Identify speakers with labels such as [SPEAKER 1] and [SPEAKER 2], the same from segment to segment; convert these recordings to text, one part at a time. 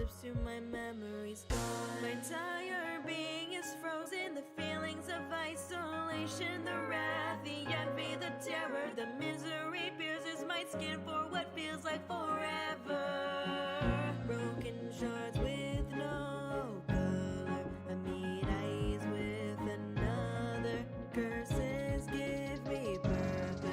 [SPEAKER 1] slips through my memories gone. My entire being is frozen. The feelings of isolation, the wrath, the envy, the terror, the misery pierces my skin for what feels like forever. Broken shards with no color. I meet eyes with another. Curses give me purpose.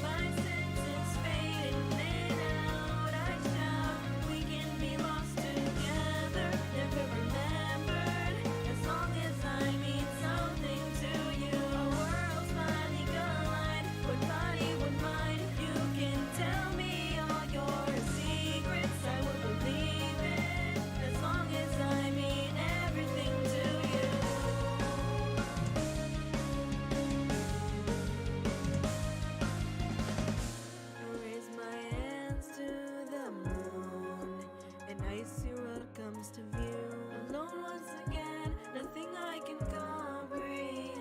[SPEAKER 1] My senses fading in out. I shout, we can be lost together, never remembered. As long as I mean something to you, our worlds finally collide. One body, one mind. You can tell me all your secrets, I will believe it. As long as I mean everything to you. I raise my hands to the moon, and I see what comes to view. Alone once again, nothing I can comprehend.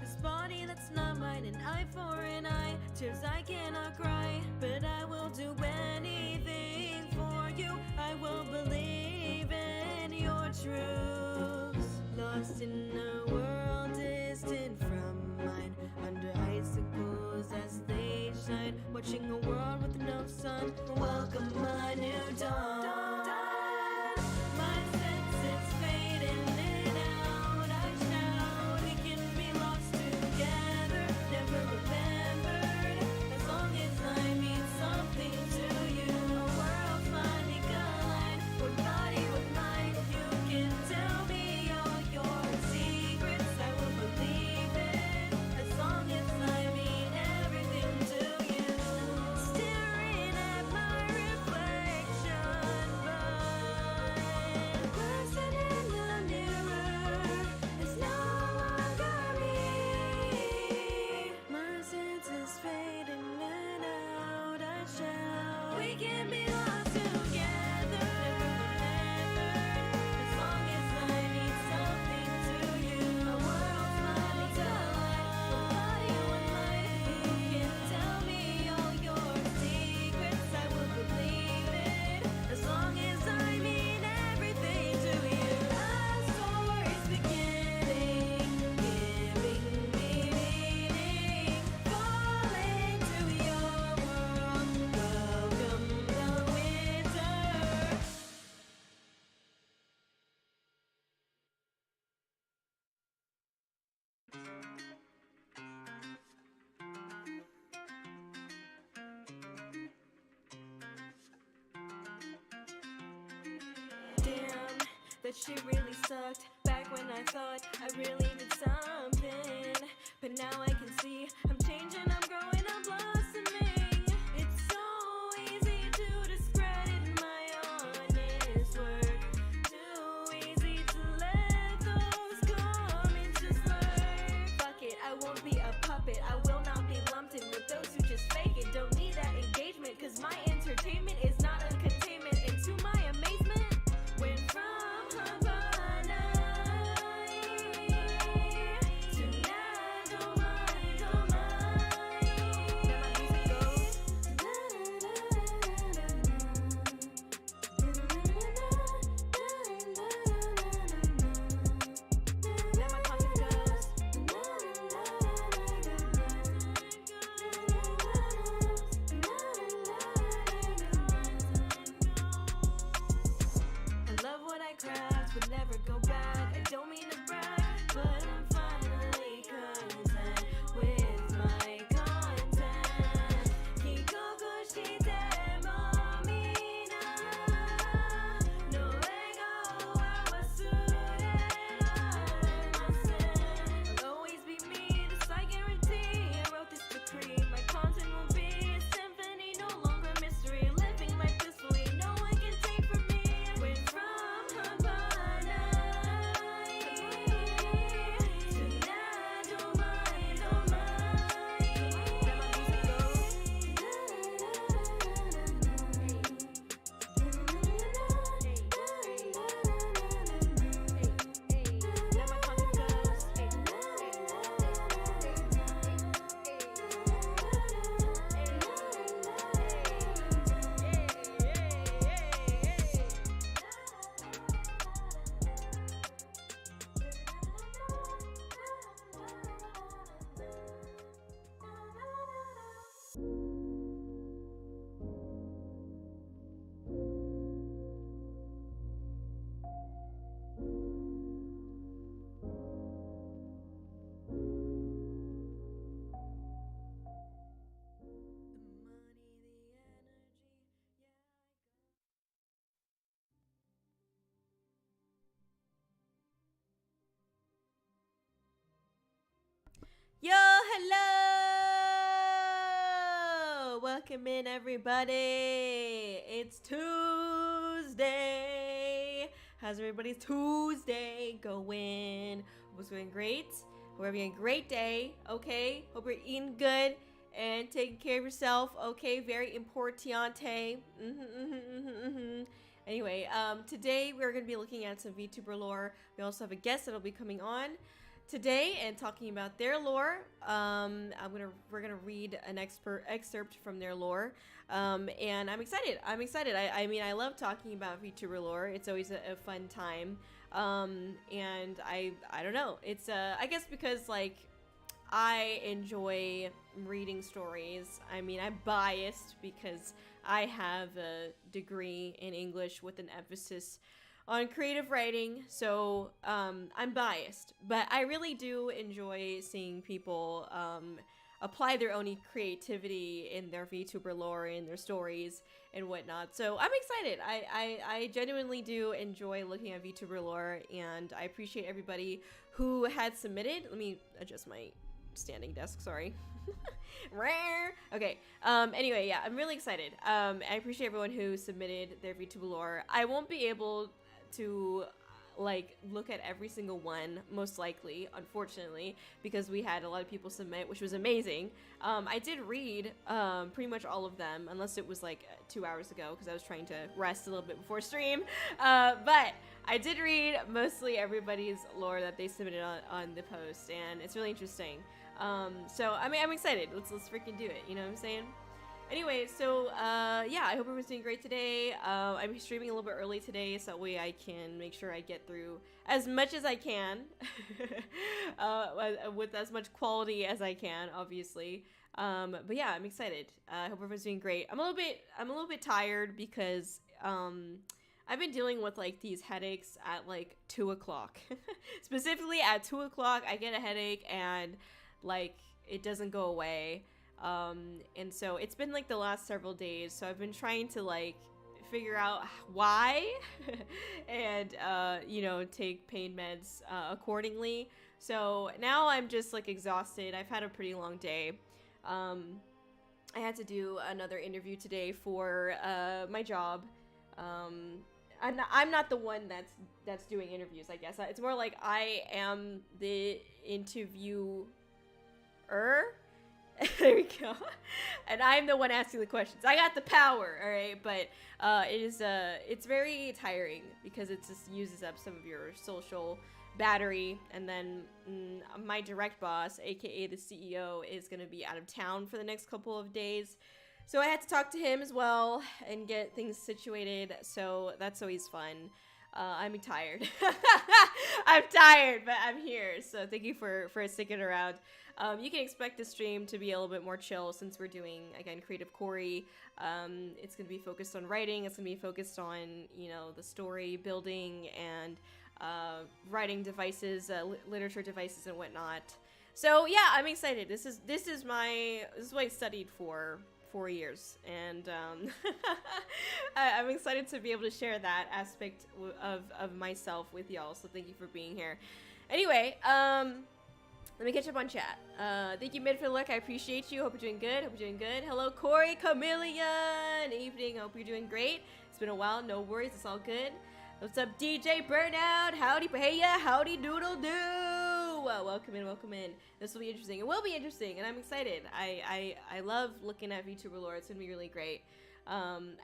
[SPEAKER 1] This body that's not mine, an eye for an eye, tears I cannot cry, but I will do anything for you. I will believe in your truths. Lost in a world distant from mine, under icicles as they shine, watching a world with no sun. Welcome a new dawn. My senses fading in and out. I shout, we can be lost together, never remembered. As long as I mean something to you, our worlds finally collide. One body, one mind. You can tell me all your secrets, I will believe it. As long as I mean everything to you. Staring at my reflection, but person in the mirror is no longer me. My senses fading in and out. I shout, we can be lost together, never remembered. As long as I mean something to you, our worlds finally collide. One body, one mind. You can tell me all your secrets, I will believe it. As long as I mean everything to you. A story's beginning, giving me meaning. Falling to your world, welcome the winter. Damn, that shit really sucked. Back when I thought I really did something, but now I can see I'm changing, I'm growing, I'm blossoming. It's so easy to discredit my honest work. Too easy to let those comments just lurk. Fuck it, I won't be a puppet. I will not be lumped in with those who just fake it. Don't need that engagement, cause my entertainment is not a containment. And to my amazement, went from Havana to Now, don't mind. Now my Welcome in, everybody. It's Tuesday. How's everybody's Tuesday going? Hope it's going great. Hope you're having a great day, okay? Hope you're eating good and taking care of yourself, okay? Very importante. Anyway, today we're going to be looking at some VTuber lore. We also have a guest that'll be coming on today and talking about their lore. We're gonna read an excerpt from their lore, and I'm excited. I mean, I love talking about VTuber lore. It's always a fun time, and I don't know. It's I guess because like I enjoy reading stories. I mean, I'm biased because I have a degree in English with an emphasis on creative writing, so I'm biased, but I really do enjoy seeing people apply their own creativity in their VTuber lore, in their stories and whatnot. So I'm excited. I genuinely do enjoy looking at VTuber lore, and I appreciate everybody who had submitted. Let me adjust my standing desk, sorry. Rare. Okay. Anyway, yeah, I'm really excited. I appreciate everyone who submitted their VTuber lore. I won't be able to like look at every single one, most likely, unfortunately, because we had a lot of people submit, which was amazing. I did read pretty much all of them, unless it was like 2 hours ago because I was trying to rest a little bit before stream, but I did read mostly everybody's lore that they submitted on the post, and it's really interesting. So I mean, I'm excited. Let's freaking do it, you know what I'm saying? Anyway, so yeah, I hope everyone's doing great today. I'm streaming a little bit early today, so that way I can make sure I get through as much as I can, with as much quality as I can, obviously. But yeah, I'm excited. I hope everyone's doing great. I'm a little bit tired because I've been dealing with like these headaches at like 2 o'clock. Specifically at 2 o'clock, I get a headache and like it doesn't go away. And so it's been like the last several days, so I've been trying to like figure out why and you know, take pain meds accordingly. So now I'm just like exhausted. I've had a pretty long day. I had to do another interview today for my job. I'm not the one that's doing interviews, I guess. It's more like I am the interviewer. There we go. And I'm the one asking the questions. I got the power, all right? But it's very tiring because it just uses up some of your social battery. And then my direct boss, aka the CEO, is going to be out of town for the next couple of days. So I had to talk to him as well and get things situated. So that's always fun. I'm tired. I'm tired, but I'm here. So thank you for sticking around. You can expect the stream to be a little bit more chill since we're doing, again, Creative Kori. It's going to be focused on writing. It's going to be focused on, you know, the story building and writing devices, literature devices and whatnot. So yeah, I'm excited. This is what I studied for 4 years, and I'm excited to be able to share that aspect of myself with y'all, so thank you for being here. Anyway, let me catch up on chat. Thank you, Mid, for the look. I appreciate you. Hope you're doing good. Hello, Kori, Chameleon. Evening. Hope you're doing great. It's been a while. No worries. It's all good. What's up, DJ Burnout? Howdy, Pahaya. Howdy, doodle doo. Welcome in. This will be interesting. It will be interesting, and I'm excited. I love looking at VTuber lore. It's gonna be really great.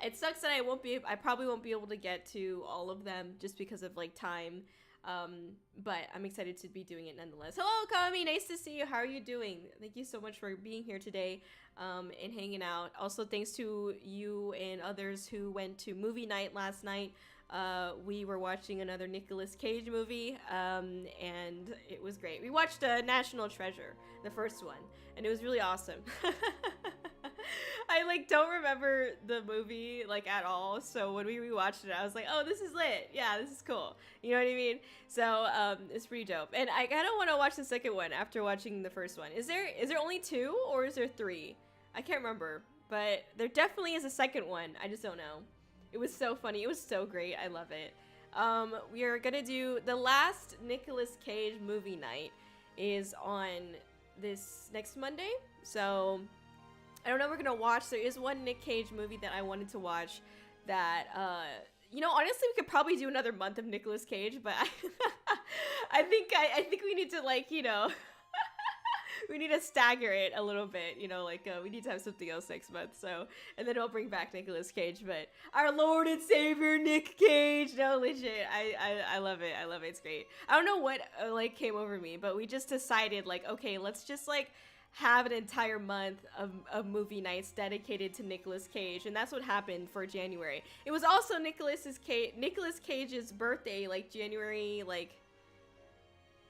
[SPEAKER 1] It sucks that I probably won't be able to get to all of them just because of like time. But I'm excited to be doing it nonetheless. Hello, Kami. Nice to see you. How are you doing? Thank you so much for being here today, and hanging out. Also, thanks to you and others who went to movie night last night. We were watching another Nicolas Cage movie, and it was great. We watched National Treasure, the first one, and it was really awesome. I like don't remember the movie like at all, so when we rewatched it, I was like, oh, this is lit. Yeah, this is cool. You know what I mean? So it's pretty dope. And I kind of want to watch the second one after watching the first one. Is there only 2 or is there 3? I can't remember, but there definitely is a second one. I just don't know. It was so funny. It was so great. I love it. We are gonna do the last Nicolas Cage movie night is on this next Monday. So
[SPEAKER 2] I don't know if we're gonna watch. There is one Nick Cage movie that I wanted to watch that, you know, honestly, we could probably do another month of Nicolas Cage, but I think we need to, like, you know, we need to stagger it a little bit, you know, like, we need to have something else next month, so, and then we'll bring back Nicolas Cage, but our Lord and Savior, Nick Cage, no, legit, I love it, it's great. I don't know what, like, came over me, but we just decided, like, okay, let's just, like, have an entire month of movie nights dedicated to Nicolas Cage, and that's what happened for January. It was also Nicolas Cage's birthday, like, January, like,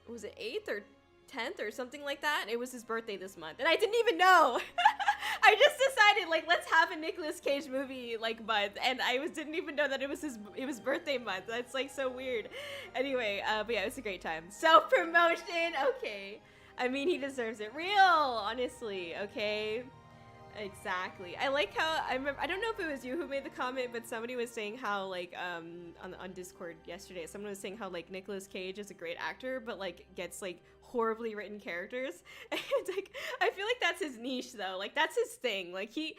[SPEAKER 2] was it 8th or 10th or something like that? It was his birthday this month, and I didn't even know. I just decided, like, let's have a Nicolas Cage movie, like, month, and didn't even know that it was birthday month. That's, like, so weird. Anyway, but yeah, it was a great time. Self-promotion, okay. I mean, he deserves it. Real, honestly, okay? Exactly. I like how, I don't know if it was you who made the comment, but somebody was saying how, like, on Discord yesterday, someone was saying how, like, Nicolas Cage is a great actor, but, like, gets, like, horribly written characters. And, like, I feel like that's his niche, though. Like, that's his thing. Like, he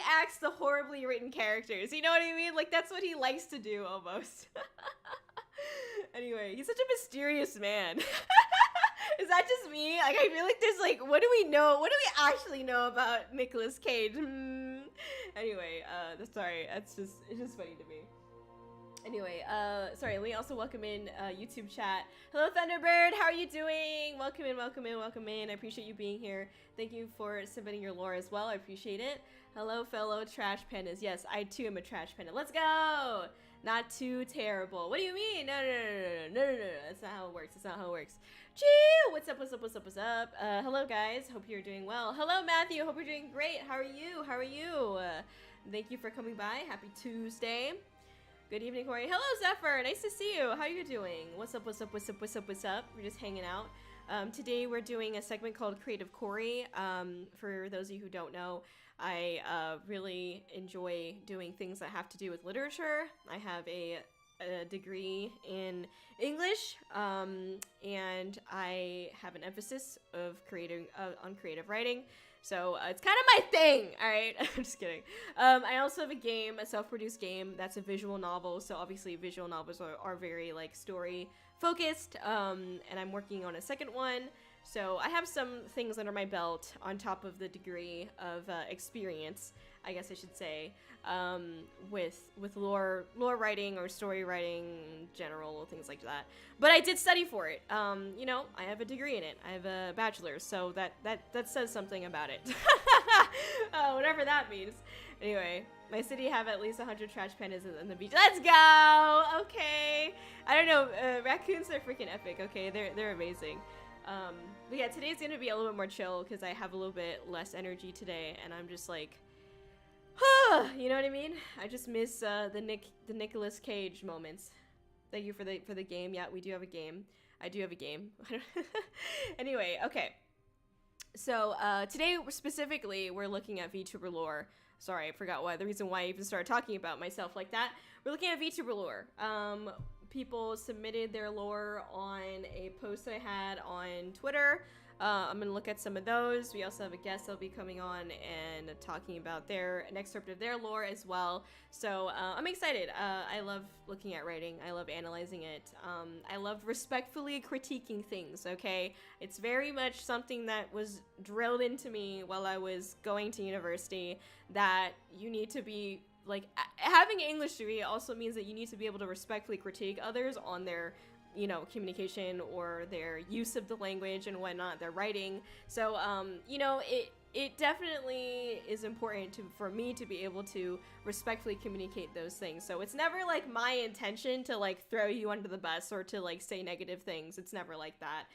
[SPEAKER 2] acts the horribly written characters. You know what I mean? Like, that's what he likes to do, almost. Anyway, he's such a mysterious man. Is that just me? Like, I feel like there's, like, what do we know? What do we actually know about Nicolas Cage? Anyway, sorry, it's just funny to me. Anyway, sorry, let me also welcome in YouTube chat. Hello, Thunderbird, how are you doing? Welcome in, welcome in, welcome in. I appreciate you being here. Thank you for submitting your lore as well. I appreciate it. Hello, fellow trash pandas. Yes, I too am a trash panda. Let's go! Not too terrible. What do you mean? No. That's not how it works. That's not how it works. Chee! What's up? Hello, guys. Hope you're doing well. Hello, Matthew. Hope you're doing great. How are you? Thank you for coming by. Happy Tuesday. Good evening, Kori. Hello, Zephyr. Nice to see you. How are you doing? What's up? We're just hanging out. Today we're doing a segment called Creative Kori. For those of you who don't know, I really enjoy doing things that have to do with literature. I have a degree in English, and I have an emphasis of on creative writing. So it's kind of my thing, all right? I'm just kidding. I also have a game, a self-produced game that's a visual novel. So obviously visual novels are very, like, story focused, and I'm working on a second one. So I have some things under my belt on top of the degree of experience, I guess I should say, with lore writing or story writing, general things like that. But I did study for it. You know, I have a degree in it. I have a bachelor's, so that says something about it. Whatever that means. Anyway, my city have at least 100 trash pandas in the beach. Let's go! Okay. I don't know. Raccoons are freaking epic. Okay, they're amazing. But yeah, today's gonna be a little bit more chill because I have a little bit less energy today, and I'm just like, you know what I mean? I just miss the Nicolas Cage moments. Thank you for the game. Yeah, we do have a game. I do have a game. Anyway, okay. So today specifically, we're looking at VTuber lore. Sorry, I forgot the reason why I even started talking about myself like that. We're looking at VTuber lore. People submitted their lore on a post that I had on Twitter. I'm gonna look at some of those. We also have a guest that'll be coming on and talking about an excerpt of their lore as well. So I'm excited. I love looking at writing. I love analyzing it. I love respectfully critiquing things, okay? It's very much something that was drilled into me while I was going to university, that you need to be, like, having an English degree also means that you need to be able to respectfully critique others on their, you know, communication or their use of the language and whatnot, their writing. So, you know, it definitely is important for me to be able to respectfully communicate those things. So it's never, like, my intention to, like, throw you under the bus or to, like, say negative things. It's never like that.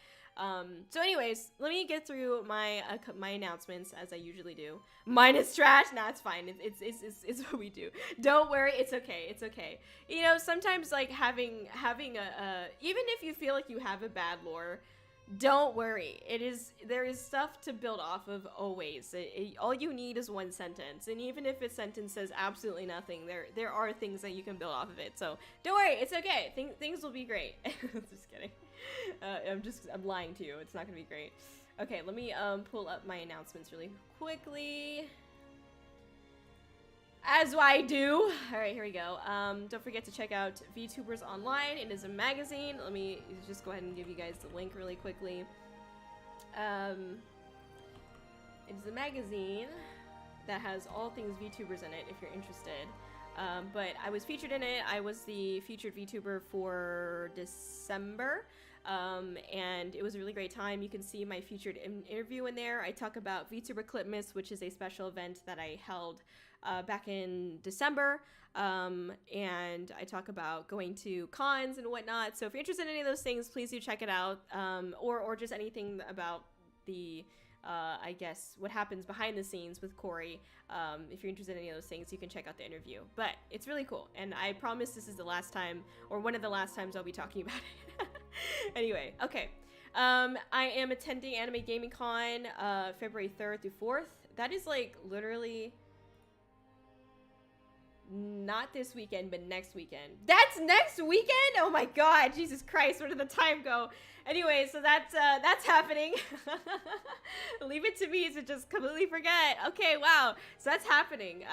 [SPEAKER 2] So anyways, let me get through my announcements as I usually do. Mine is trash. Nah, it's fine. It's what we do. Don't worry. It's okay. It's okay. You know, sometimes, like, having even if you feel like you have a bad lore, don't worry. There is stuff to build off of always. All you need is one sentence, and even if a sentence says absolutely nothing, there are things that you can build off of it. So don't worry. It's okay. Things will be great. Just kidding. I'm lying to you. It's not gonna be great. Okay, let me pull up my announcements really quickly. As I do. All right, here we go. Don't forget to check out VTubers Online. It is a magazine. Let me just go ahead and give you guys the link really quickly. It is a magazine that has all things VTubers in it if you're interested. But I was featured in it. I was the featured VTuber for December. And it was a really great time. You can see my featured interview in there. I talk about VTuber Clipmas, which is a special event that I held back in December. And I talk about going to cons and whatnot. So if you're interested in any of those things, please do check it out. Or just anything about the I guess what happens behind the scenes with Kori. If you're interested in any of those things, you can check out the interview. But it's really cool, and I promise this is the last time, or one of the last times I'll be talking about it. Anyway, okay. I am attending Anime Gaming Con February 3rd through 4th. That is like literally not this weekend, but next weekend. That's next weekend? Oh my god, Jesus Christ, where did the time go? Anyway, so that's happening. Leave it to me to just completely forget. Okay, wow. So that's happening,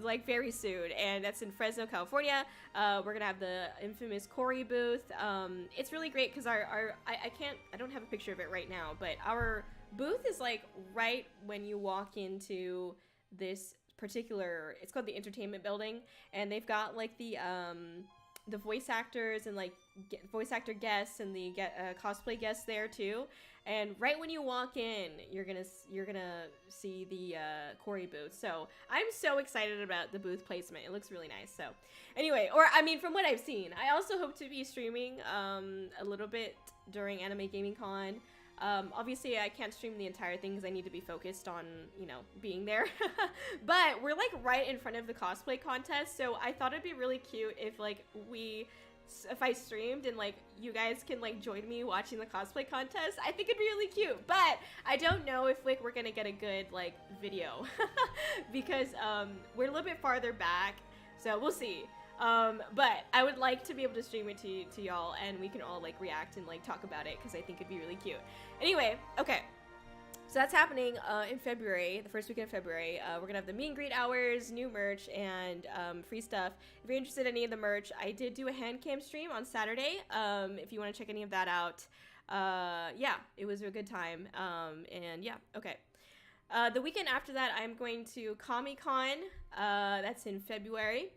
[SPEAKER 2] like very soon, and that's in Fresno, California. We're gonna have the infamous Kori booth. It's really great because I don't have a picture of it right now, but our booth is like right when you walk into this particular, it's called the entertainment building, and they've got like the voice actors and like voice actor guests and the cosplay guests there too. And right when you walk in, you're gonna see the Kori booth. So I'm so excited about the booth placement. It looks really nice. So anyway, or I mean, from what I've seen, I also hope to be streaming a little bit during Anime Gaming Con. Obviously I can't stream the entire thing because I need to be focused on, you know, being there. But we're like right in front of the cosplay contest, so I thought it'd be really cute if like if I streamed and like you guys can like join me watching the cosplay contest. I think it'd be really cute, but I don't know if like we're gonna get a good like video because we're a little bit farther back, so we'll see. But I would like to be able to stream it to y'all, and we can all like react and like talk about it because I think it'd be really cute. Anyway, okay. So that's happening in February, the first weekend of February. We're gonna have the meet and greet hours, new merch, and free stuff. If you're interested in any of the merch, I did do a hand cam stream on Saturday. If you want to check any of that out, yeah, it was a good time. And yeah, okay. The weekend after that, I'm going to Comic-Con. That's in February.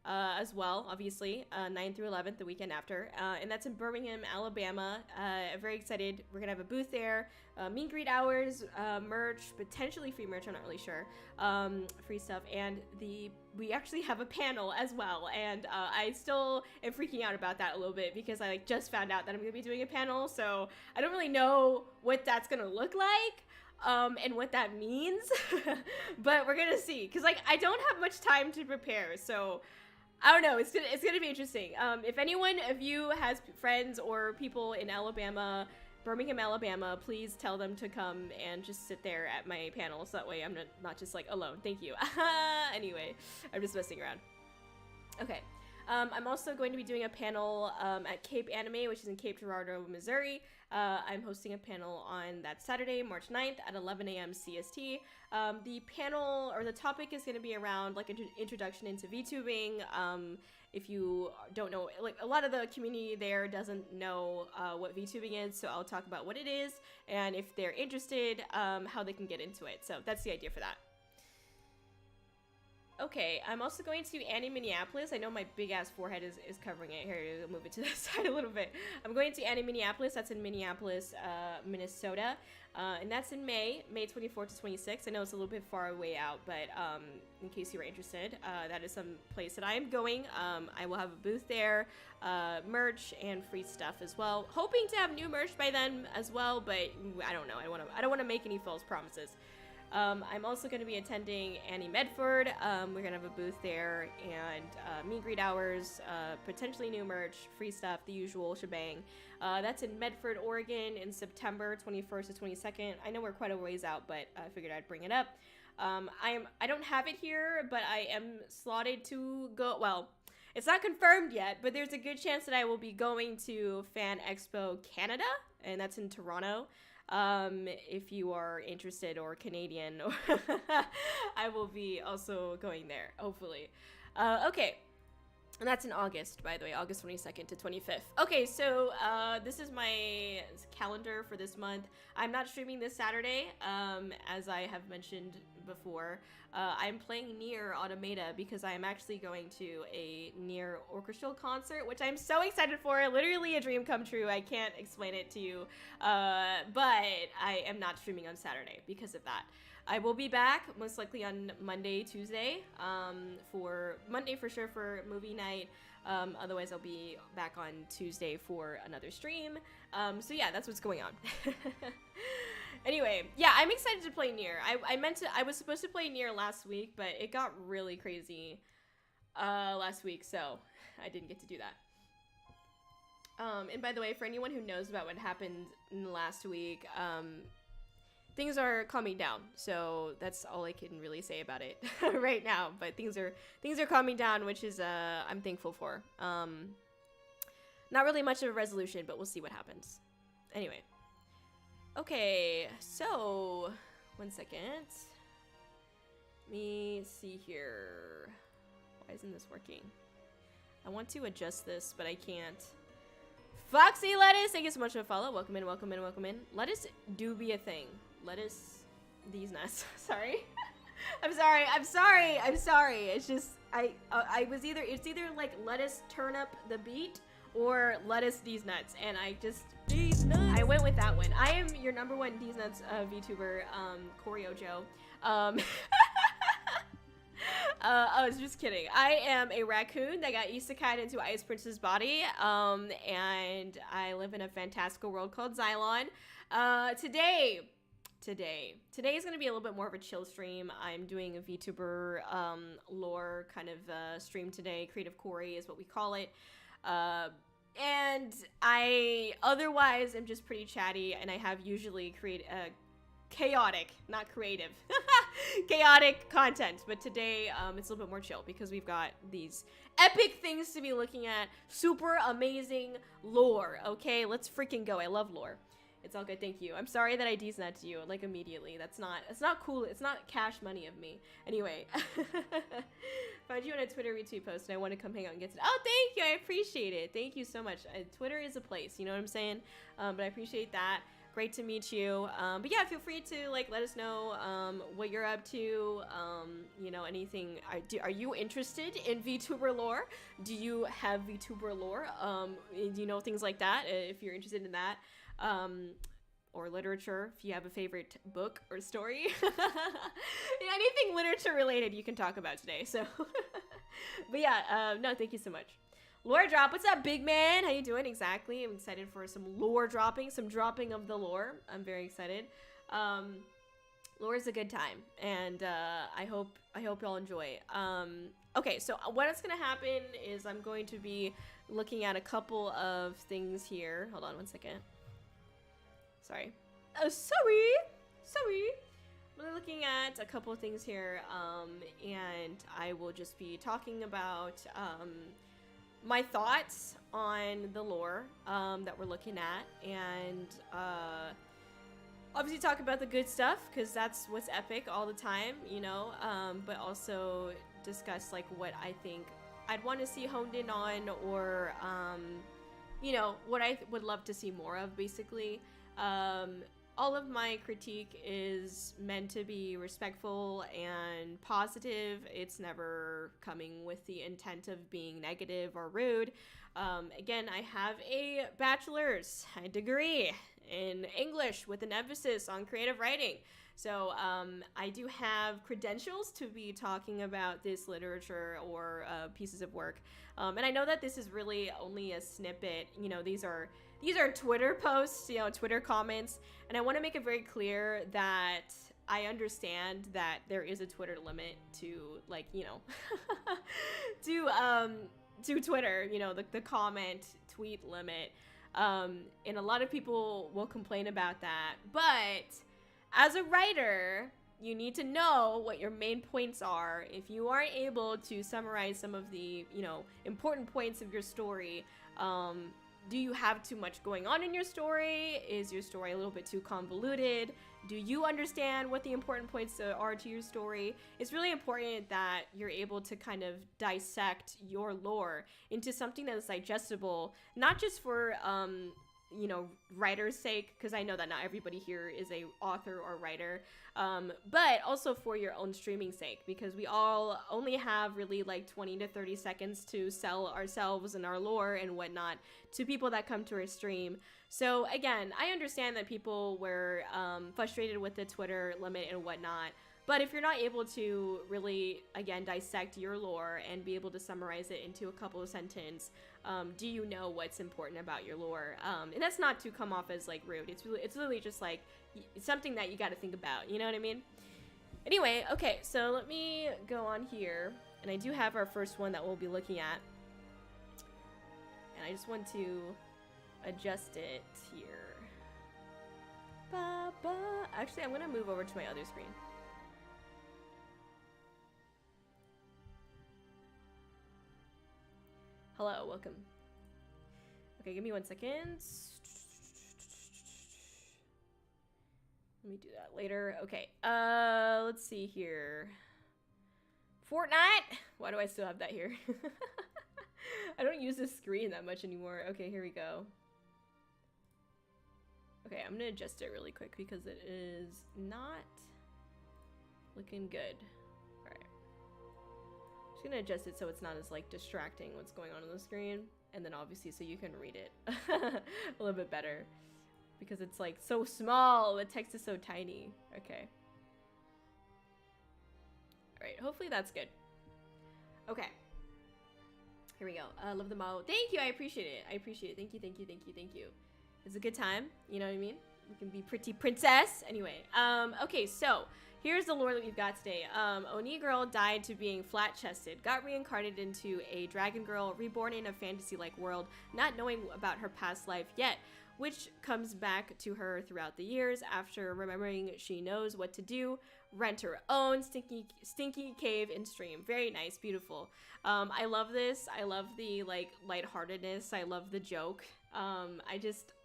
[SPEAKER 2] As well, obviously, 9th through 11th, the weekend after, and that's in Birmingham, Alabama. I'm very excited. We're gonna have a booth there, meet and greet hours, merch, potentially free merch, I'm not really sure, free stuff, and we actually have a panel as well, and I still am freaking out about that a little bit because I like just found out that I'm gonna be doing a panel, so I don't really know what that's gonna look like. And what that means, but we're gonna see, because like I don't have much time to prepare, so I don't know. It's gonna be interesting. If anyone of you has friends or people in Alabama, Birmingham, Alabama, please tell them to come and just sit there at my panel, so that way I'm not just like alone. Thank you. Anyway, I'm just messing around. Okay. I'm also going to be doing a panel at Cape Anime, which is in Cape Girardeau, Missouri. I'm hosting a panel on that Saturday, March 9th at 11 a.m. CST. The panel, or the topic, is going to be around like introduction into VTubing. If you don't know, like a lot of the community there doesn't know what VTubing is, so I'll talk about what it is, and if they're interested, how they can get into it. So that's the idea for that. Okay, I'm also going to Annie Minneapolis. I know my big ass forehead is covering it. Here, I'll move it to the side a little bit. I'm going to Annie Minneapolis. That's in Minneapolis, Minnesota. And that's in May 24th to 26th. I know it's a little bit far away out, but in case you were interested, that is some place that I am going. I will have a booth there, merch, and free stuff as well. Hoping to have new merch by then as well, but I don't know. I don't want to make any false promises. I'm also going to be attending Annie Medford. We're going to have a booth there, and meet and greet hours, potentially new merch, free stuff, the usual shebang. That's in Medford, Oregon in September 21st to 22nd. I know we're quite a ways out, but I figured I'd bring it up. I don't have it here, but I am slotted to go. Well, it's not confirmed yet, but there's a good chance that I will be going to Fan Expo Canada, and that's in Toronto. if you are interested or Canadian, I will be also going there, hopefully. Okay. And that's in August, by the way, August 22nd to 25th. Okay, so this is my calendar for this month. I'm not streaming this Saturday, as I have mentioned before. I'm playing Nier Automata because I am actually going to a Nier orchestral concert, which I'm so excited for. Literally a dream come true. I can't explain it to you, but I am not streaming on Saturday because of that. I will be back most likely on Monday, Tuesday, for Monday for sure for movie night. Otherwise, I'll be back on Tuesday for another stream. So yeah, that's what's going on. Anyway, yeah, I'm excited to play Nier. I was supposed to play Nier last week, but it got really crazy last week, so I didn't get to do that. And by the way, for anyone who knows about what happened in the last week, things are calming down, so that's all I can really say about it right now. But things are calming down, which is I'm thankful for. Not really much of a resolution, but we'll see what happens. Anyway, okay, so 1 second. Let me see here. Why isn't this working? I want to adjust this, but I can't. Foxy Lettuce, thank you so much for the follow. Welcome in, welcome in, welcome in. Lettuce do be a thing. Lettuce, these nuts. Sorry. I'm sorry. It's just, I was either, it's either like lettuce turnip the beat or lettuce these nuts. And I just,
[SPEAKER 1] These nuts.
[SPEAKER 2] I went with that one. I am your number one these nuts VTuber, Kōri-Oujo. I was just kidding. I am a raccoon that got isekai'ed into Ice Prince's body, and I live in a fantastical world called Xylon. Today is going to be a little bit more of a chill stream. I'm doing a VTuber lore kind of stream today. Creative Kori is what we call it. And I otherwise am just pretty chatty, and I have usually chaotic, not creative, chaotic content. But today it's a little bit more chill because we've got these epic things to be looking at. Super amazing lore. Okay, let's freaking go. I love lore. It's all good, thank you. I'm sorry that I D-snapped you like immediately. It's not cool. It's not cash money of me. Anyway, found you on a Twitter retweet post and I want to come hang out and get to. Oh, thank you. I appreciate it. Thank you so much. Twitter is a place. You know what I'm saying? But I appreciate that. Great to meet you. But yeah, feel free to like let us know what you're up to. You know, anything. Are you interested in VTuber lore? Do you have VTuber lore? You know, things like that. If you're interested in that. Or literature, if you have a favorite book or story. Anything literature related you can talk about today, so. But yeah, no, thank you so much. Lore drop, what's up, big man? How you doing? Exactly, I'm excited for some lore dropping, some dropping of the lore. I'm very excited. Lore is a good time, and I hope y'all enjoy. Okay, so what's gonna happen is I'm going to be looking at a couple of things here. Hold on 1 second. Sorry. Oh, sorry. We're looking at a couple of things here, and I will just be talking about my thoughts on the lore that we're looking at, and obviously talk about the good stuff because that's what's epic all the time, you know. But also discuss like what I think I'd want to see honed in on, or you know, what I would love to see more of, basically. All of my critique is meant to be respectful and positive. It's never coming with the intent of being negative or rude. Again, I have a bachelor's degree in English with an emphasis on creative writing. So I do have credentials to be talking about this literature or pieces of work. And I know that this is really only a snippet. You know, these are Twitter posts, you know, Twitter comments. And I want to make it very clear that I understand that there is a Twitter limit to, like, you know, to Twitter, you know, the comment tweet limit. And a lot of people will complain about that. But as a writer, you need to know what your main points are. If you aren't able to summarize some of the, you know, important points of your story, Do you have too much going on in your story? Is your story a little bit too convoluted? Do you understand what the important points are to your story? It's really important that you're able to kind of dissect your lore into something that is digestible, not just for, you know, writer's sake, because I know that not everybody here is a author or writer, but also for your own streaming sake, because we all only have really like 20 to 30 seconds to sell ourselves and our lore and whatnot to people that come to our stream. So again, I understand that people were frustrated with the Twitter limit and whatnot, but if you're not able to really, again, dissect your lore and be able to summarize it into a couple of sentences, do you know what's important about your lore? And that's not to come off as like rude. It's really just like something that you got to think about. You know what I mean? Anyway, okay, so let me go on here, and I do have our first one that we'll be looking at, and I just want to adjust it here. Actually, I'm gonna move over to my other screen. Hello, welcome. Okay, give me 1 second. Let me do that later. Okay, let's see here. Fortnite? Why do I still have that here? I don't use this screen that much anymore. Okay, here we go. Okay, I'm gonna adjust it really quick because it is not looking good. Alright. Just gonna adjust it so it's not as like distracting what's going on the screen, and then obviously so you can read it a little bit better, because it's like so small, the text is so tiny. Okay. Alright, hopefully that's good. Okay. Here we go. Love the model. Thank you, I appreciate it. I appreciate it. Thank you, thank you, thank you, thank you. It's a good time, you know what I mean? We can be pretty princess. Anyway, okay, so here's the lore that we've got today. Oni girl died to being flat-chested, got reincarnated into a dragon girl, reborn in a fantasy-like world, not knowing about her past life yet, which comes back to her throughout the years after remembering she knows what to do, rent her own stinky cave and stream. Very nice, beautiful. I love this. I love the like lightheartedness. I love the joke.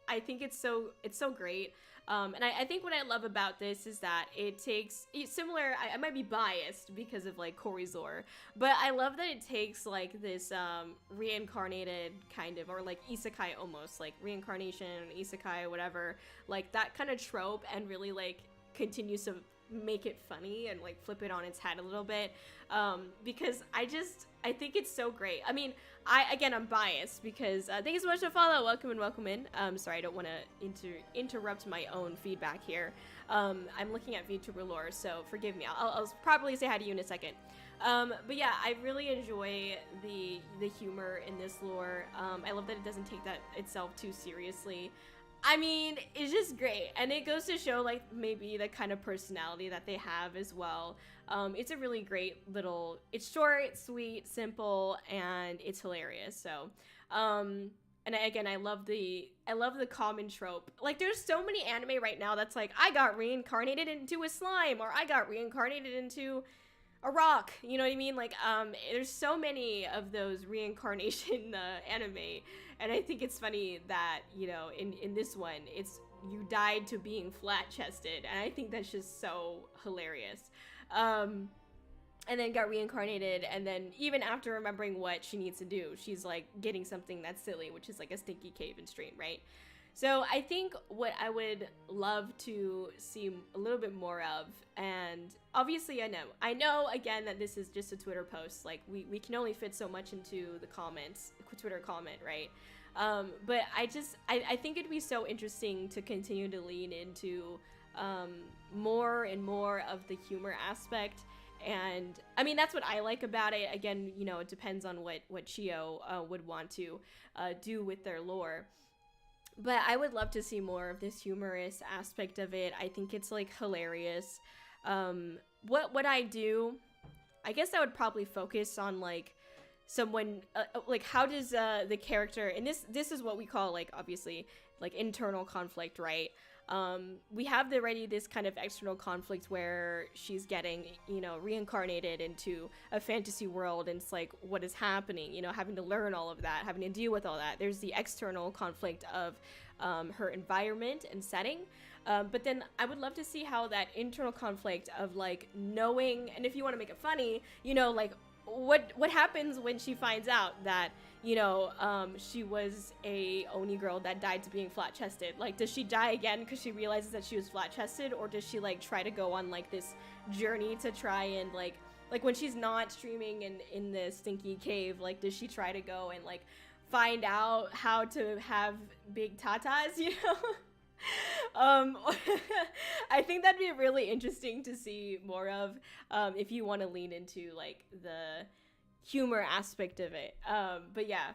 [SPEAKER 2] I think it's so great. And I think what I love about this is that it's similar. I might be biased because of like Kori's lore, but I love that it takes like this reincarnated kind of, or like isekai almost, like reincarnation, isekai, whatever, like that kind of trope, and really like continues to make it funny and like flip it on its head a little bit, because I think it's so great. I mean, I'm biased because thank you so much for follow. Welcome and welcome in. Sorry, I don't want to interrupt my own feedback here. I'm looking at VTuber lore, so forgive me. I'll probably say hi to you in a second. But yeah, I really enjoy the humor in this lore. I love that it doesn't take that itself too seriously. I mean, it's just great, and it goes to show like maybe the kind of personality that they have as well. It's a really great little, it's short, sweet, simple, and it's hilarious. So, and I love the common trope. Like, there's so many anime right now that's like, I got reincarnated into a slime, or I got reincarnated into a rock, you know what I mean? Like, there's so many of those reincarnation anime, and I think it's funny that, you know, in this one, it's you died to being flat-chested, and I think that's just so hilarious. And then got reincarnated, and then even after remembering what she needs to do, she's like getting something that's silly, which is like a stinky cave and stream, right? So I think what I would love to see a little bit more of, and obviously I know again that this is just a Twitter post, like we can only fit so much into the comments, Twitter comment, right? But I think it'd be so interesting to continue to lean into more and more of the humor aspect. And I mean, that's what I like about it. Again, you know, it depends on what Chio would want to do with their lore. But I would love to see more of this humorous aspect of it. I think it's like hilarious. What would I do? I guess I would probably focus on like someone like how does the character, and this is what we call like obviously like internal conflict, right? We have already this kind of external conflict where she's getting, you know, reincarnated into a fantasy world, and it's like, what is happening, you know, having to learn all of that, having to deal with all that. There's the external conflict of her environment and setting, but then I would love to see how that internal conflict of like knowing, and if you want to make it funny, you know, like what happens when she finds out that, you know, she was a Oni girl that died to being flat-chested. Like, does she die again because she realizes that she was flat-chested, or does she like try to go on like this journey to try and like when she's not streaming in the stinky cave, like does she try to go and like find out how to have big tatas, you know? I think that'd be really interesting to see more of, if you want to lean into like the humor aspect of it. But yeah,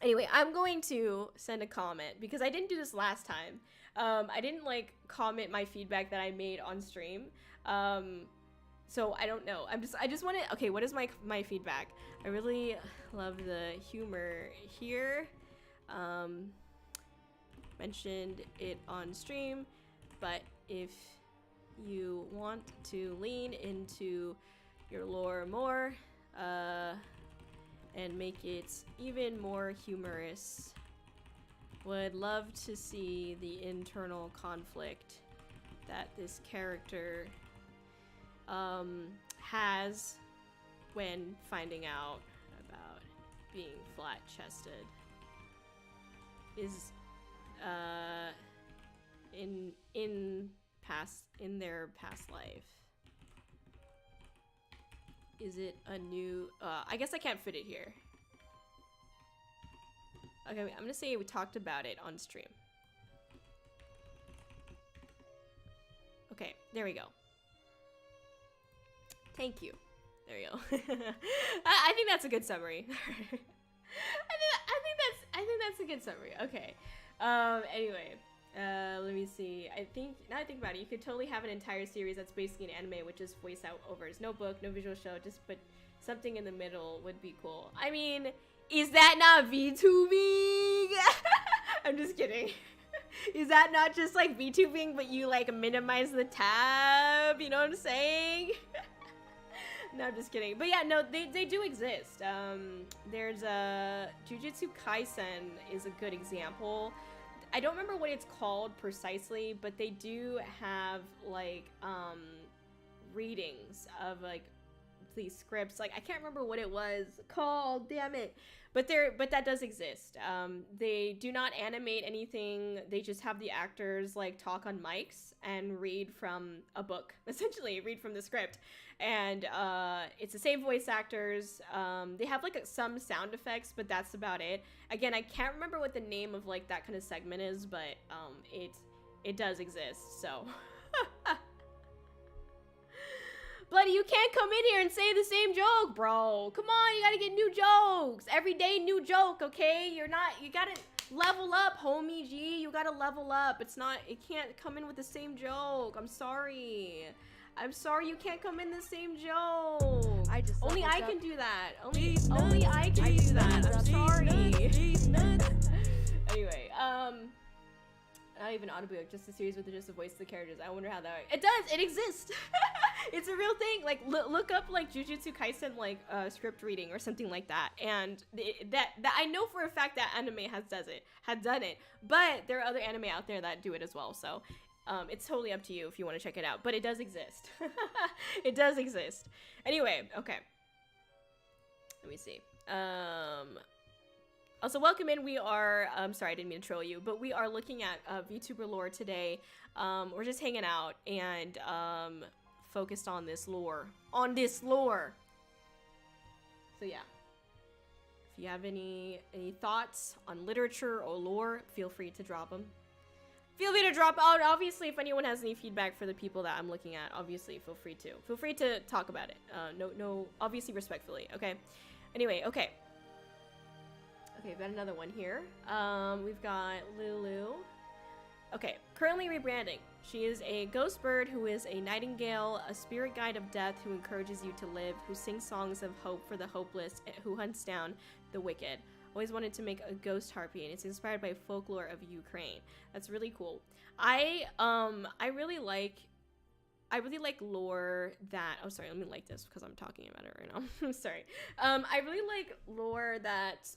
[SPEAKER 2] anyway, I'm going to send a comment because I didn't do this last time. I didn't like comment my feedback that I made on stream. So I don't know. I just want to, okay, what is my feedback? I really love the humor here. Mentioned it on stream, but if you want to lean into your lore more, and make it even more humorous, would love to see the internal conflict that this character has when finding out about being flat-chested. Is in their past life. Is it a new, I guess I can't fit it here. Okay, I'm gonna say we talked about it on stream. Okay, there we go. Thank you. There we go. I think that's a good summary. I think that's a good summary. Okay. Anyway, let me see. Now I think about it, you could totally have an entire series that's basically an anime with just voice out overs. No book, no visual show, but something in the middle would be cool. I mean, is that not VTubing? I'm just kidding. Is that not just like VTubing, but you like minimize the tab? You know what I'm saying? No, I'm just kidding. But yeah, no, they do exist. There's a Jujutsu Kaisen is a good example. I don't remember what it's called precisely, but they do have like readings of like these scripts. Like I can't remember what it was called, damn it. But that does exist. They do not animate anything. They just have the actors like talk on mics and read from a book, essentially read from the script. And it's the same voice actors. They have like some sound effects, but that's about it. Again, I can't remember what the name of like that kind of segment is, but it does exist. So Bloody, you can't come in here and say the same joke, bro. Come on, you gotta get new jokes. Every day, new joke, okay? You gotta level up, homie G. You gotta level up. It can't come in with the same joke. I'm sorry, you can't come in the same joke. Only I can do that. Only I can do that. I'm sorry. Anyway, not even audiobook, just a series with just the voice of the characters. I wonder how that works. It does. It exists. It's a real thing. Like look up like Jujutsu Kaisen like script reading or something like that. And that I know for a fact that anime had done it. But there are other anime out there that do it as well. So it's totally up to you if you want to check it out. But it does exist. It does exist. Anyway, okay. Let me see. Also, welcome in. We are, sorry, I didn't mean to troll you, but we are looking at VTuber lore today. We're just hanging out and focused on this lore. So yeah, if you have any thoughts on literature or lore, feel free to drop them. Feel free to drop out. Obviously, if anyone has any feedback for the people that I'm looking at, obviously feel free to talk about it. No, obviously respectfully. Okay. Anyway, okay. Okay, we've got another one here. We've got Lulu. Okay, currently rebranding. She is a ghost bird who is a nightingale, a spirit guide of death who encourages you to live, who sings songs of hope for the hopeless, who hunts down the wicked. Always wanted to make a ghost harpy, and it's inspired by folklore of Ukraine. That's really cool. I really like lore that. Oh, sorry. Let me like this because I'm talking about it right now. I'm sorry. I really like lore that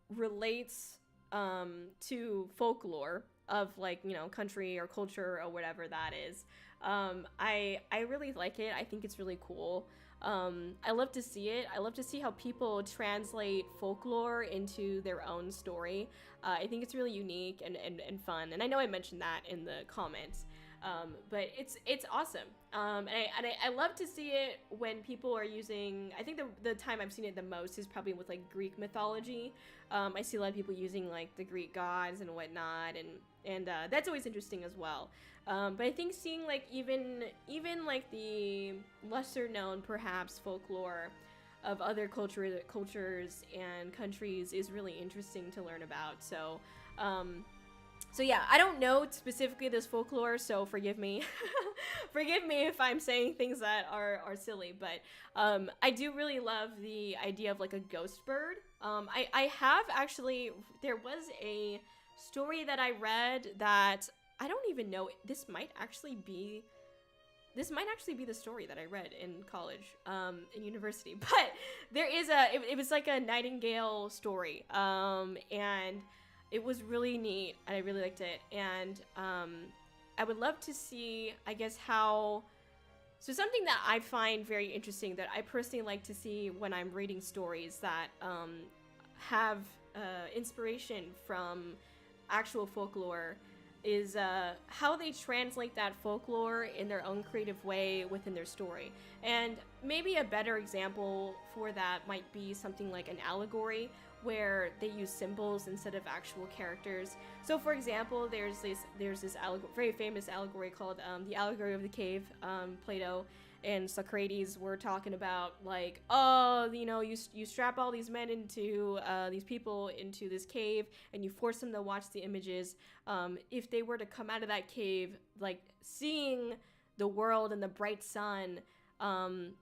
[SPEAKER 2] relates to folklore of, like, you know, country or culture or whatever that is. I really like it. I think it's really cool. I love to see it. I love to see how people translate folklore into their own story. I think it's really unique and fun. And I know I mentioned that in the comments. But it's awesome. And I love to see it when people are using, I think the time I've seen it the most is probably with, like, Greek mythology. I see a lot of people using, like, the Greek gods and whatnot, and that's always interesting as well. But I think seeing, like, even like the lesser known perhaps folklore of other cultures and countries is really interesting to learn about. So yeah, I don't know specifically this folklore, so forgive me. Forgive me if I'm saying things that are silly, but I do really love the idea of, like, a ghost bird. I have actually, there was a story that I read that I don't even know, this might actually be the story that I read in college, in university, but there is it was like a nightingale story, and it was really neat, and I really liked it, and I would love to see, I guess, so something that I find very interesting that I personally like to see when I'm reading stories that have inspiration from actual folklore is how they translate that folklore in their own creative way within their story. And maybe a better example for that might be something like an allegory, where they use symbols instead of actual characters. So, for example, there's this very famous allegory called the Allegory of the Cave. Plato and Socrates were talking about, like, oh, you know, you strap all these men into these people into this cave, and you force them to watch the images. If they were to come out of that cave, like, seeing the world and the bright sun,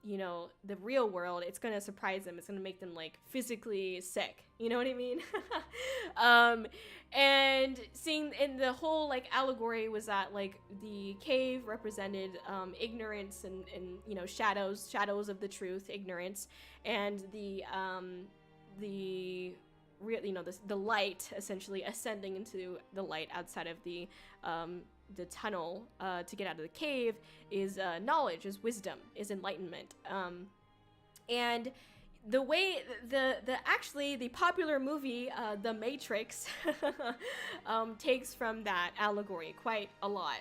[SPEAKER 2] you know, the real world, it's gonna surprise them. It's gonna make them, like, physically sick. You know what I mean? And seeing in the whole, like, allegory was that, like, the cave represented ignorance and you know, shadows of the truth, ignorance, and the real, you know, the light essentially ascending into the light outside of the tunnel to get out of the cave is knowledge, is wisdom, is enlightenment. And the way the popular movie The Matrix takes from that allegory quite a lot.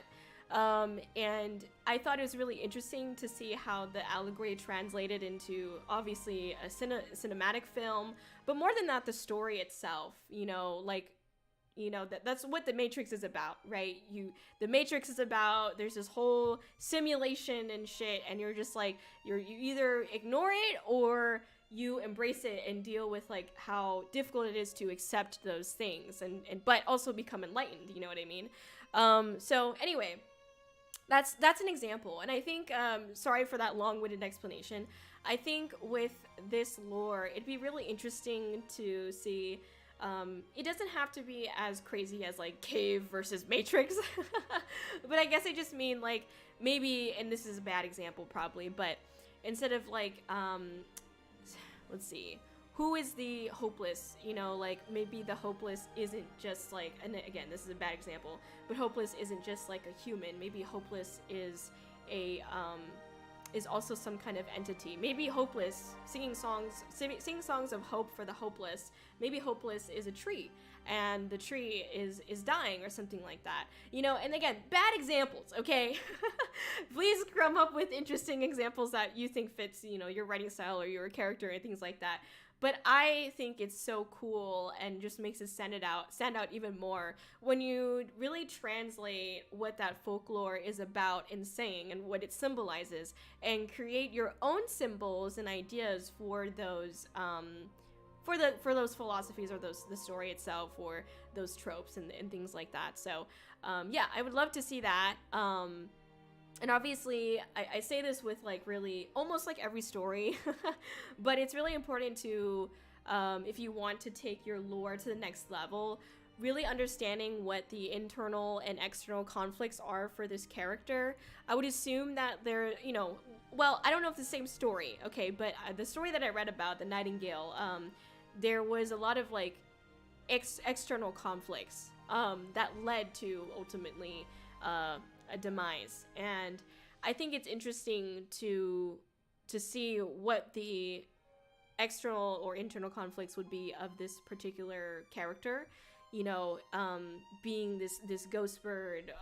[SPEAKER 2] And I thought it was really interesting to see how the allegory translated into, obviously, a cinematic film, but more than that, the story itself, you know, like, you know, that's what The Matrix is about, right? The Matrix is about, there's this whole simulation and shit, and you're just like, you either ignore it or you embrace it and deal with, like, how difficult it is to accept those things, and but also become enlightened, you know what I mean? So anyway, that's an example, and I think, sorry for that long-winded explanation. I think with this lore, it'd be really interesting to see. It doesn't have to be as crazy as, like, Cave versus Matrix, but I guess I just mean, like, maybe, and this is a bad example probably, but instead of, like, let's see, who is the hopeless, you know, like, maybe the hopeless isn't just, like, and again, this is a bad example, but hopeless isn't just, like, a human. Maybe hopeless is is also some kind of entity. Maybe hopeless, singing songs of hope for the hopeless. Maybe hopeless is a tree, and the tree is dying or something like that. You know, and again, bad examples, okay? Please come up with interesting examples that you think fits, you know, your writing style or your character and things like that. But I think it's so cool and just makes it stand out even more when you really translate what that folklore is about and saying and what it symbolizes, and create your own symbols and ideas for those for those philosophies or the story itself, or those tropes and things like that. So yeah, I would love to see that. And obviously, I say this with like really almost like every story, but it's really important to, if you want to take your lore to the next level, really understanding what the internal and external conflicts are for this character. I would assume that they're, you know, well, I don't know if it's the same story, okay, but the story that I read about, the Nightingale, there was a lot of like external conflicts that led to ultimately a demise. And I think it's interesting to see what the external or internal conflicts would be of this particular character. You know, being this ghost bird,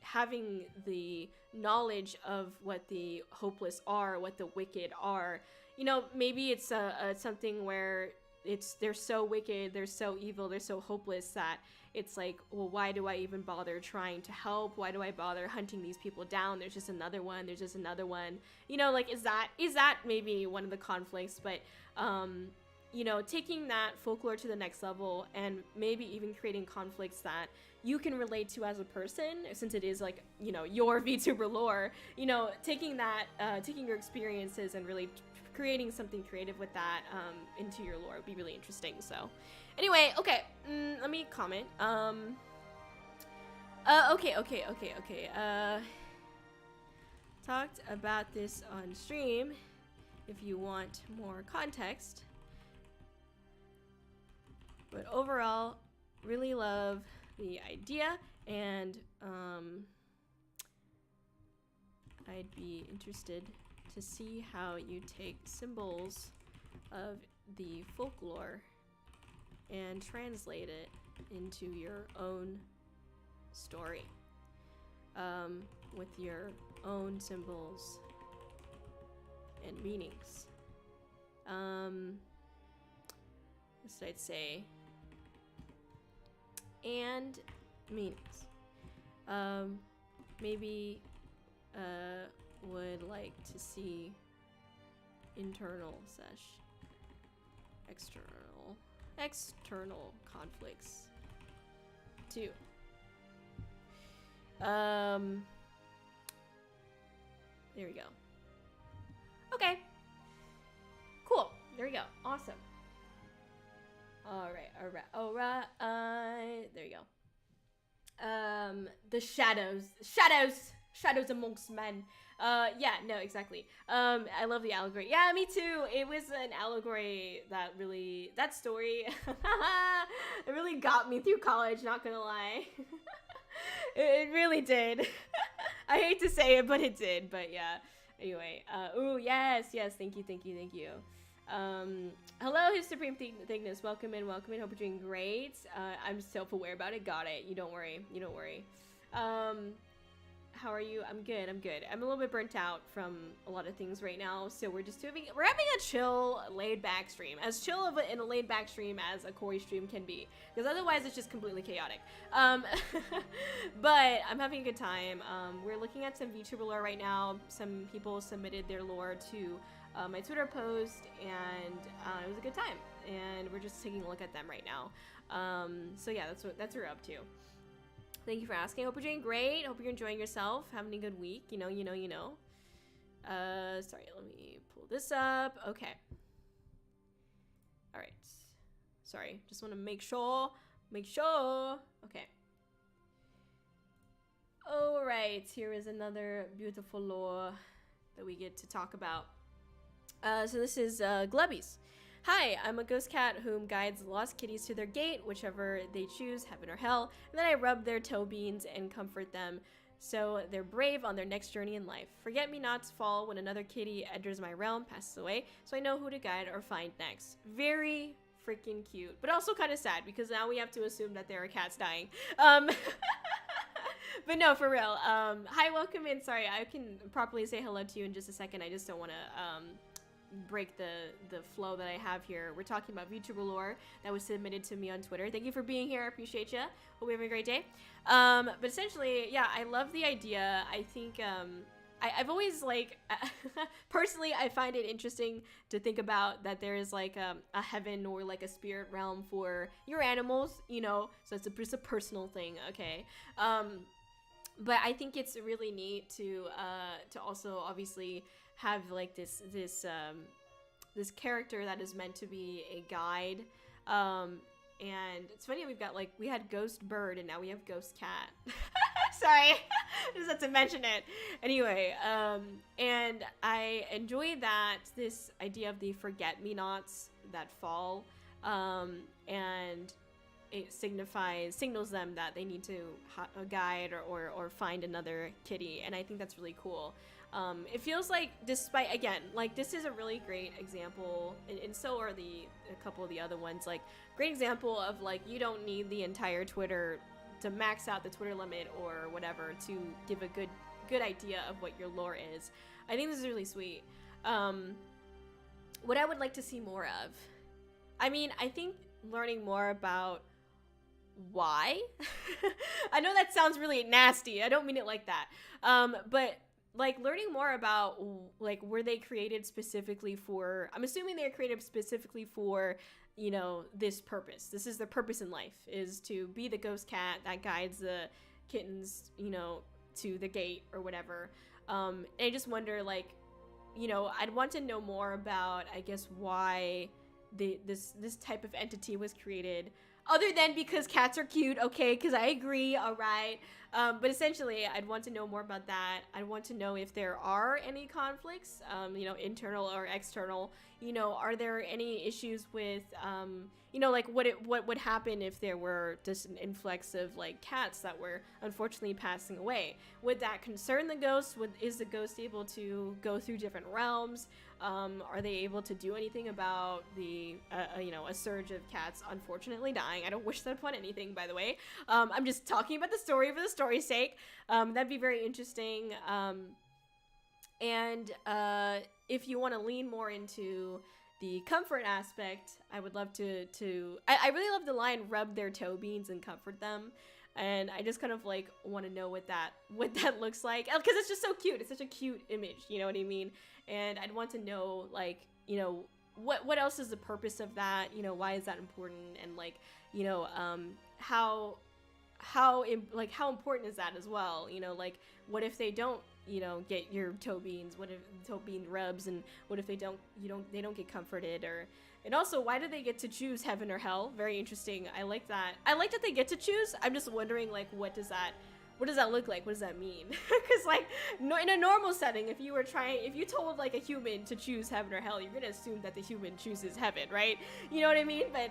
[SPEAKER 2] having the knowledge of what the hopeless are, what the wicked are. You know, maybe it's something where they're so wicked, they're so evil, they're so hopeless that it's like, well, why do I even bother trying to help? Why do I bother hunting these people down? There's just another one. There's just another one. You know, like, is that maybe one of the conflicts? But you know, taking that folklore to the next level and maybe even creating conflicts that you can relate to as a person, since it is like, you know, your VTuber lore, you know, taking that, taking your experiences and really creating something creative with that into your lore would be really interesting. So anyway, okay, let me comment. Okay. Talked about this on stream if you want more context. But overall, really love the idea, and I'd be interested to see how you take symbols of the folklore and translate it into your own story, with your own symbols and meanings. What I'd say, and meanings. Maybe would like to see internal / external conflicts too. There we go. Okay. Cool. There we go. Awesome. Alright. There you go. The shadows amongst men. Yeah, no, exactly. I love the allegory. Yeah, me too. It was an allegory that story, it really got me through college, not gonna lie. It really did. I hate to say it, but it did. But yeah. Anyway, ooh, yes, thank you. Hello, His Supreme Thickness. Welcome in. Hope you're doing great. I'm self-aware about it. Got it. You don't worry. How are you? I'm good. I'm a little bit burnt out from a lot of things right now, so we're having a chill, laid-back stream. As chill in a laid-back stream as a Kori stream can be, because otherwise it's just completely chaotic. But I'm having a good time. We're looking at some VTuber lore right now. Some people submitted their lore to my Twitter post, and it was a good time, and we're just taking a look at them right now. So yeah, that's what we're up to. Thank you for asking. Hope you're doing great. Hope you're enjoying yourself, having a good week. You know. Sorry, let me pull this up. Okay. All right. Sorry, just want to make sure. Okay. All right, here is another beautiful lore that we get to talk about. So this is Glubbies. Hi, I'm a ghost cat whom guides lost kitties to their gate, whichever they choose, heaven or hell, and then I rub their toe beans and comfort them so they're brave on their next journey in life. Forget me not to fall when another kitty enters my realm, passes away, so I know who to guide or find next. Very freaking cute, but also kind of sad because now we have to assume that there are cats dying. But no, for real. Hi, welcome in. Sorry, I can properly say hello to you in just a second. I just don't want to break the flow that I have here. We're talking about VTuber lore that was submitted to me on Twitter. Thank you for being here. I appreciate you. Hope you're having a great day. But essentially, yeah, I love the idea. I think I've always like personally I find it interesting to think about that there is like a heaven or like a spirit realm for your animals, you know, so it's just a personal thing, okay. But I think it's really neat to also obviously have like this character that is meant to be a guide. And it's funny, we had ghost bird and now we have ghost cat. Sorry, just had to mention it. Anyway, and I enjoy that this idea of the forget-me-nots that fall, and it signals them that they need to guide or find another kitty, and I think that's really cool. It feels like, despite, again, like this is a really great example, and so are a couple of the other ones, like great example of like you don't need the entire Twitter to max out the Twitter limit or whatever to give a good idea of what your lore is. I think this is really sweet. What I would like to see more of, I mean, I think learning more about why. I know that sounds really nasty. I don't mean it like that. But like learning more about like were they created specifically for, I'm assuming they're created specifically for, you know, this purpose. This is their purpose in life, is to be the ghost cat that guides the kittens, you know, to the gate or whatever. And I just wonder, like, you know, I'd want to know more about, I guess, why this type of entity was created, other than because cats are cute, okay, because I agree, all right. But essentially, I'd want to know more about that. I'd want to know if there are any conflicts, you know, internal or external. You know, are there any issues with, you know, like what would happen if there were just an influx of like cats that were unfortunately passing away? Would that concern the ghost? Is the ghost able to go through different realms? Are they able to do anything about the, you know, a surge of cats unfortunately dying? I don't wish that upon anything, by the way. I'm just talking about the story for the story's sake. That'd be very interesting. And if you want to lean more into the comfort aspect, I would love to I really love the line, rub their toe beans and comfort them. And I just kind of like want to know what that looks like, because it's just so cute. It's such a cute image, you know what I mean? And I'd want to know, like, you know, what else is the purpose of that? You know, why is that important? And like, you know, how important is that as well? You know, like, what if they don't, you know, get your toe beans? What if toe bean rubs? And what if they don't get comforted? Or, and also, why do they get to choose heaven or hell? Very interesting. I like that. I like that they get to choose. I'm just wondering, like, what does that look like? What does that mean? Because like, no, in a normal setting, if you told like a human to choose heaven or hell, you're gonna assume that the human chooses heaven, right? You know what I mean? But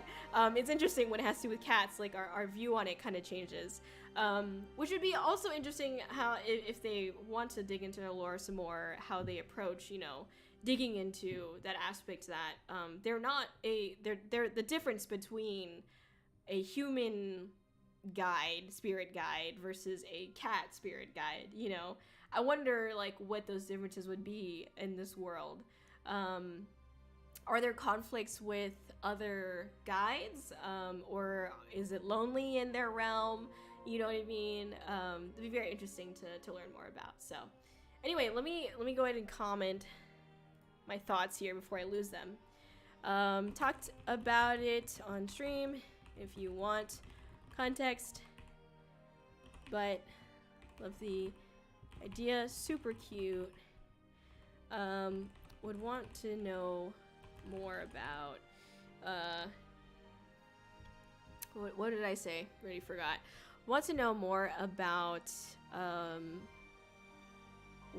[SPEAKER 2] it's interesting when it has to do with cats. Like our view on it kind of changes, which would be also interesting how if they want to dig into their lore some more, how they approach, you know, digging into that aspect that they're the difference between a human spirit guide versus a cat spirit guide, you know. I wonder like what those differences would be in this world. Are there conflicts with other guides, or is it lonely in their realm? You know what I mean? It'd be very interesting to learn more about. So anyway, let me go ahead and comment my thoughts here before I lose them. Talked about it on stream if you want context, but love the idea, super cute. Would want to know more about what did I say? Already forgot. Want to know more about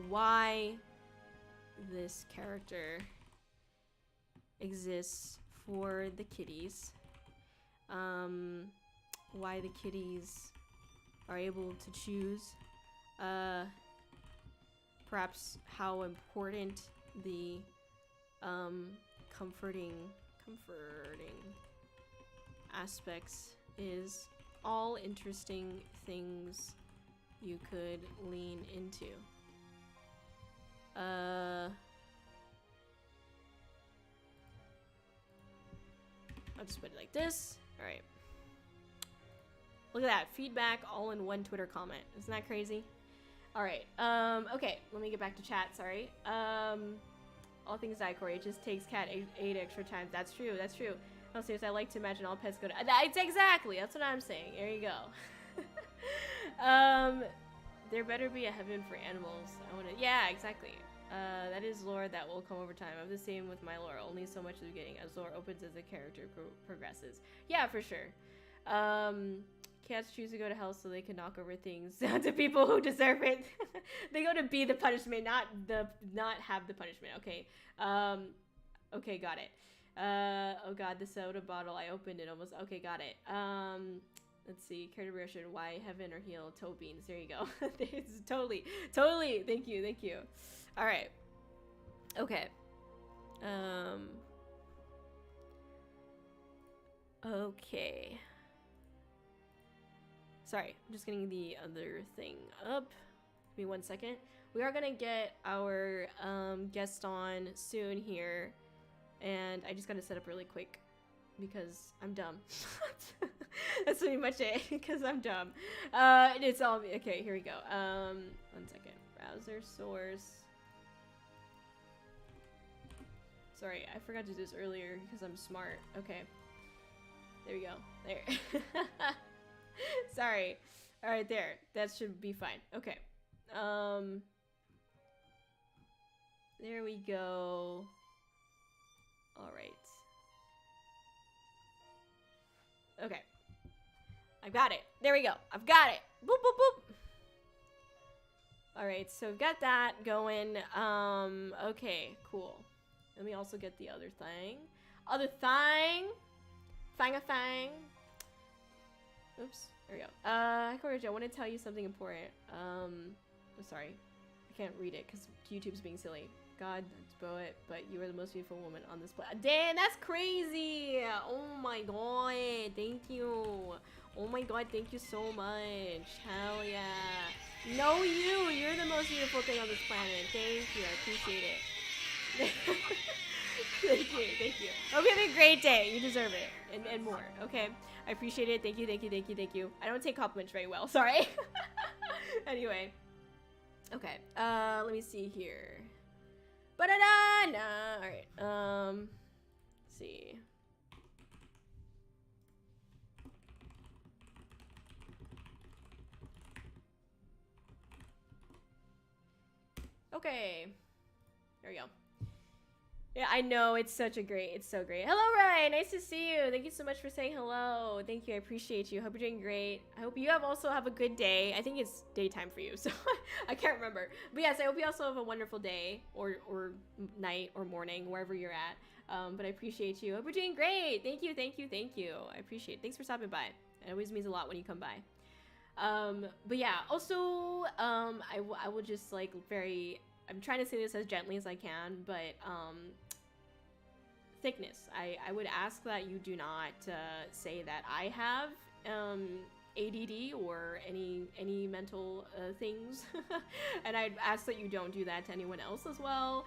[SPEAKER 2] why this character exists for the kitties. Why the kitties are able to choose, perhaps how important the comforting aspects is. All interesting things you could lean into. I'll just put it like this. All right. Look at that, feedback all in one Twitter comment. Isn't that crazy? All right. Okay. Let me get back to chat. Sorry. All things die, Kori. It just takes cat eight extra times. That's true. That's true. No, seriously, I like to imagine all pets go to. That's exactly. That's what I'm saying. There you go. There better be a heaven for animals. I want to. Yeah, exactly. That is lore that will come over time. I'm the same with my lore. Only so much is getting as lore opens as the character progresses. Yeah, for sure. Cats choose to go to hell so they can knock over things to people who deserve it. They go to be the punishment, not have the punishment. Okay. Okay, got it. Oh god, the soda bottle. I opened it almost. Okay, got it. Let's see. Character progression. Why heaven or heal? Toe beans. There you go. It's totally. Thank you. All right. Okay. Okay. Sorry, I'm just getting the other thing up. Give me 1 second. We are gonna get our guest on soon here, and I just gotta set up really quick because I'm dumb. That's pretty much it, because I'm dumb. It's all okay. Here we go. 1 second. Browser source. Sorry, I forgot to do this earlier because I'm smart. Okay. There we go. There. Sorry. All right, there. That should be fine. Okay. There we go. All right. Okay. I've got it. There we go. I've got it. Boop, boop, boop. All right, so we've got that going. Okay, cool. Let me also get the other thing. Fang. Oops. There we go. Kōri-Oujo, I want to tell you something important. I'm sorry. I can't read it because YouTube's being silly. God, spoil it, but you are the most beautiful woman on this planet. Damn, that's crazy! Oh my god, thank you. Oh my god, thank you so much. Hell yeah. No, you're the most beautiful thing on this planet. Thank you, I appreciate it. Thank you. Hope you have a great day. You deserve it, and more. Okay, I appreciate it. Thank you. I don't take compliments very well. Sorry. Anyway, okay. Let me see here. Ba-da-da! Nah. All right. Let's see. Okay. There we go. Yeah, I know, it's so great. Hello, Ryan, nice to see you. Thank you so much for saying hello. Thank you, I appreciate you. Hope you're doing great. I hope you also have a good day. I think it's daytime for you, so I can't remember. But yes, I hope you also have a wonderful day or night or morning, wherever you're at. But I appreciate you. Hope you're doing great. Thank you. I appreciate it. Thanks for stopping by. It always means a lot when you come by. But yeah, also, I will just like I'm trying to say this as gently as I can, but thickness. I would ask that you do not say that I have ADD or any mental things, and I'd ask that you don't do that to anyone else as well.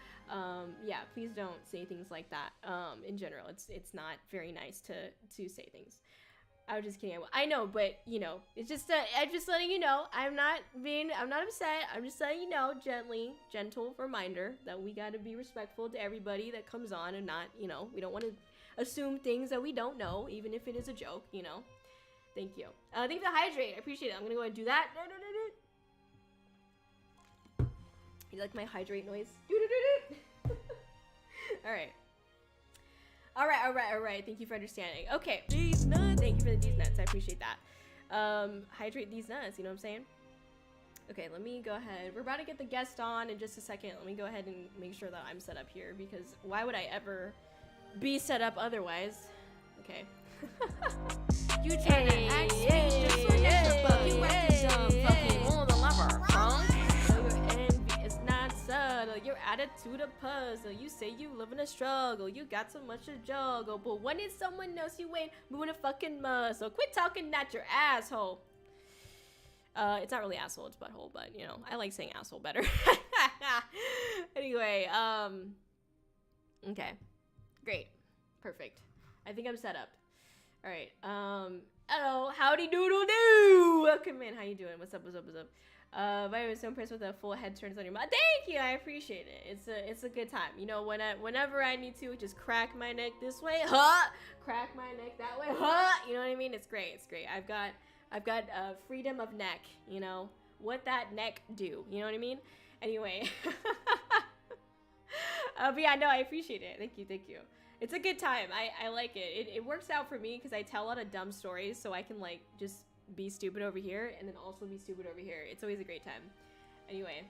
[SPEAKER 2] Yeah, please don't say things like that. In general, it's not very nice to say things. I was just kidding. I know, but you know, it's just I'm just letting you know. I'm not upset. I'm just letting you know, gentle reminder that we got to be respectful to everybody that comes on, and not, you know, we don't want to assume things that we don't know, even if it is a joke, you know. Thank you. Thank you for the hydrate. I appreciate it. I'm gonna go ahead and do that. You like my hydrate noise? All right. All right. Thank you for understanding. Okay. These nuts. Thank you for these nuts. I appreciate that. Hydrate these nuts. You know what I'm saying? Okay, let me go ahead. We're about to get the guest on in just a second. Let me go ahead and make sure that I'm set up here, because why would I ever be set up otherwise? Okay.
[SPEAKER 1] You trying to act sweet just like a fuck. You acting dumb, fucking on the lover, huh?
[SPEAKER 2] It's not subtle. Your attitude a puzzle. You say you live in a struggle. You got so much to juggle, but when it's someone else, you ain't moving a fucking muscle. Quit talking that your asshole. It's not really asshole, it's butthole, but you know, I like saying asshole better. Anyway, okay, great, perfect. I think I'm set up. All right. Hello, howdy doodle doo. Welcome in. How you doing? What's up? I was so impressed with the full head turns on your mouth. Thank you, I appreciate it. It's a good time. You know, whenever I need to, just crack my neck this way, crack my neck that way, You know what I mean? It's great. It's great. I've got freedom of neck. You know what that neck do? You know what I mean? Anyway, but yeah, no, I appreciate it. Thank you. It's a good time. I like it. It works out for me because I tell a lot of dumb stories, so I can like just be stupid over here and then also be stupid over here. It's always a great time. Anyway,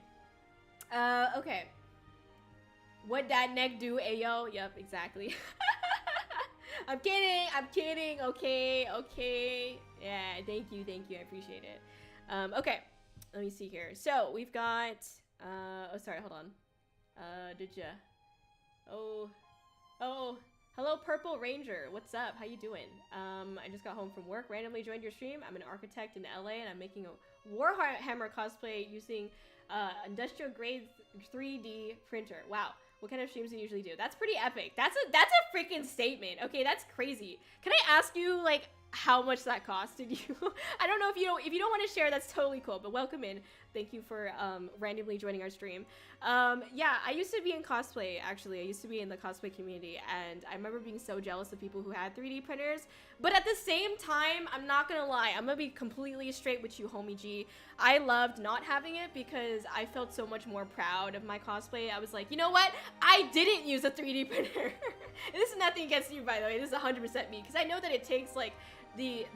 [SPEAKER 2] okay. What that neck do, ayo? Yep, exactly. I'm kidding. Okay. Yeah, thank you. I appreciate it. Okay, let me see here. So we've got. Oh, sorry. Hold on. Did ya? Oh. Hello, Purple Ranger. What's up? How you doing? I just got home from work, randomly joined your stream. I'm an architect in LA, and I'm making a Warhammer cosplay using industrial grade 3D printer. Wow. What kind of streams do you usually do? That's pretty epic. That's a freaking statement. Okay, that's crazy. Can I ask you, like, how much that costed you? I don't know if you don't want to share, that's totally cool, but welcome in. Thank you for randomly joining our stream. Yeah, I used to be in cosplay, actually. I used to be in the cosplay community, and I remember being so jealous of people who had 3D printers. But at the same time, I'm not gonna lie, I'm gonna be completely straight with you, homie G. I loved not having it because I felt so much more proud of my cosplay. I was like, you know what? I didn't use a 3D printer. This is nothing against you, by the way. This is 100% me, because I know that it takes like the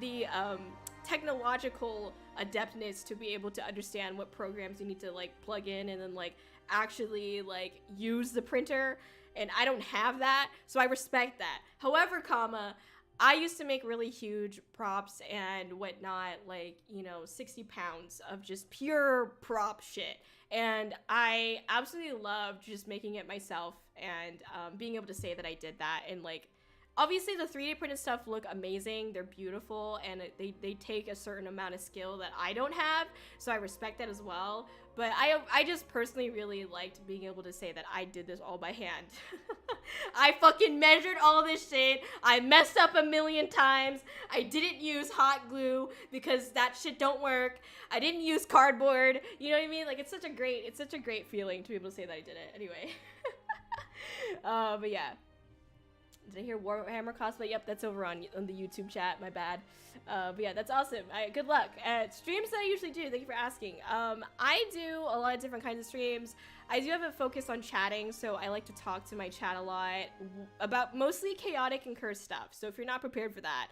[SPEAKER 2] technological adeptness to be able to understand what programs you need to like plug in and then like actually like use the printer, and I don't have that, so I respect that. However, I used to make really huge props and whatnot, like, you know, 60 pounds of just pure prop shit, and I absolutely loved just making it myself and being able to say that I did that. And like, obviously the 3D printed stuff look amazing, they're beautiful, and they take a certain amount of skill that I don't have, so I respect that as well. But I just personally really liked being able to say that I did this all by hand. I fucking measured all this shit, I messed up a million times, I didn't use hot glue because that shit don't work, I didn't use cardboard, you know what I mean? Like, it's such a great feeling to be able to say that I did it. Anyway. But yeah. Did I hear Warhammer cosplay? Yep, that's over on the YouTube chat. My bad. But yeah, that's awesome. Good luck. Streams that I usually do, thank you for asking. I do a lot of different kinds of streams. I do have a focus on chatting, so I like to talk to my chat a lot about mostly chaotic and cursed stuff. So if you're not prepared for that,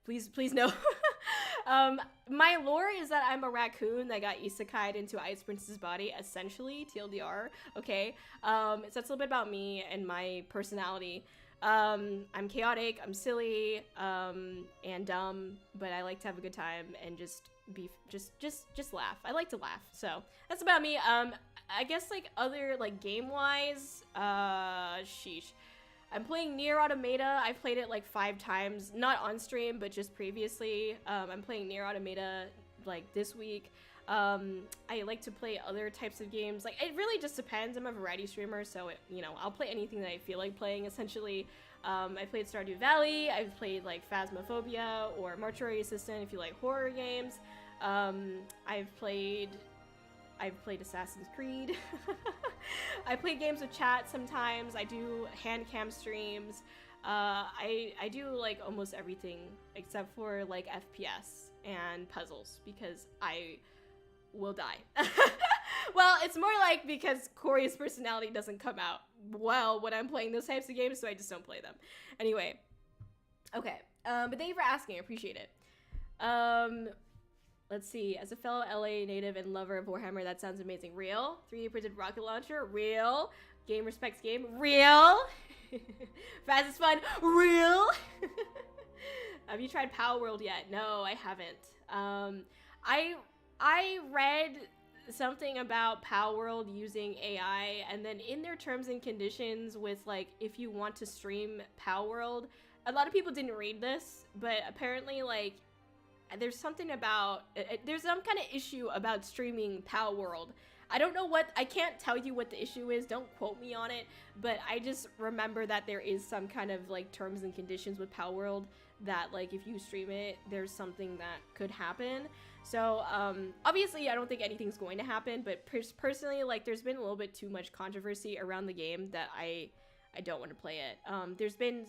[SPEAKER 2] please know. My lore is that I'm a raccoon that got isekai'd into Ice Prince's body, essentially, TLDR, okay? So that's a little bit about me and my personality. I'm chaotic, I'm silly, and dumb, but I like to have a good time and just laugh. I like to laugh, so that's about me. I guess like other like game-wise, sheesh. I'm playing Nier Automata. I played it like 5 times, not on stream, but just previously. I'm playing Nier Automata like this week. I like to play other types of games. Like, it really just depends. I'm a variety streamer, so you know, I'll play anything that I feel like playing, essentially. I played Stardew Valley. I've played like Phasmophobia or Mortuary Assistant if you like horror games. I've played Assassin's Creed. I play games with chat sometimes. I do hand cam streams. I do like almost everything except for like FPS and puzzles because I will die. Well, it's more like because Kori's personality doesn't come out well when I'm playing those types of games, so I just don't play them. Anyway, okay. But thank you for asking. I appreciate it. Let's see. As a fellow LA native and lover of Warhammer, that sounds amazing. Real? 3D printed rocket launcher? Real? Game respects game? Real? Fast is fun? Real? Have you tried Power World yet? No, I haven't. I read something about Power World using AI, and then in their terms and conditions with like if you want to stream Power World, a lot of people didn't read this, but apparently like there's something about there's some kind of issue about streaming Power World. I don't know what, I can't tell you what the issue is, don't quote me on it, but I just remember that there is some kind of like terms and conditions with Power World that like if you stream it, there's something that could happen. So obviously I don't think anything's going to happen, but personally, like, there's been a little bit too much controversy around the game that I don't want to play it. They've been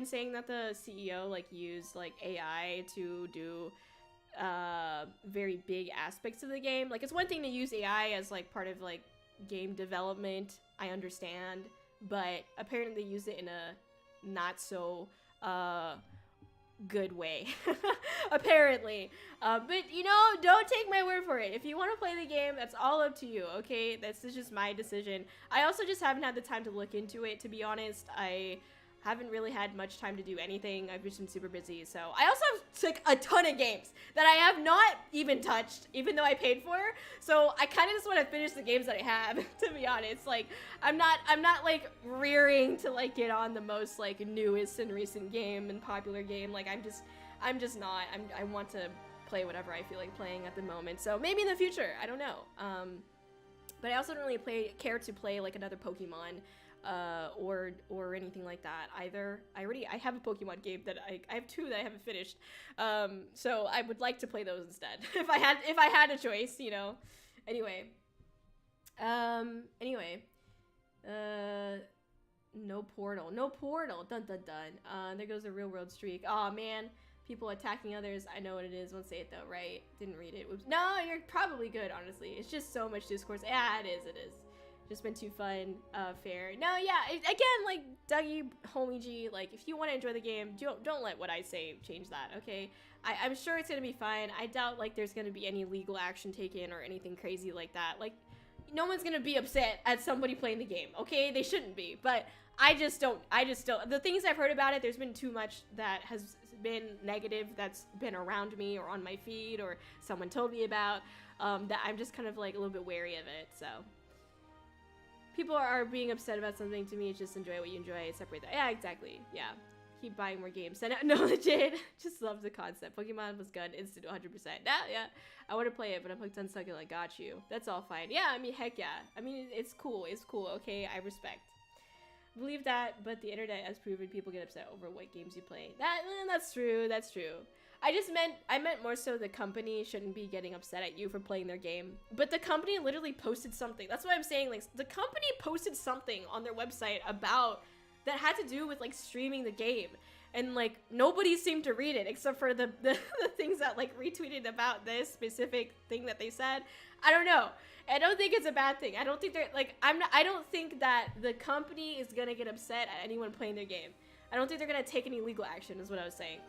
[SPEAKER 2] saying that the CEO like used like AI to do very big aspects of the game. Like, it's one thing to use AI as like part of like game development, I understand, but apparently they use it in a not so good way. Apparently. But you know, don't take my word for it. If you want to play the game, that's all up to you, okay? This is just my decision. I also just haven't had the time to look into it, to be honest. I haven't really had much time to do anything. I've just been super busy. So I also took a ton of games that I have not even touched, even though I paid for. So I kind of just want to finish the games that I have, to be honest. Like, I'm not like rearing to like get on the most like newest and recent game and popular game. Like, I'm just not. I want to play whatever I feel like playing at the moment. So maybe in the future, I don't know. But I also don't really care to play like another Pokemon. Or anything like that either. I have a Pokemon game that I have 2 that I haven't finished. So I would like to play those instead. if I had a choice, you know. Anyway. No portal. Dun dun dun. There goes a real world streak. Aw, man. People attacking others. I know what it is. Won't say it though, right? Didn't read it. Oops. No, you're probably good, honestly. It's just so much discourse. Yeah, it is. Just been too fun, fair. No, yeah, again, like, Dougie, Homie G, like, if you want to enjoy the game, don't let what I say change that, okay? I'm sure it's gonna be fine. I doubt, like, there's gonna be any legal action taken or anything crazy like that. Like, no one's gonna be upset at somebody playing the game, okay? They shouldn't be, but I just don't. The things I've heard about it, there's been too much that has been negative that's been around me or on my feed or someone told me about, that I'm just kind of, like, a little bit wary of it, so. People are being upset about something. To me, it's just enjoy what you enjoy. Separate that. Yeah, exactly. Yeah. Keep buying more games. No, legit. Just love the concept. Pokemon was good. Instant 100%. Yeah. I want to play it, but I'm hooked on Succulent. Got you. That's all fine. Yeah, I mean, heck yeah. I mean, it's cool. It's cool. Okay, I respect. Believe that, but the internet has proven people get upset over what games you play. That's true. That's true. I meant more so the company shouldn't be getting upset at you for playing their game. But the company literally posted something. That's what I'm saying. Like, the company posted something on their website about that had to do with like streaming the game. And like nobody seemed to read it except for the things that like retweeted about this specific thing that they said. I don't know. I don't think it's a bad thing. I don't think they're like I don't think that the company is gonna get upset at anyone playing their game. I don't think they're gonna take any legal action, is what I was saying.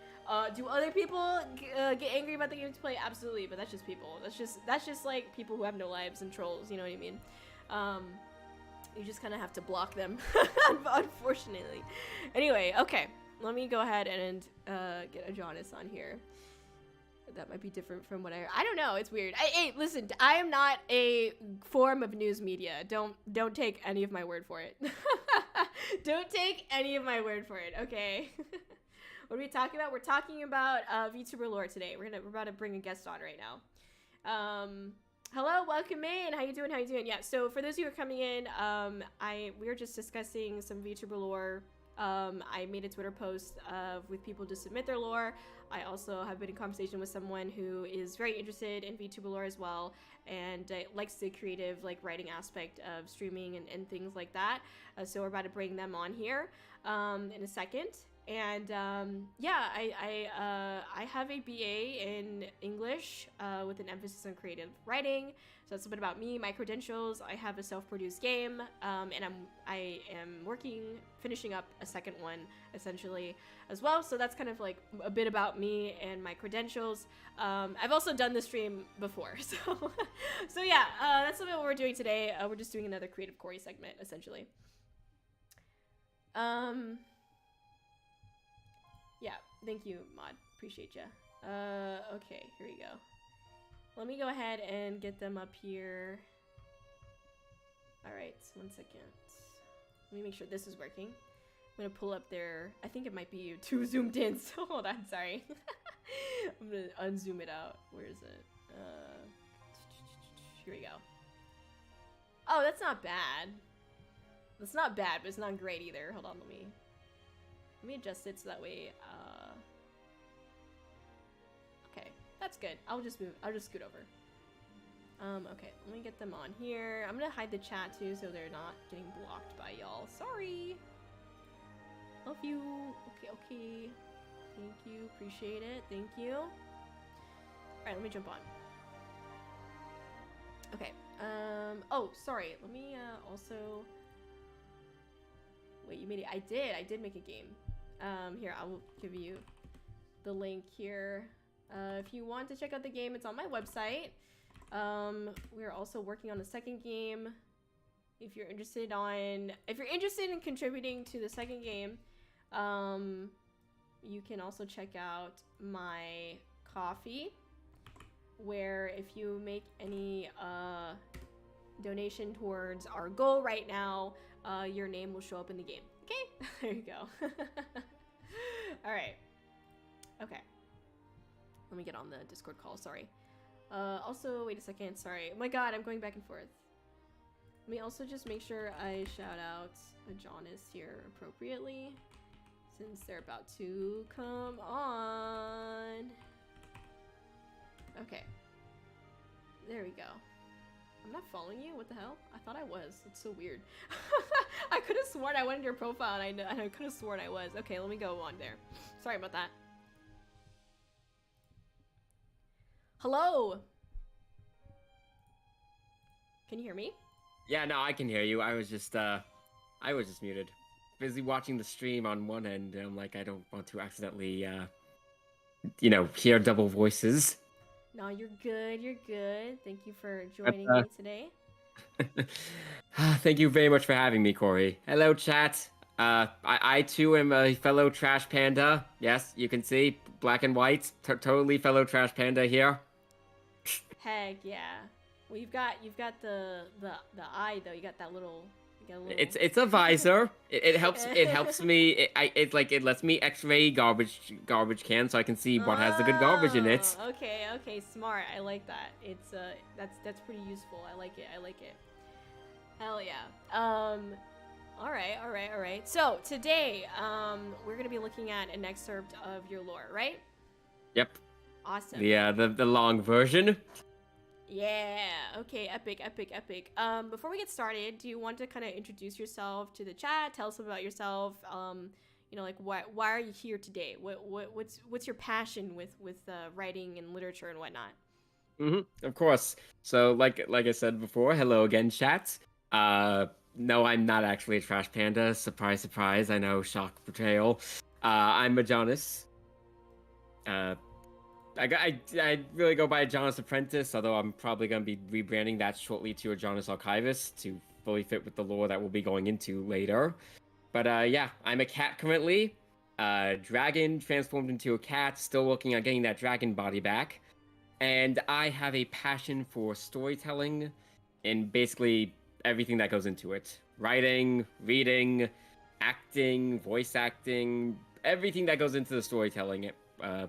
[SPEAKER 2] Do other people get angry about the games to play? Absolutely, but that's just people. That's just like people who have no lives and trolls. You know what I mean? You just kind of have to block them, unfortunately. Anyway, okay. Let me go ahead and get a Jonas on here. That might be different from what I don't know. It's weird. Hey, listen. I am not a form of news media. Don't take any of my word for it. Don't take any of my word for it. Okay. What are we talking about? We're talking about VTuber lore today. We're about to bring a guest on right now. Hello, welcome in. How you doing? Yeah. So for those of you who are coming in, we were just discussing some VTuber lore. I made a Twitter post with people to submit their lore. I also have been in conversation with someone who is very interested in VTuber lore as well, and likes the creative like writing aspect of streaming and things like that. So we're about to bring them on here in a second. And yeah, I have a BA in English with an emphasis on creative writing. So that's a bit about me, my credentials. I have a self-produced game, and I am finishing up a second one essentially as well. So that's kind of like a bit about me and my credentials. I've also done the stream before, so yeah, that's a bit what we're doing today. We're just doing another Creative Kori segment essentially. Yeah, thank you, Mod. Appreciate ya. Okay, here we go. Let me go ahead and get them up here. Alright, 1 second. Let me make sure this is working. I'm gonna pull up their... I think it might be too zoomed in, so hold on, sorry. I'm gonna unzoom it out. Where is it? Here we go. Oh, that's not bad. That's not bad, but it's not great either. Hold on, let me adjust it so that way, okay. that's good. I'll just scoot over. Okay, let me get them on here. I'm gonna hide the chat too so they're not getting blocked by y'all. Sorry. Love you. Okay. Thank you. Appreciate it. Thank you. Alright, let me jump on. Okay. Oh, sorry. Let me also... Wait, you made it. I did make a game. Here, I will give you the link here. If you want to check out the game, it's on my website. We're also working on a second game. If you're interested in contributing to the second game, you can also check out my Ko-fi, where if you make any donation towards our goal right now, your name will show up in the game. Okay? There you go. Alright. Okay. Let me get on the Discord call, sorry. Also, wait a second, sorry. Oh my god, I'm going back and forth. Let me also just make sure I shout out Ajonis here appropriately, since they're about to come on. Okay. There we go. I'm not following you? What the hell? I thought I was. It's so weird. I could have sworn I went into your profile and I could have sworn I was. Okay, let me go on there. Sorry about that. Hello? Can you hear me?
[SPEAKER 3] Yeah, no, I can hear you. I was just muted. Busy watching the stream on one end, and I'm like, I don't want to accidentally, hear double voices.
[SPEAKER 2] No, you're good. You're good. Thank you for joining me today.
[SPEAKER 3] Thank you very much for having me, Kori. Hello, chat. I too am a fellow trash panda. Yes, you can see black and white. Totally fellow trash panda here.
[SPEAKER 2] Heck yeah. Well, you've got the eye though. You got that little.
[SPEAKER 3] It's a visor. It helps me. It lets me X-ray garbage can so I can see what has the good garbage in it.
[SPEAKER 2] Okay, smart. I like that. It's that's pretty useful. I like it. Hell yeah. All right. So today, we're gonna be looking at an excerpt of your lore, right?
[SPEAKER 3] Yep.
[SPEAKER 2] Awesome.
[SPEAKER 3] Yeah, the long version.
[SPEAKER 2] Yeah. Okay. Epic. Before we get started, do you want to kind of introduce yourself to the chat? Tell us about yourself. Like why are you here today? What's your passion with writing and literature and whatnot?
[SPEAKER 3] Of course. So like I said before, hello again, chat. No, I'm not actually a trash panda. Surprise, surprise. I know, shock, betrayal. I'm Ajonis. I really go by Ajonis Apprentice, although I'm probably going to be rebranding that shortly to Ajonis Archivist to fully fit with the lore that we'll be going into later. But yeah, I'm a cat currently. Dragon transformed into a cat, still working on getting that dragon body back. And I have a passion for storytelling and basically everything that goes into it. Writing, reading, acting, voice acting, everything that goes into the storytelling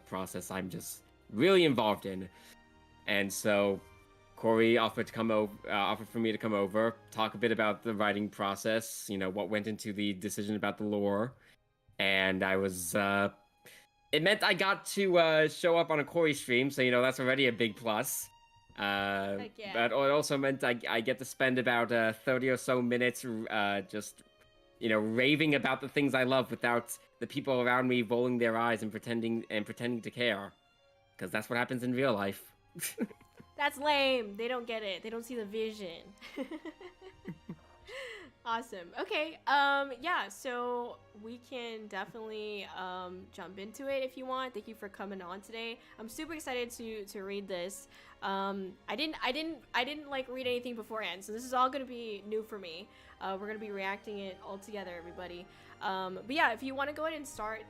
[SPEAKER 3] process. I'm just really involved in, and so Kori offered for me to come over, talk a bit about the writing process, what went into the decision about the lore, and I was it meant I got to show up on a Kori stream, so that's already a big plus.
[SPEAKER 2] Heck yeah.
[SPEAKER 3] But it also meant I get to spend about 30 or so minutes just raving about the things I love without the people around me rolling their eyes and pretending to care. Because that's what happens in real life.
[SPEAKER 2] That's lame. They don't get it. They don't see the vision. Awesome. Okay. Yeah, so we can definitely jump into it if you want. Thank you for coming on today. I'm super excited to read this. I didn't like read anything beforehand, so this is all gonna be new for me. We're gonna be reacting it all together, everybody. But yeah, if you want to go ahead and start,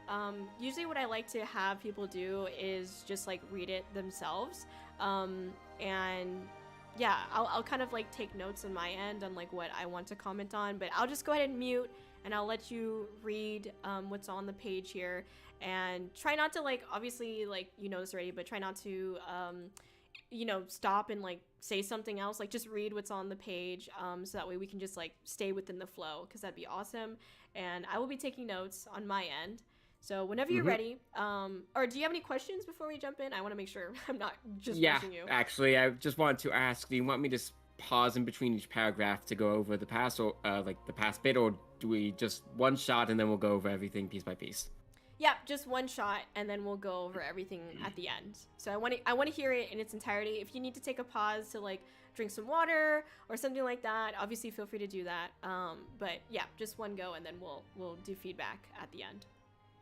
[SPEAKER 2] usually what I like to have people do is just like read it themselves. And yeah, I'll kind of like take notes on my end on like what I want to comment on, but I'll just go ahead and mute and I'll let you read what's on the page here, and try not to like, obviously like you know this already, but try not to stop and like say something else. Like just read what's on the page, so that way we can just like stay within the flow, because that'd be awesome. And I will be taking notes on my end, So whenever you're ready, or do you have any questions before we jump in? I want to make sure I'm not just rushing you.
[SPEAKER 3] Actually, I just wanted to ask, do you want me to pause in between each paragraph to go over the past, or like the past bit, or do we just one shot and then we'll go over everything piece by piece?
[SPEAKER 2] Yeah, just one shot, and then we'll go over everything at the end. So I want to hear it in its entirety. If you need to take a pause to like drink some water or something like that, obviously feel free to do that. But yeah, just one go, and then we'll do feedback at the end.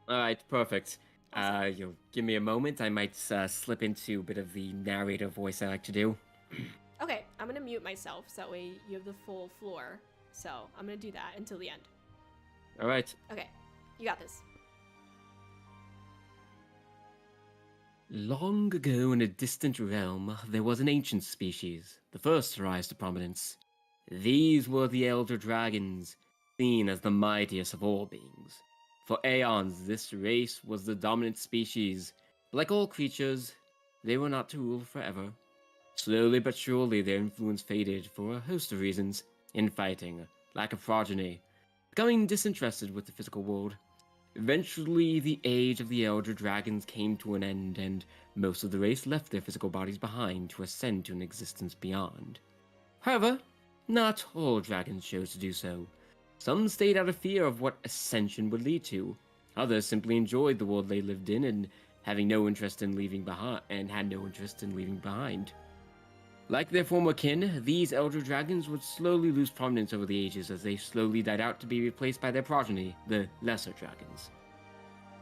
[SPEAKER 3] All right, perfect.
[SPEAKER 2] Awesome.
[SPEAKER 3] You'll give me a moment. I might slip into a bit of the narrator voice I like to do.
[SPEAKER 2] Okay, I'm gonna mute myself so that way you have the full floor. So I'm gonna do that until the end.
[SPEAKER 3] All right.
[SPEAKER 2] Okay, you got this.
[SPEAKER 3] Long ago in a distant realm, there was an ancient species, the first to rise to prominence. These were the Elder Dragons, seen as the mightiest of all beings. For aeons, this race was the dominant species. But like all creatures, they were not to rule forever. Slowly but surely, their influence faded for a host of reasons: infighting, lack of progeny, becoming disinterested with the physical world. Eventually, the age of the Elder Dragons came to an end, and most of the race left their physical bodies behind to ascend to an existence beyond. However, not all dragons chose to do so. Some stayed out of fear of what ascension would lead to. Others simply enjoyed the world they lived in and had no interest in leaving behind. Like their former kin, these Elder Dragons would slowly lose prominence over the ages as they slowly died out to be replaced by their progeny, the Lesser Dragons.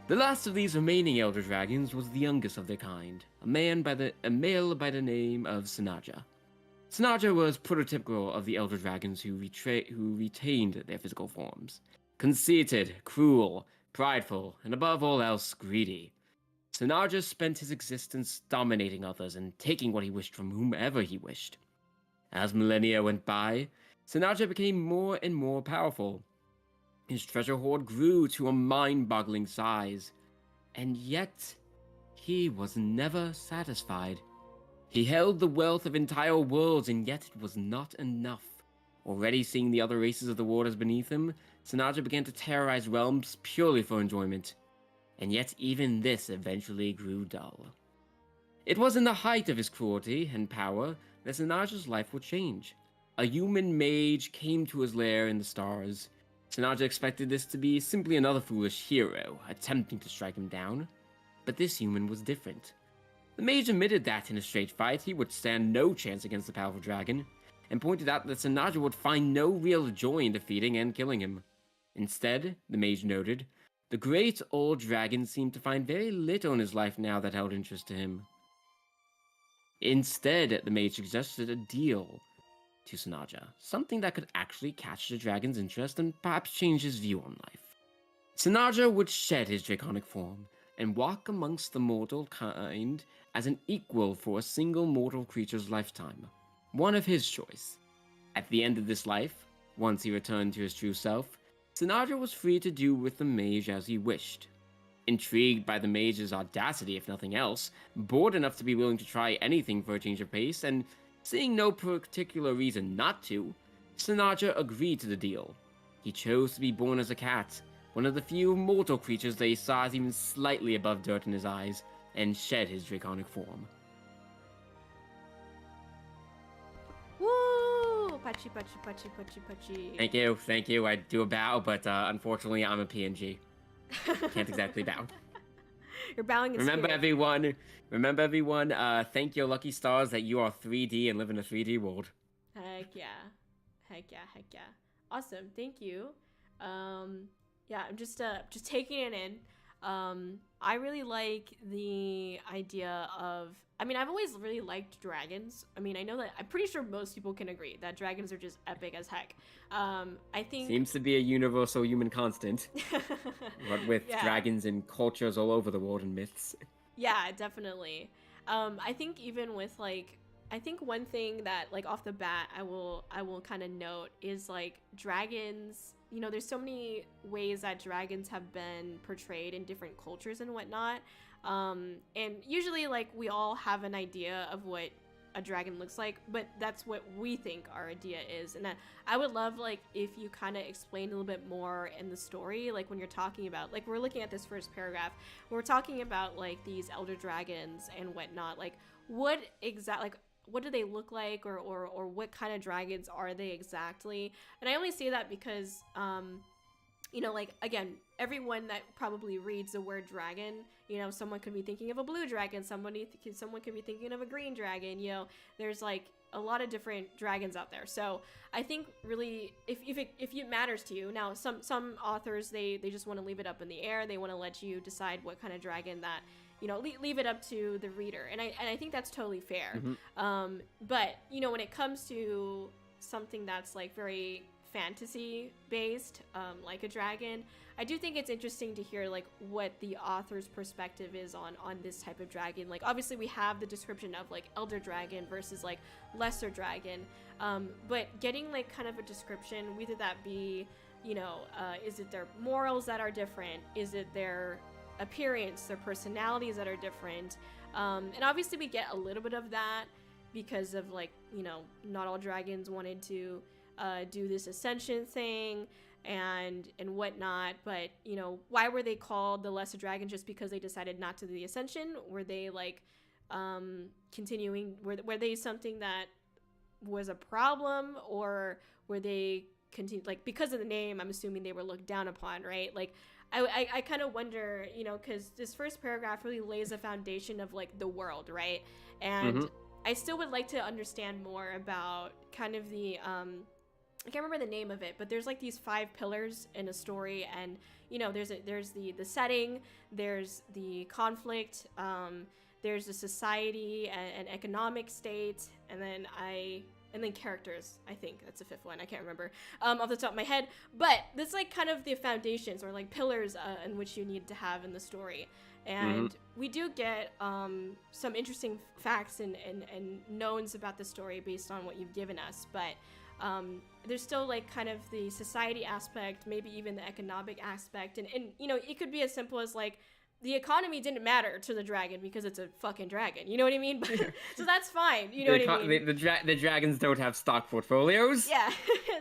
[SPEAKER 3] The last of these remaining Elder Dragons was the youngest of their kind, a male by the name of Sanaja. Sanaja was prototypical of the Elder Dragons who retained their physical forms. Conceited, cruel, prideful, and above all else, greedy. Sanaja spent his existence dominating others and taking what he wished from whomever he wished. As millennia went by, Sanaja became more and more powerful. His treasure hoard grew to a mind-boggling size, and yet he was never satisfied. He held the wealth of entire worlds, and yet it was not enough. Already seeing the other races of the world as beneath him, Sanaja began to terrorize realms purely for enjoyment. And yet even this eventually grew dull. It was in the height of his cruelty and power that Sanaja's life would change. A human mage came to his lair in the stars. Sanaja expected this to be simply another foolish hero attempting to strike him down. But this human was different. The mage admitted that in a straight fight he would stand no chance against the powerful dragon, and pointed out that Sanaja would find no real joy in defeating and killing him. Instead, the mage noted, the great old dragon seemed to find very little in his life now that held interest to him. Instead, the mage suggested a deal to Sanaja, something that could actually catch the dragon's interest and perhaps change his view on life. Sanaja would shed his draconic form and walk amongst the mortal kind as an equal for a single mortal creature's lifetime, one of his choice. At the end of this life, once he returned to his true self, Sanaja was free to do with the mage as he wished. Intrigued by the mage's audacity, if nothing else, bored enough to be willing to try anything for a change of pace, and seeing no particular reason not to, Sanaja agreed to the deal. He chose to be born as a cat, one of the few mortal creatures that he saw as even slightly above dirt in his eyes, and shed his draconic form.
[SPEAKER 2] Woo! Pachi, pachi, pachi, pachi, pachi.
[SPEAKER 3] Thank you. I do a bow, but unfortunately I'm a PNG. Can't exactly bow.
[SPEAKER 2] You're bowing in
[SPEAKER 3] Remember
[SPEAKER 2] spirit.
[SPEAKER 3] everyone, thank your lucky stars that you are 3D and live in a 3D world.
[SPEAKER 2] Heck yeah. Heck yeah, heck yeah. Awesome, thank you. Yeah, I'm just taking it in. I really like the idea of, I mean, I've always really liked dragons. I mean, I know that, I'm pretty sure most people can agree that dragons are just epic as heck. I think...
[SPEAKER 3] Seems to be a universal human constant. But with dragons in cultures all over the world and myths.
[SPEAKER 2] Yeah, definitely. I think even with, like, I think one thing that, like, off the bat, I will kind of note is, like, dragons, you know, there's so many ways that dragons have been portrayed in different cultures and whatnot. And usually, like, we all have an idea of what a dragon looks like, but that's what we think our idea is. And I would love like if you kind of explained a little bit more in the story, like when you're talking about, like we're looking at this first paragraph, we're talking about like these elder dragons and whatnot, like what do they look like, or what kind of dragons are they exactly? And I only say that because you know, like, again, everyone that probably reads the word dragon, you know, someone could be thinking of a blue dragon, someone could be thinking of a green dragon, you know, there's like a lot of different dragons out there. So I think really, if it matters to you, now some authors, they just want to leave it up in the air, they want to let you decide what kind of dragon that, you know, leave it up to the reader, and I think that's totally fair. But you know, when it comes to something that's like very fantasy based, like a dragon, I do think it's interesting to hear like what the author's perspective is on this type of dragon. Like obviously we have the description of like elder dragon versus like lesser dragon, but getting like kind of a description, whether that be, you know, is it their morals that are different, is it their appearance, their personalities that are different, and obviously we get a little bit of that because of like, you know, not all dragons wanted to do this ascension thing and whatnot, but you know, why were they called the lesser dragon? Just because they decided not to do the ascension? Were they like continuing, were they something that was a problem, or were they like, because of the name, I'm assuming they were looked down upon, right? Like I kind of wonder, you know, because this first paragraph really lays a foundation of like the world, right? And I still would like to understand more about kind of the I can't remember the name of it, but there's like these 5 pillars in a story, and you know, there's the setting, there's the conflict, there's the society and economic state, and then characters. I think that's the 5th one. I can't remember off the top of my head, but that's like kind of the foundations or like pillars in which you need to have in the story. And we do get some interesting facts and knowns about the story based on what you've given us, but there's still like kind of the society aspect, maybe even the economic aspect, and you know, it could be as simple as like the economy didn't matter to the dragon because it's a fucking dragon, you know what I mean? So that's fine, you know what I mean?
[SPEAKER 3] The dragons don't have stock portfolios.
[SPEAKER 2] Yeah.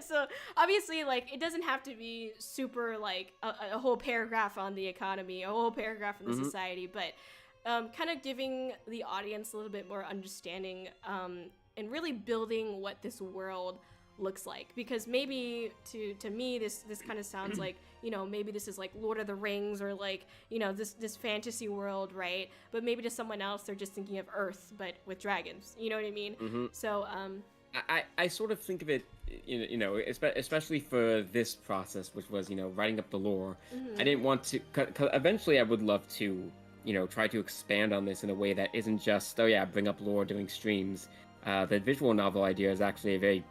[SPEAKER 2] So obviously, like, it doesn't have to be super like a whole paragraph on the economy, a whole paragraph on the society, but kind of giving the audience a little bit more understanding, and really building what this world looks like, because maybe to me this kind of sounds like, you know, maybe this is like Lord of the Rings, or like, you know, this fantasy world, right? But maybe to someone else they're just thinking of Earth but with dragons, you know what I mean? So
[SPEAKER 3] I sort of think of it, you know, especially for this process, which was, you know, writing up the lore. I didn't want to, cause eventually I would love to, you know, try to expand on this in a way that isn't just, oh yeah, bring up lore doing streams. The visual novel idea is actually a very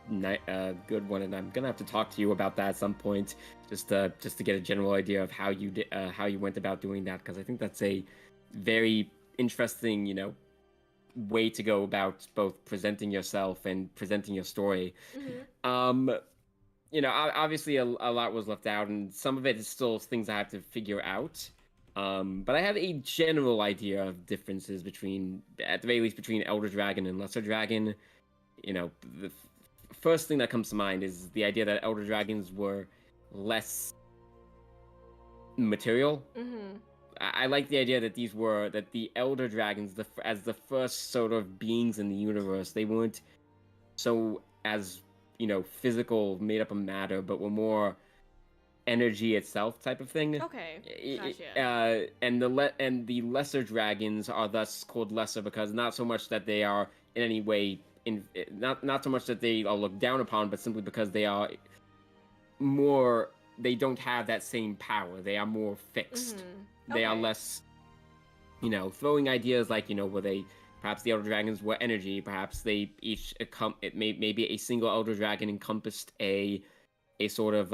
[SPEAKER 3] good one, and I'm gonna have to talk to you about that at some point, just to get a general idea of how you went about doing that, because I think that's a very interesting, you know, way to go about both presenting yourself and presenting your story. You know, obviously a lot was left out, and some of it is still things I have to figure out. But I have a general idea of differences between, at the very least, between Elder Dragon and Lesser Dragon. You know, the first thing that comes to mind is the idea that Elder Dragons were less material. I like the idea that the Elder Dragons, as the first sort of beings in the universe, they weren't so as, you know, physical, made up of matter, but were more energy itself type of thing.
[SPEAKER 2] Okay, gotcha.
[SPEAKER 3] And the lesser dragons are thus called lesser because not so much that they are in any way not so much that they are looked down upon, but simply because they are more, they don't have that same power. They are more fixed. They are less, you know, throwing ideas like, you know, perhaps the elder dragons were energy, perhaps they each maybe a single elder dragon encompassed a sort of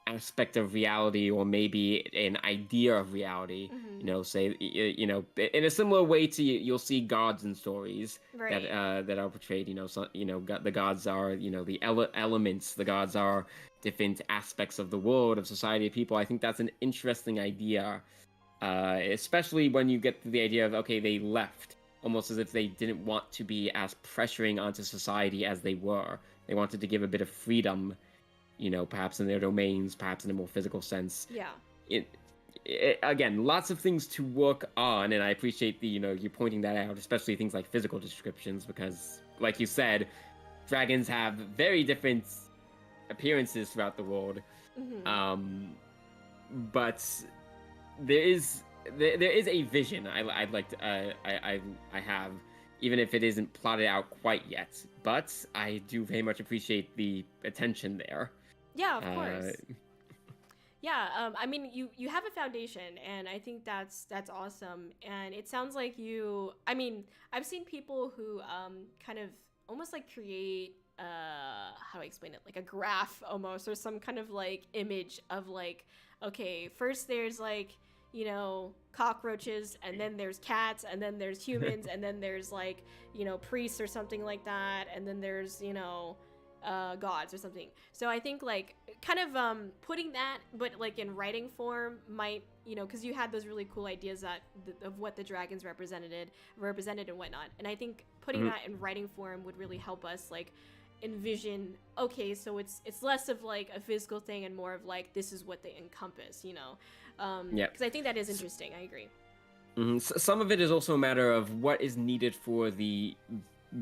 [SPEAKER 3] aspect of reality, or maybe an idea of reality. You know, say, you know, in a similar way to, you'll see gods in stories, right, that are portrayed. You know, so, you know, the gods are, you know, the elements. The gods are different aspects of the world, of society, of people. I think that's an interesting idea, especially when you get to the idea of, okay, they left. almost as if they didn't want to be as pressuring onto society as they were. They wanted to give a bit of freedom, perhaps in their domains, perhaps in a more physical sense.
[SPEAKER 2] Yeah.
[SPEAKER 3] Again, lots of things to work on, and I appreciate you pointing that out, especially things like physical descriptions, because, like you said, dragons have very different appearances throughout the world. But there is a vision I'd like to I have, even if it isn't plotted out quite yet. But I do very much appreciate the attention there.
[SPEAKER 2] Yeah, of course. Yeah, I mean, you have a foundation, and I think that's awesome. And it sounds like I've seen people who kind of almost like create how do I explain it, like a graph almost, or some kind of like image of like, okay, first there's like, cockroaches, and then there's cats, and then there's humans, and then there's like, priests or something like that, and then there's gods or something. So I think like kind of putting that, but like in writing form might, because you had those really cool ideas of what the dragons represented and whatnot, and I think putting that in writing form would really help us like envision, okay, so it's less of like a physical thing and more of like, this is what they encompass, because I think that is interesting. I agree.
[SPEAKER 3] Some of it is also a matter of what is needed for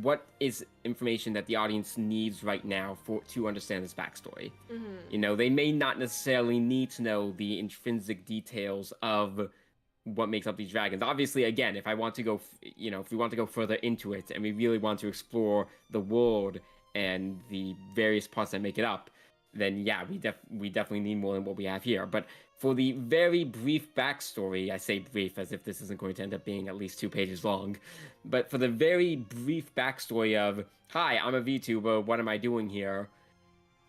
[SPEAKER 3] what is information that the audience needs right now to understand this backstory. They may not necessarily need to know the intrinsic details of what makes up these dragons. Obviously, again, if I want to go, if we want to go further into it and we really want to explore the world and the various parts that make it up, then yeah, we definitely need more than what we have here. But for the very brief backstory, I say brief as if this isn't going to end up being at least 2 pages long, but for the very brief backstory of, hi, I'm a VTuber, what am I doing here?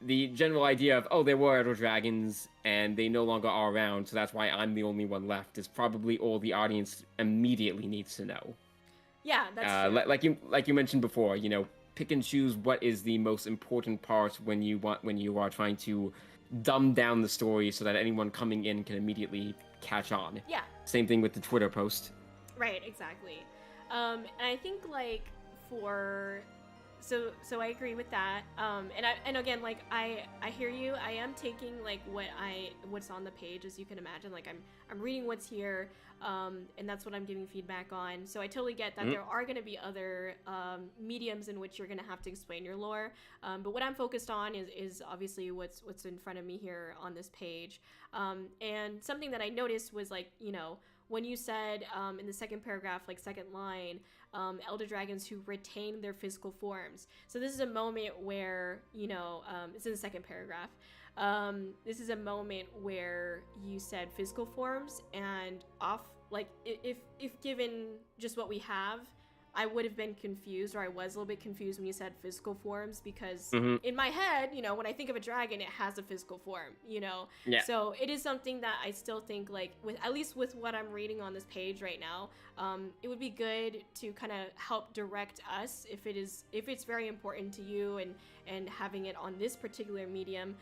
[SPEAKER 3] The general idea of, oh, there were elder dragons and they no longer are around, so that's why I'm the only one left, is probably all the audience immediately needs to know.
[SPEAKER 2] Yeah, that's true.
[SPEAKER 3] Like you mentioned before, pick and choose what is the most important part when you are trying to dumb down the story so that anyone coming in can immediately catch on.
[SPEAKER 2] Yeah.
[SPEAKER 3] Same thing with the Twitter post.
[SPEAKER 2] Right, exactly. And I think like so I agree with that. And again, like I hear you. I am taking like what's on the page, as you can imagine. Like I'm reading what's here, and that's what I'm giving feedback on. So I totally get that there are going to be other mediums in which you're going to have to explain your lore. But what I'm focused on is obviously what's in front of me here on this page. And something that I noticed was like, when you said in the second paragraph, like second line, elder dragons who retain their physical forms. So this is a moment where, it's in the second paragraph. This is a moment where you said physical forms, and if given just what we have, I would have been confused, or I was a little bit confused when you said physical forms, because in my head, when I think of a dragon, it has a physical form,
[SPEAKER 3] Yeah.
[SPEAKER 2] So it is something that I still think, like, at least with what I'm reading on this page right now, it would be good to kind of help direct us if it's very important to you, and having it on this particular medium,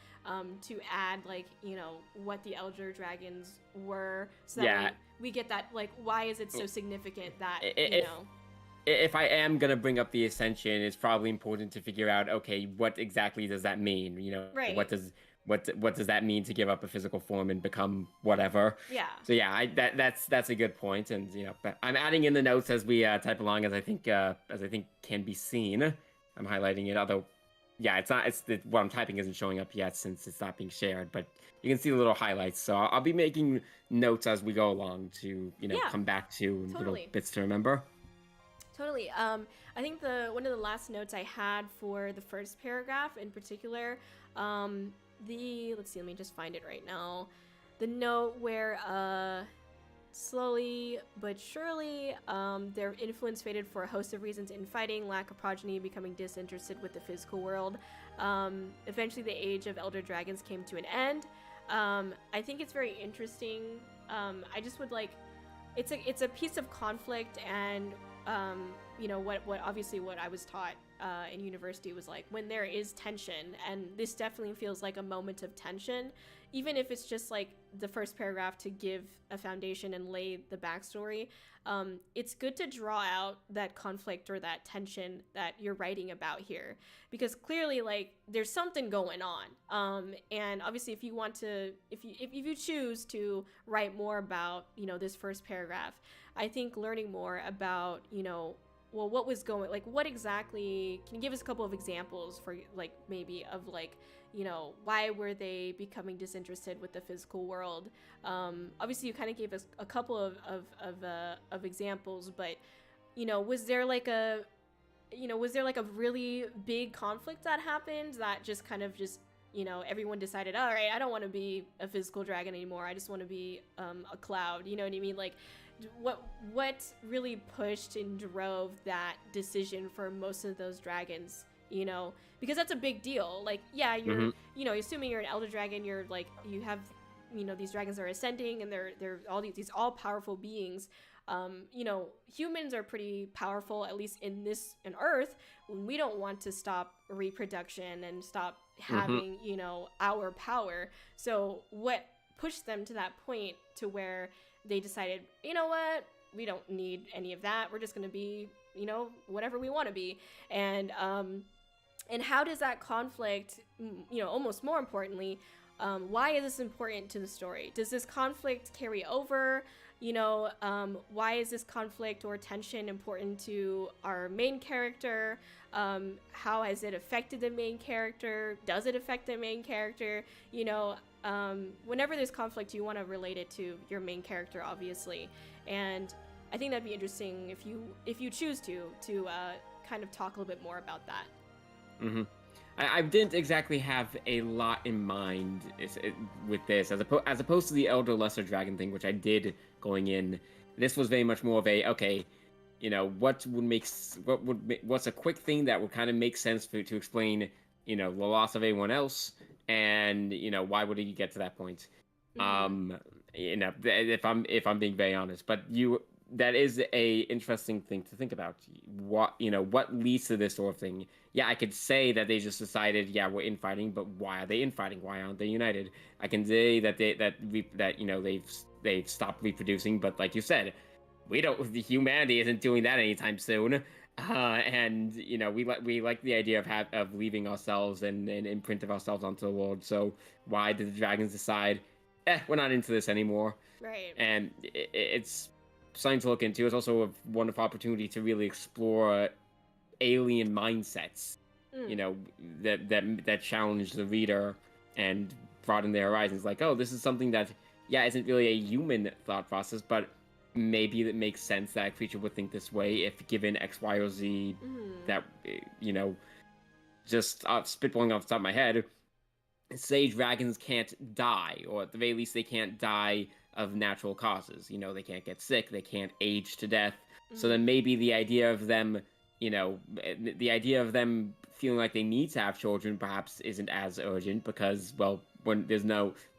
[SPEAKER 2] to add, like, what the elder dragons were, so that we get that, like, why is it so significant that,
[SPEAKER 3] If I am gonna bring up the Ascension, it's probably important to figure out, okay, what exactly does that mean?
[SPEAKER 2] Right.
[SPEAKER 3] What does that mean to give up a physical form and become whatever?
[SPEAKER 2] Yeah.
[SPEAKER 3] So yeah, that's a good point, and but I'm adding in the notes as we type along, as I think can be seen. I'm highlighting it, although yeah, what I'm typing isn't showing up yet since it's not being shared, but you can see the little highlights. So I'll be making notes as we go along to come back to little bits to remember.
[SPEAKER 2] Totally. I think one of the last notes I had for the first paragraph in particular, let's see, let me just find it right now. The note where slowly but surely their influence faded for a host of reasons: infighting, lack of progeny, becoming disinterested with the physical world. Eventually the age of elder dragons came to an end. I think it's very interesting. I just would like, it's a piece of conflict, and what obviously what I was taught in university was like when there is tension, and this definitely feels like a moment of tension, even if it's just like the first paragraph to give a foundation and lay the backstory. It's good to draw out that conflict or that tension that you're writing about here, because clearly like there's something going on. And obviously if you want to, if you choose to write more about, you know, this first paragraph, I think learning more about, you know, well, what was going, like what exactly, can you give us a couple of examples for like maybe of like, you know, why were they becoming disinterested with the physical world? Obviously you kind of gave us a couple of examples, but, you know, was there like a really big conflict that happened that just kind of just, you know, everyone decided, all right, I don't want to be a physical dragon anymore, I just want to be a cloud, you know what I mean? Like what really pushed and drove that decision for most of those dragons, you know, because that's a big deal. Like, yeah, you're you know, assuming you're an elder dragon, you're like, you have, you know, these dragons are ascending and they're all these all powerful beings. You know, humans are pretty powerful, at least in Earth. We don't want to stop reproduction and stop having, you know, our power. So what pushed them to that point to where they decided, you know what, we don't need any of that, we're just going to be, you know, whatever we want to be. And how does that conflict, you know, almost more importantly, why is this important to the story? Does this conflict carry over? You know, why is this conflict or tension important to our main character? How has it affected the main character? Does it affect the main character? You know, whenever there's conflict, you want to relate it to your main character, obviously. And I think that'd be interesting if you choose to kind of talk a little bit more about that.
[SPEAKER 3] I didn't exactly have a lot in mind with this, as opposed to the Elder Lesser Dragon thing, which I did going in. This was very much more of a, okay, you know, what's a quick thing that would kind of make sense to explain, you know, the loss of everyone else, and, you know, why would you get to that point? You know, if I'm being very honest, but that is a interesting thing to think about. What leads to this sort of thing? Yeah, I could say that they just decided, yeah, we're infighting, but why are they infighting? Why aren't they united? I can say that you know, they've stopped reproducing, but like you said, humanity isn't doing that anytime soon. And you know, we like the idea of leaving ourselves and imprint of ourselves onto the world. So why did the dragons decide, we're not into this anymore?
[SPEAKER 2] Right.
[SPEAKER 3] And it's something to look into. It's also a wonderful opportunity to really explore alien mindsets, you know, that challenge the reader and broaden their horizons. Like, oh, this is something that, yeah, isn't really a human thought process, but maybe it makes sense that a creature would think this way if given X, Y, or Z. That, you know, just spitballing off the top of my head, say dragons can't die, or at the very least they can't die of natural causes. You know, they can't get sick, they can't age to death. So then maybe the idea of them, you know, the idea of them feeling like they need to have children perhaps isn't as urgent, because, well, when there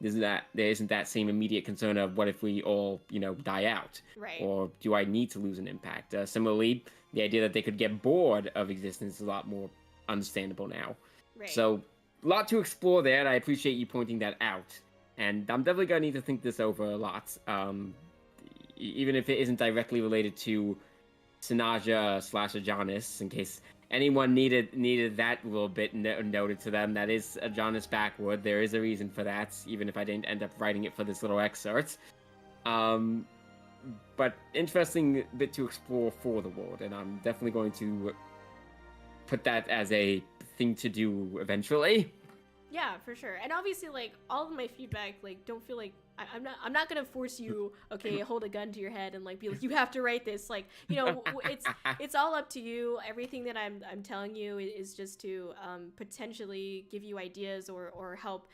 [SPEAKER 3] isn't that same immediate concern of what if we all, you know, die out,
[SPEAKER 2] right?
[SPEAKER 3] Or do I need to lose an impact? Similarly, the idea that they could get bored of existence is a lot more understandable now.
[SPEAKER 2] Right.
[SPEAKER 3] So, a lot to explore there, and I appreciate you pointing that out. And I'm definitely gonna need to think this over a lot, even if it isn't directly related to Sanaja/Ajonis, in case anyone needed that little bit noted to them. That is Ajonis backward. There is a reason for that, even if I didn't end up writing it for this little excerpt. But interesting bit to explore for the world, and I'm definitely going to put that as a thing to do eventually.
[SPEAKER 2] Yeah, for sure. And obviously, like, all of my feedback, like, don't feel like I'm not gonna force you, okay, hold a gun to your head and like be like, you have to write this. Like, you know, it's all up to you. Everything that I'm telling you is just to potentially give you ideas or help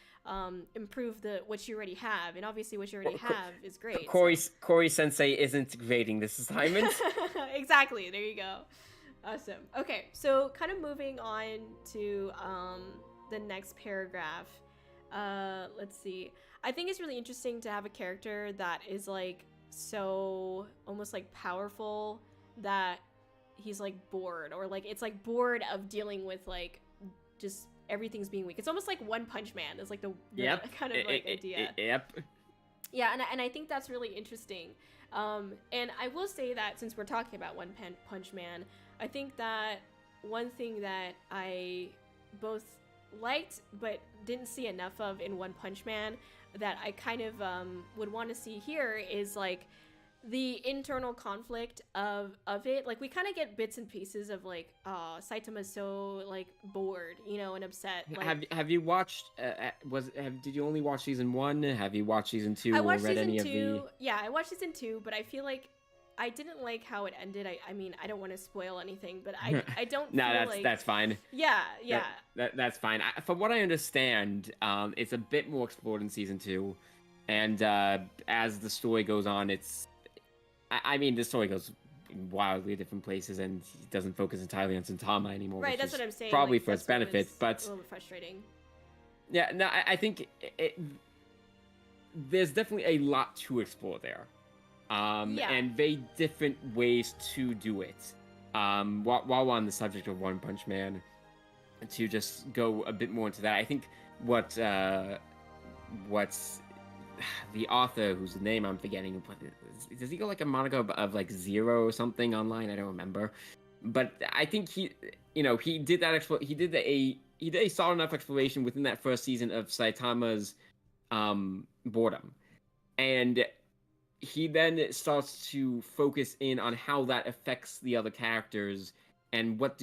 [SPEAKER 2] improve what you already have. And obviously what you already have is great.
[SPEAKER 3] Kori Sensei isn't grading this assignment.
[SPEAKER 2] Exactly. There you go. Awesome. Okay, so kind of moving on to the next paragraph. Let's see. I think it's really interesting to have a character that is like so almost like powerful that he's like bored, or like it's like bored of dealing with like just everything's being weak. It's almost like One Punch Man is like the kind of like idea.
[SPEAKER 3] Yep.
[SPEAKER 2] Yeah, and I think that's really interesting. And I will say that since we're talking about One Punch Man, I think that one thing that I both liked but didn't see enough of in One Punch Man that I kind of would want to see here is like the internal conflict of it. Like we kind of get bits and pieces of like Saitama's so like bored, you know, and upset. Like,
[SPEAKER 3] have you watched did you only watch season 1? Have you watched season 2
[SPEAKER 2] I
[SPEAKER 3] or
[SPEAKER 2] watched
[SPEAKER 3] read
[SPEAKER 2] season
[SPEAKER 3] any
[SPEAKER 2] 2.
[SPEAKER 3] of the
[SPEAKER 2] Yeah, I watched season 2, but I feel like I didn't like how it ended. I mean, I don't want to spoil anything, but I don't
[SPEAKER 3] No,
[SPEAKER 2] feel
[SPEAKER 3] that's fine.
[SPEAKER 2] Yeah.
[SPEAKER 3] That's fine. From what I understand, it's a bit more explored in season 2, and as the story goes on, I mean, the story goes wildly different places, and it doesn't focus entirely on Saitama anymore.
[SPEAKER 2] Right,
[SPEAKER 3] which
[SPEAKER 2] that's
[SPEAKER 3] is
[SPEAKER 2] what I'm saying.
[SPEAKER 3] Probably
[SPEAKER 2] like,
[SPEAKER 3] for its benefit, but
[SPEAKER 2] a little bit frustrating.
[SPEAKER 3] yeah, no, I think there's definitely a lot to explore there, and very different ways to do it. While we're on the subject of One Punch Man, to just go a bit more into that, I think what's the author, whose name I'm forgetting, does he go like a moniker of like Zero or something online? I don't remember, but I think he did that. He did a solid enough exploration within that first season of Saitama's boredom, and he then starts to focus in on how that affects the other characters and what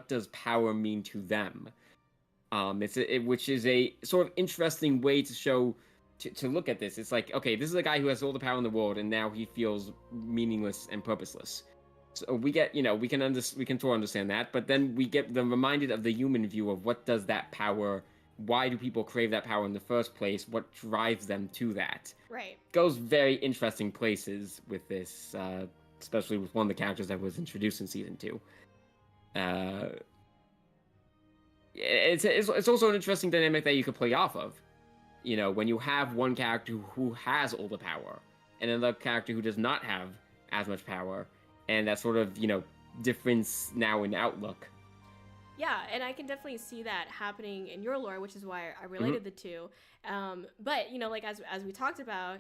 [SPEAKER 3] does power mean to them. Which is a sort of interesting way to show. To look at this, it's like, okay, this is a guy who has all the power in the world, and now he feels meaningless and purposeless. So we get, we can sort of understand that, but then we get reminded of the human view of what does that power, why do people crave that power in the first place, what drives them to that.
[SPEAKER 2] Right.
[SPEAKER 3] Goes very interesting places with this, especially with one of the characters that was introduced in season 2. It's also an interesting dynamic that you could play off of. When you have one character who has all the power, and another character who does not have as much power, and that sort of, difference now in outlook.
[SPEAKER 2] Yeah, and I can definitely see that happening in your lore, which is why I related the two. But, like as we talked about,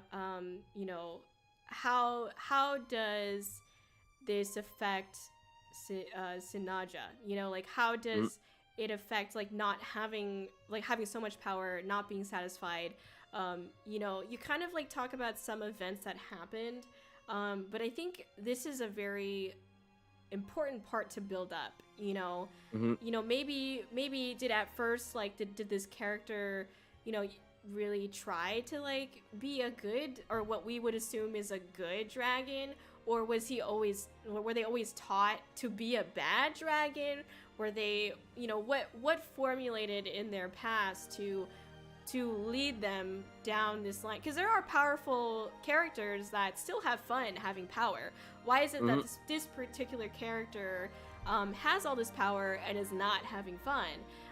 [SPEAKER 2] how does this affect Sinaja? Like how does it affects like not having so much power, not being satisfied. You kind of like talk about some events that happened, but I think this is a very important part to build up. Maybe did at first like did this character really try to like be a good, or what we would assume is a good dragon, or were they always taught to be a bad dragon? Were they, what formulated in their past to lead them down this line? Because there are powerful characters that still have fun having power. Why is it that this particular character has all this power and is not having fun?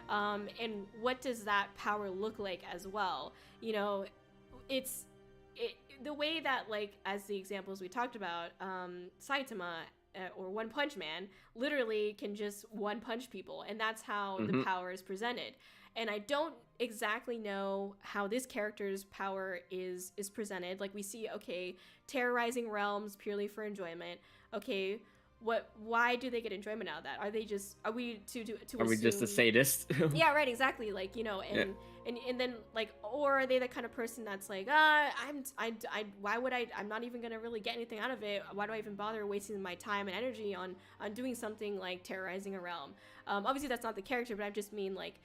[SPEAKER 2] And what does that power look like as well? It's the way that, like, as the examples we talked about, Saitama or One Punch Man literally can just one punch people, and that's how the power is presented. And I don't exactly know how this character's power is presented. Like, we see, okay, terrorizing realms purely for enjoyment. Okay, why do they get enjoyment out of that? Are we just a
[SPEAKER 3] sadist?
[SPEAKER 2] Yeah, right, exactly. Like, and then, like, or are they the kind of person that's like, I'm not even gonna really get anything out of it. Why do I even bother wasting my time and energy on doing something like terrorizing a realm? Obviously that's not the character, but I just mean, like,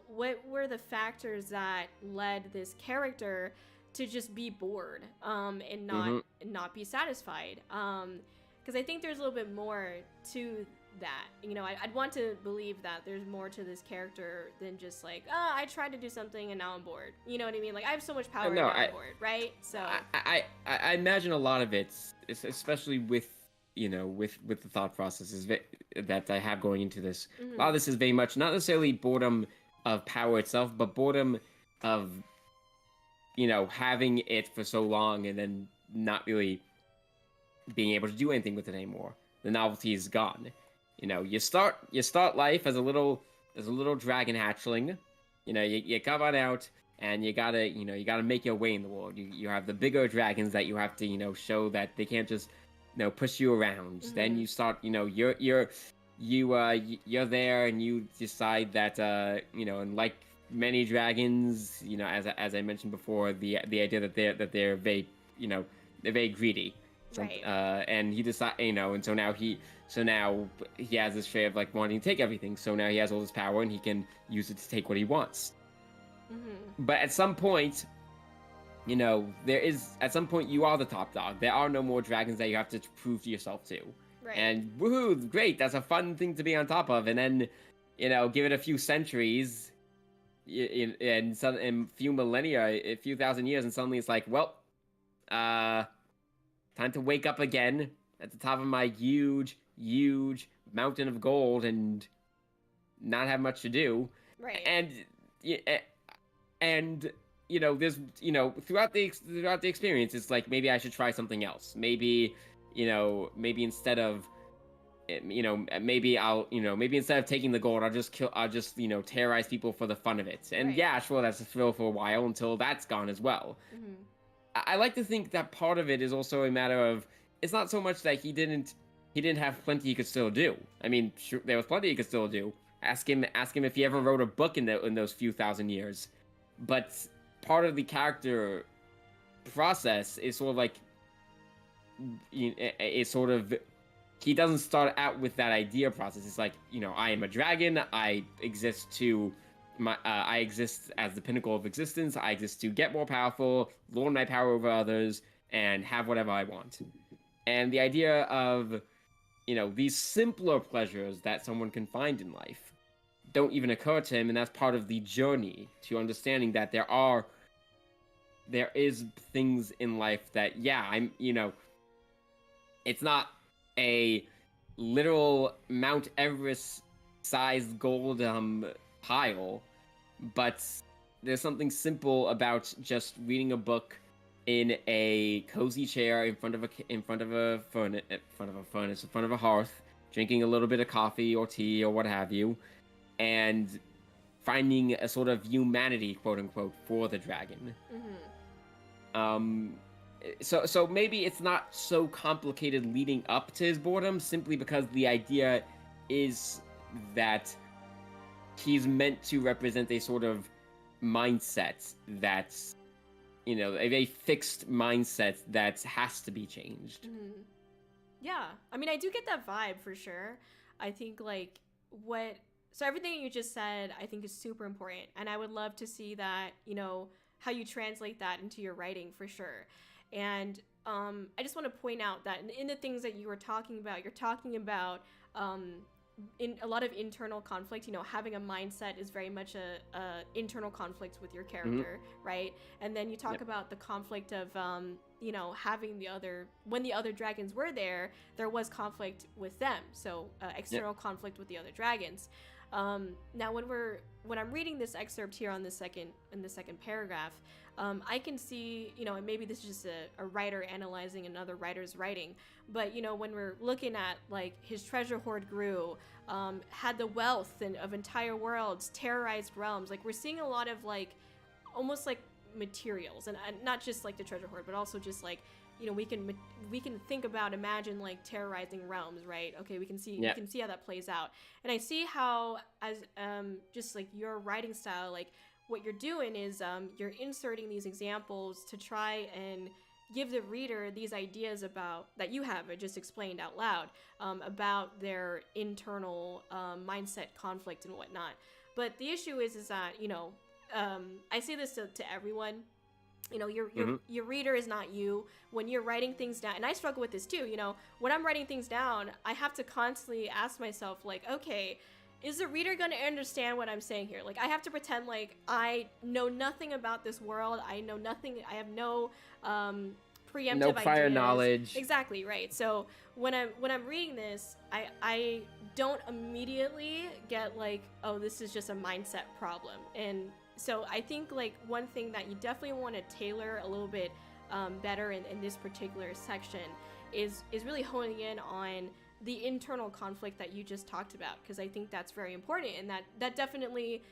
[SPEAKER 2] what were the factors that led this character to just be bored and not be satisfied? Because I think there's a little bit more to that. I'd want to believe that there's more to this character than just like, I tried to do something and now I'm bored. You know what I mean? Like, I have so much power and now I'm bored, right? So
[SPEAKER 3] I imagine a lot of it's especially with with the thought processes that I have going into this. A lot of this is very much not necessarily boredom of power itself, but boredom of having it for so long and then not really being able to do anything with it anymore. the novelty is gone. You know, you start life as a little dragon hatchling. You know, you come on out and you gotta make your way in the world. You have the bigger dragons that you have to, you know, show that they can't just, you know, push you around. Then you start, you know, you're there and you decide that you know, and like many dragons, you know, as I mentioned before, the idea that they're very, you know, they're very greedy.
[SPEAKER 2] Right.
[SPEAKER 3] And he decide, you know, and so now he has this trait of like wanting to take everything. So now he has all this power and he can use it to take what he wants. But at some point, you know, at some point you are the top dog. There are no more dragons that you have to prove to yourself to.
[SPEAKER 2] Right.
[SPEAKER 3] And woohoo, great, that's a fun thing to be on top of. And then, you know, give it a few centuries, and a few millennia, a few thousand years, and suddenly it's like, well, time to wake up again at the top of my huge mountain of gold and not have much to do.
[SPEAKER 2] Right.
[SPEAKER 3] And you know, there's, you know, throughout the experience, it's like maybe I should try something else. Maybe, you know, maybe instead of, you know, maybe instead of taking the gold, I'll just, you know, terrorize people for the fun of it. And yeah, sure, that's a thrill for a while until that's gone as well. I like to think that part of it is also a matter of, it's not so much that he didn't have plenty he could still do. I mean, sure, there was plenty he could still do. Ask him if he ever wrote a book in those few thousand years. But part of the character process is sort of like, it's sort of, he doesn't start out with that idea process. It's like, you know, I am a dragon. I exist I exist as the pinnacle of existence. I exist to get more powerful, lord my power over others, and have whatever I want. And the idea of, you know, these simpler pleasures that someone can find in life don't even occur to him, and that's part of the journey to understanding that there is things in life that, yeah, I'm, you know, it's not a literal Mount Everest sized gold pile, but there's something simple about just reading a book in a cozy chair in front of a hearth, drinking a little bit of coffee or tea or what have you, and finding a sort of humanity, quote unquote, for the dragon. So maybe it's not so complicated leading up to his boredom, simply because the idea is that he's meant to represent a sort of mindset that's, you know, a very fixed mindset that has to be changed.
[SPEAKER 2] Yeah, I mean, I do get that vibe for sure. I think like so everything you just said, I think is super important, and I would love to see that, you know, how you translate that into your writing for sure. And I just want to point out that in the things that you were talking about, you're talking about in a lot of internal conflict. You know, having a mindset is very much a internal conflict with your character, right? And then you talk about the conflict of you know, having when the other dragons were there was conflict with them, so external conflict with the other dragons. Now when I'm reading this excerpt here in the second paragraph, I can see, you know, and maybe this is just a writer analyzing another writer's writing, but, you know, when we're looking at, like, his treasure hoard grew, had the wealth of entire worlds, terrorized realms, like, we're seeing a lot of, like, almost like materials, and not just, like, the treasure hoard, but also just, like, you know, we can imagine, like, terrorizing realms, right? Okay, we can see how that plays out. And I see how, as just like your writing style, like, what you're doing is you're inserting these examples to try and give the reader these ideas about that you have just explained out loud, about their internal mindset conflict and whatnot. But the issue is that, you know, I say this to everyone. You know, your reader is not you. When you're writing things down, and I struggle with this too, you know, when I'm writing things down, I have to constantly ask myself, like, okay, is the reader going to understand what I'm saying here? Like, I have to pretend like I know nothing about this world. I know nothing. I have no preemptive
[SPEAKER 3] no prior
[SPEAKER 2] ideas.
[SPEAKER 3] knowledge.
[SPEAKER 2] Exactly, right. So when I'm reading this, I don't immediately get like, oh, this is just a mindset problem. And so I think, like, one thing that you definitely want to tailor a little bit better in this particular section is really honing in on the internal conflict that you just talked about, because I think that's very important, and that definitely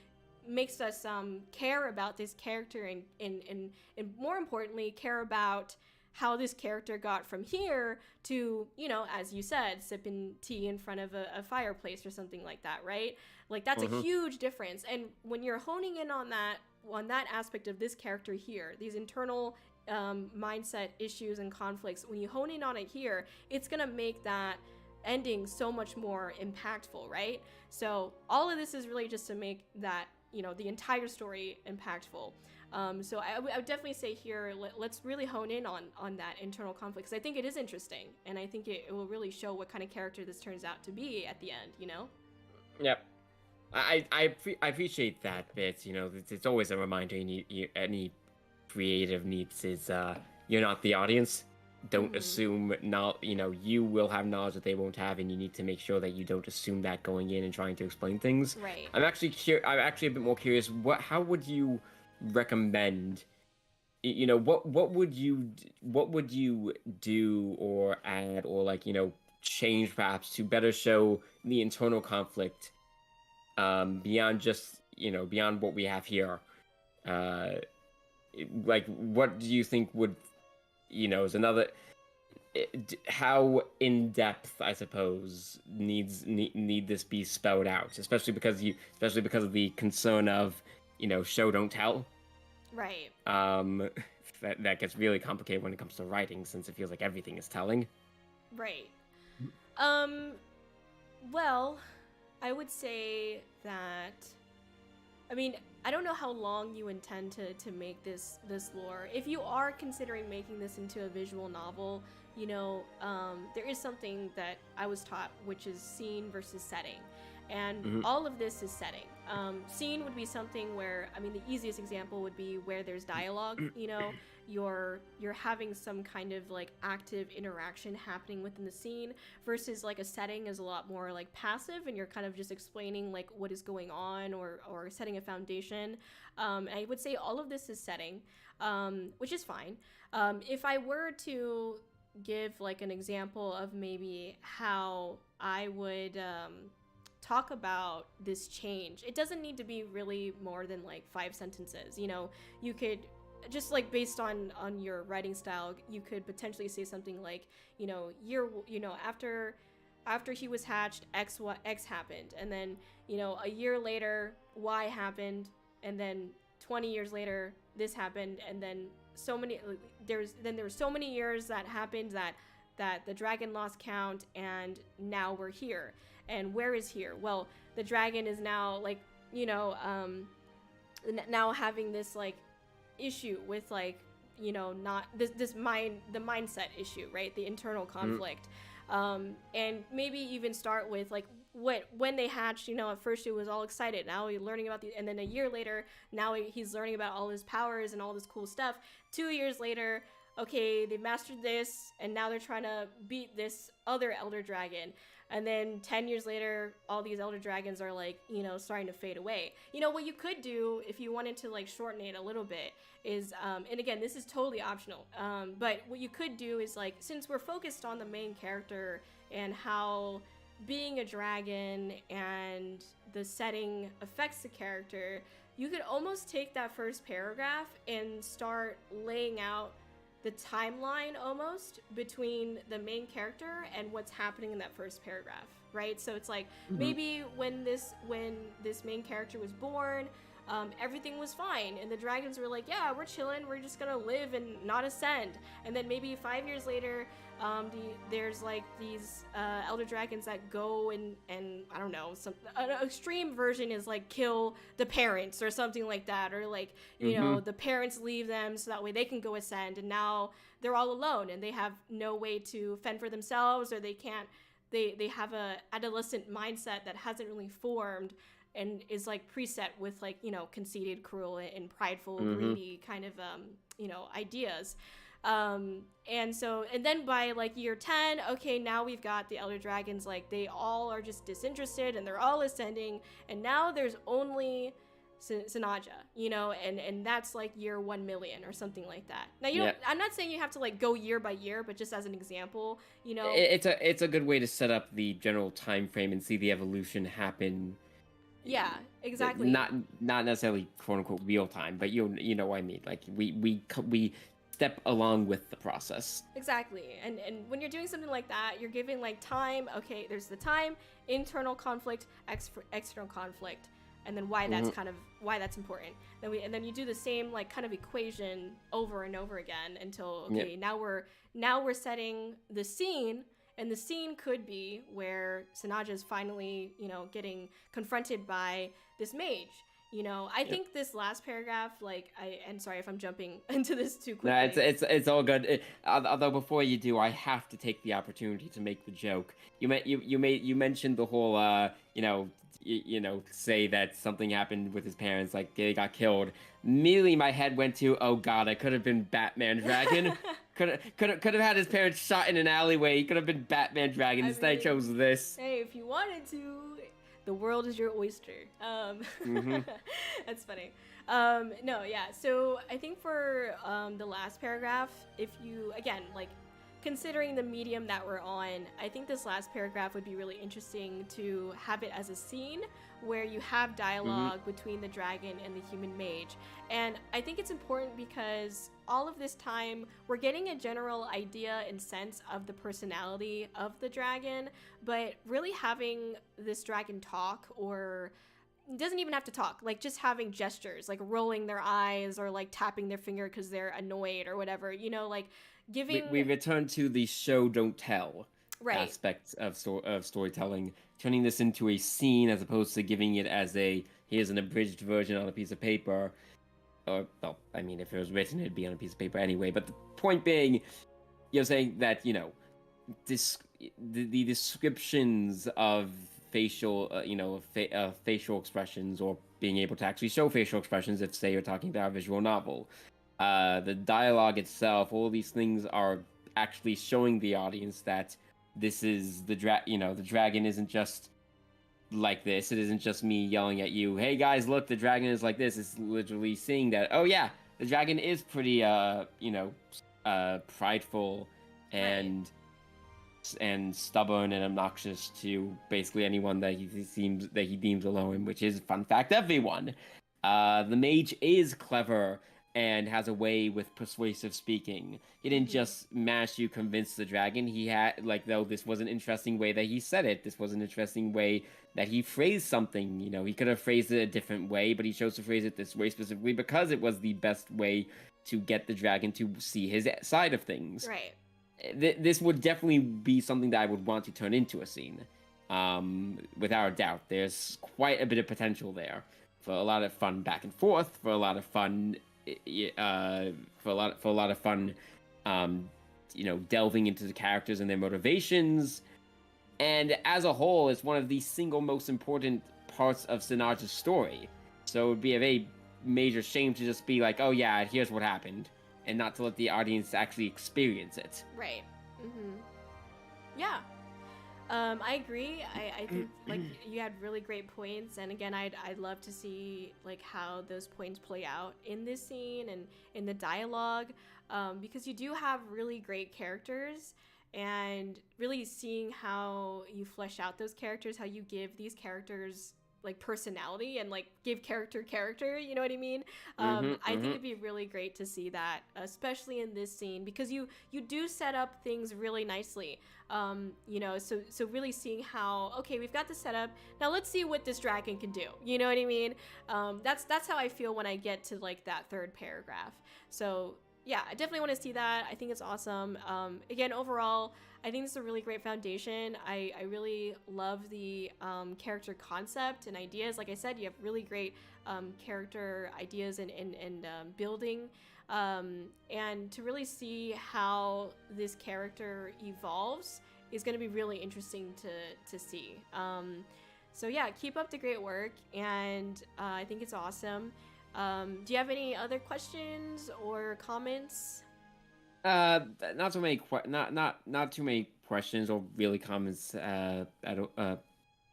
[SPEAKER 2] makes us care about this character and more importantly care about how this character got from here to, you know, as you said, sipping tea in front of a fireplace or something like that, right? Like that's a huge difference. And when you're honing in on that aspect of this character here, these internal mindset issues and conflicts, when you hone in on it here, it's gonna make that ending so much more impactful, right? So all of this is really just to make that, you know, the entire story impactful. So I would definitely say here, let's really hone in on that internal conflict, because I think it is interesting, and I think it will really show what kind of character this turns out to be at the end, you know?
[SPEAKER 3] Yep. I appreciate that bit. You know, it's always a reminder any creative needs is you're not the audience. Don't assume you will have knowledge that they won't have, and you need to make sure that you don't assume that going in and trying to explain things.
[SPEAKER 2] Right.
[SPEAKER 3] I'm actually a bit more curious. How would you recommend? You know, what would you do or add or change perhaps to better show the internal conflict beyond just beyond what we have here? What do you think would is another how in depth, I suppose, need this be spelled out, especially because of the concern of show don't tell.
[SPEAKER 2] Right.
[SPEAKER 3] That gets really complicated when it comes to writing, since it feels like everything is telling.
[SPEAKER 2] Right. Well, I would say that, I mean, I don't know how long you intend to make this lore. If you are considering making this into a visual novel, there is something that I was taught, which is scene versus setting. And all of this is setting. Scene would be something where, I mean, the easiest example would be where there's dialogue, you're having some kind of active interaction happening within the scene, versus a setting is a lot more passive, and you're kind of just explaining what is going on or setting a foundation. And I would say all of this is setting, which is fine. If I were to give an example of maybe how I would talk about this change, it doesn't need to be really more than 5 sentences. You could just based on your writing style, you could potentially say something after he was hatched, X happened, and then a year later Y happened, and then 20 years later this happened, and then there were so many years that happened that the dragon lost count, and now we're here. And where is here? Well, the dragon is now now having this issue with not the mindset issue, right? The internal conflict. And maybe even start with when they hatched, at first it was all excited, now he's learning about and then a year later, now he's learning about all his powers and all this cool stuff. 2 years later, okay, they mastered this, and now they're trying to beat this other elder dragon. And then 10 years later, all these elder dragons are starting to fade away. What you could do if you wanted to shorten it a little bit is, and again, this is totally optional, but what you could do is since we're focused on the main character and how being a dragon and the setting affects the character, you could almost take that first paragraph and start laying out the timeline almost between the main character and what's happening in that first paragraph, right? So it's maybe when this main character was born, everything was fine, and the dragons were yeah, we're chilling, we're just gonna live and not ascend. And then maybe 5 years later, there's these elder dragons that go and I don't know, an extreme version is kill the parents or something like that, or the parents leave them so that way they can go ascend, and now they're all alone and they have no way to fend for themselves, or they have a adolescent mindset that hasn't really formed and is preset with conceited, cruel, and prideful, greedy kind of ideas. And then by year 10, okay, now we've got the elder dragons, they all are just disinterested and they're all ascending, and now there's only Sanaja, you know, and that's like year 1 million or something like that. Now you don't, I'm not saying you have to like go year by year, but just as an example, you know,
[SPEAKER 3] It's a good way to set up the general time frame and see the evolution happen.
[SPEAKER 2] yeah, exactly.
[SPEAKER 3] Not necessarily quote unquote real time, but you know what I mean. Like we step along with the process.
[SPEAKER 2] Exactly. And when you're doing something like that, you're giving like time. Okay, there's the time, internal conflict, external conflict, and then why that's kind of why that's important. And then you do the same like kind of equation over and over again until okay, now we're setting the scene. And the scene could be where Sanaja is finally, you know, getting confronted by this mage. You know, I think this last paragraph, like, and sorry if I'm jumping into this too quickly.
[SPEAKER 3] No, it's all good. Although before you do, I have to take the opportunity to make the joke. You mentioned the whole you know, say that something happened with his parents, like they got killed. Immediately my head went to, oh god, I could have been Batman Dragon. could have had his parents shot in an alleyway. He could have been Batman Dragon. Instead, I chose this.
[SPEAKER 2] Hey, if you wanted to, the world is your oyster. That's funny. No, yeah. So I think for the last paragraph, if you again like considering the medium that we're on, I think this last paragraph would be really interesting to have it as a scene where you have dialogue between the dragon and the human mage. And I think it's important because all of this time we're getting a general idea and sense of the personality of the dragon, but really having this dragon talk, or doesn't even have to talk, like just having gestures, like rolling their eyes or like tapping their finger because they're annoyed or whatever, you know, like giving...
[SPEAKER 3] We return to the show don't tell aspects of storytelling, turning this into a scene as opposed to giving it as a here's an abridged version on a piece of paper. Or, well, I mean, if it was written, it'd be on a piece of paper anyway. But the point being, you're saying that, you know, the descriptions of facial, facial expressions, or being able to actually show facial expressions, if, say, you're talking about a visual novel. The dialogue itself, all these things are actually showing the audience that this is the dragon isn't just like this. It isn't just me yelling at you, hey guys, look, the dragon is like this. It's literally seeing that, oh yeah, the dragon is pretty prideful and stubborn and obnoxious to basically anyone that he deems alone, which is, fun fact, everyone. The mage is clever and has a way with persuasive speaking. He didn't just mash you, convince the dragon. He had, like, though this was an interesting way that he said it. This was an interesting way that he phrased something. You know, he could have phrased it a different way, but he chose to phrase it this way specifically because it was the best way to get the dragon to see his side of things.
[SPEAKER 2] Right.
[SPEAKER 3] This would definitely be something that I would want to turn into a scene. Without a doubt. There's quite a bit of potential there for a lot of fun back and forth, for a lot of fun... for a lot of fun, delving into the characters and their motivations, and as a whole, it's one of the single most important parts of Sanaja's story. So it would be a very major shame to just be like, oh yeah, here's what happened, and not to let the audience actually experience it.
[SPEAKER 2] Right. Yeah. I agree. I think like you had really great points, and again, I'd love to see like how those points play out in this scene and in the dialogue, because you do have really great characters, and really seeing how you flesh out those characters, how you give these characters like personality and like give character, you know what I mean? I think it'd be really great to see that, especially in this scene, because you do set up things really nicely. So really seeing how, okay, we've got the setup, now let's see what this dragon can do, you know what I mean? That's how I feel when I get to like that third paragraph. So yeah, I definitely want to see that. I think it's awesome. Again, overall, I think it's a really great foundation. I really love the character concept and ideas. Like I said, you have really great character ideas and building. And to really see how this character evolves is going to be really interesting to see. So yeah, keep up the great work, and I think it's awesome. Do you have any other questions or comments?
[SPEAKER 3] Not too many questions or really comments.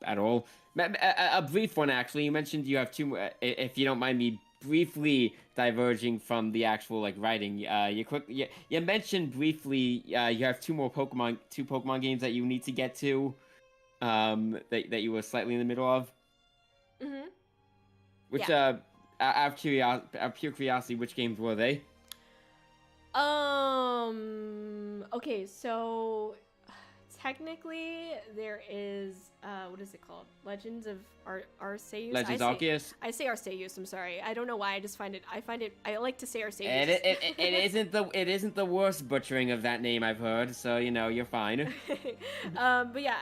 [SPEAKER 3] at all. A brief one, actually. You mentioned you have two more. If you don't mind me briefly diverging from the actual like writing, you mentioned briefly you have two Pokemon games that you need to get to, that you were slightly in the middle of.
[SPEAKER 2] Mm-hmm.
[SPEAKER 3] Which
[SPEAKER 2] Yeah.
[SPEAKER 3] Out of pure curiosity, which games were they?
[SPEAKER 2] Okay, so technically there is what is it called? Legends of Arceus.
[SPEAKER 3] Legends Arceus.
[SPEAKER 2] I say Arceus. I'm sorry. I don't know why. I like to say Arceus.
[SPEAKER 3] It isn't the worst butchering of that name I've heard. So you're fine.
[SPEAKER 2] But yeah,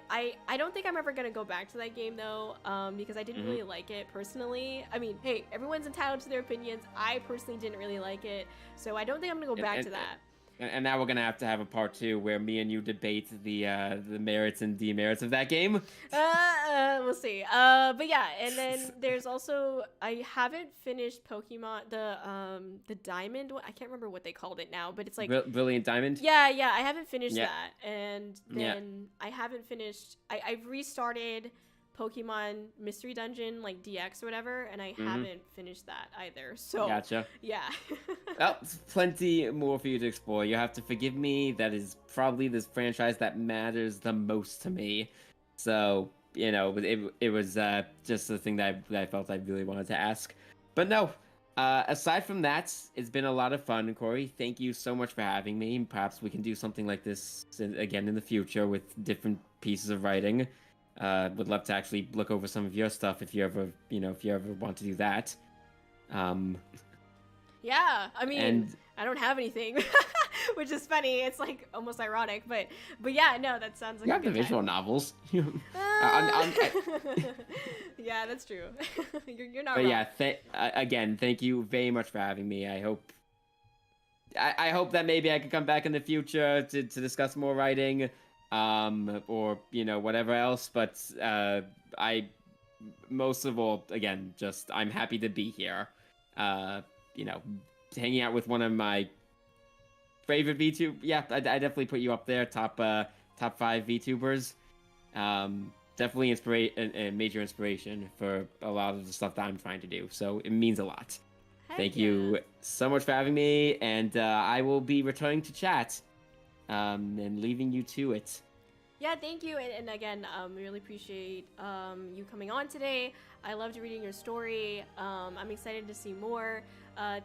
[SPEAKER 2] I don't think I'm ever gonna go back to that game though, because I didn't really like it personally. I mean, hey, everyone's entitled to their opinions. I personally didn't really like it, so I don't think I'm gonna go back to that.
[SPEAKER 3] And now we're gonna have to have a part 2 where me and you debate the merits and demerits of that game.
[SPEAKER 2] We'll see. But yeah, and then there's also, I haven't finished Pokemon the Diamond one. I can't remember what they called it now, but it's like
[SPEAKER 3] Brilliant Diamond.
[SPEAKER 2] Yeah, I haven't finished that, and then I haven't finished. I've restarted Pokemon Mystery Dungeon, like DX or whatever, and I haven't finished that either. So
[SPEAKER 3] Gotcha.
[SPEAKER 2] Yeah.
[SPEAKER 3] Well, plenty more for you to explore. You have to forgive me. That is probably this franchise that matters the most to me. So it was just the thing that I felt I really wanted to ask. But no. Aside from that, it's been a lot of fun, Kori. Thank you so much for having me. Perhaps we can do something like this again in the future with different pieces of writing. Would love to actually look over some of your stuff if you ever want to do that.
[SPEAKER 2] Yeah, I mean, I don't have anything, which is funny. It's like almost ironic, but yeah, no, that sounds like
[SPEAKER 3] you
[SPEAKER 2] a
[SPEAKER 3] have the
[SPEAKER 2] good
[SPEAKER 3] visual
[SPEAKER 2] time.
[SPEAKER 3] novels.
[SPEAKER 2] Yeah, that's true. You're not
[SPEAKER 3] But
[SPEAKER 2] wrong.
[SPEAKER 3] yeah, again, thank you very much for having me. I hope that maybe I could come back in the future to discuss more writing. Or whatever else, but I most of all, again, just I'm happy to be here. Hanging out with one of my favorite VTuber. Yeah, I definitely put you up there, top 5 VTubers. Definitely a major inspiration for a lot of the stuff that I'm trying to do. So it means a lot. Thank you so much for having me, and I will be returning to chat. And leaving you to it.
[SPEAKER 2] Yeah, thank you, and again, really appreciate you coming on today. I loved reading your story. I'm excited to see more.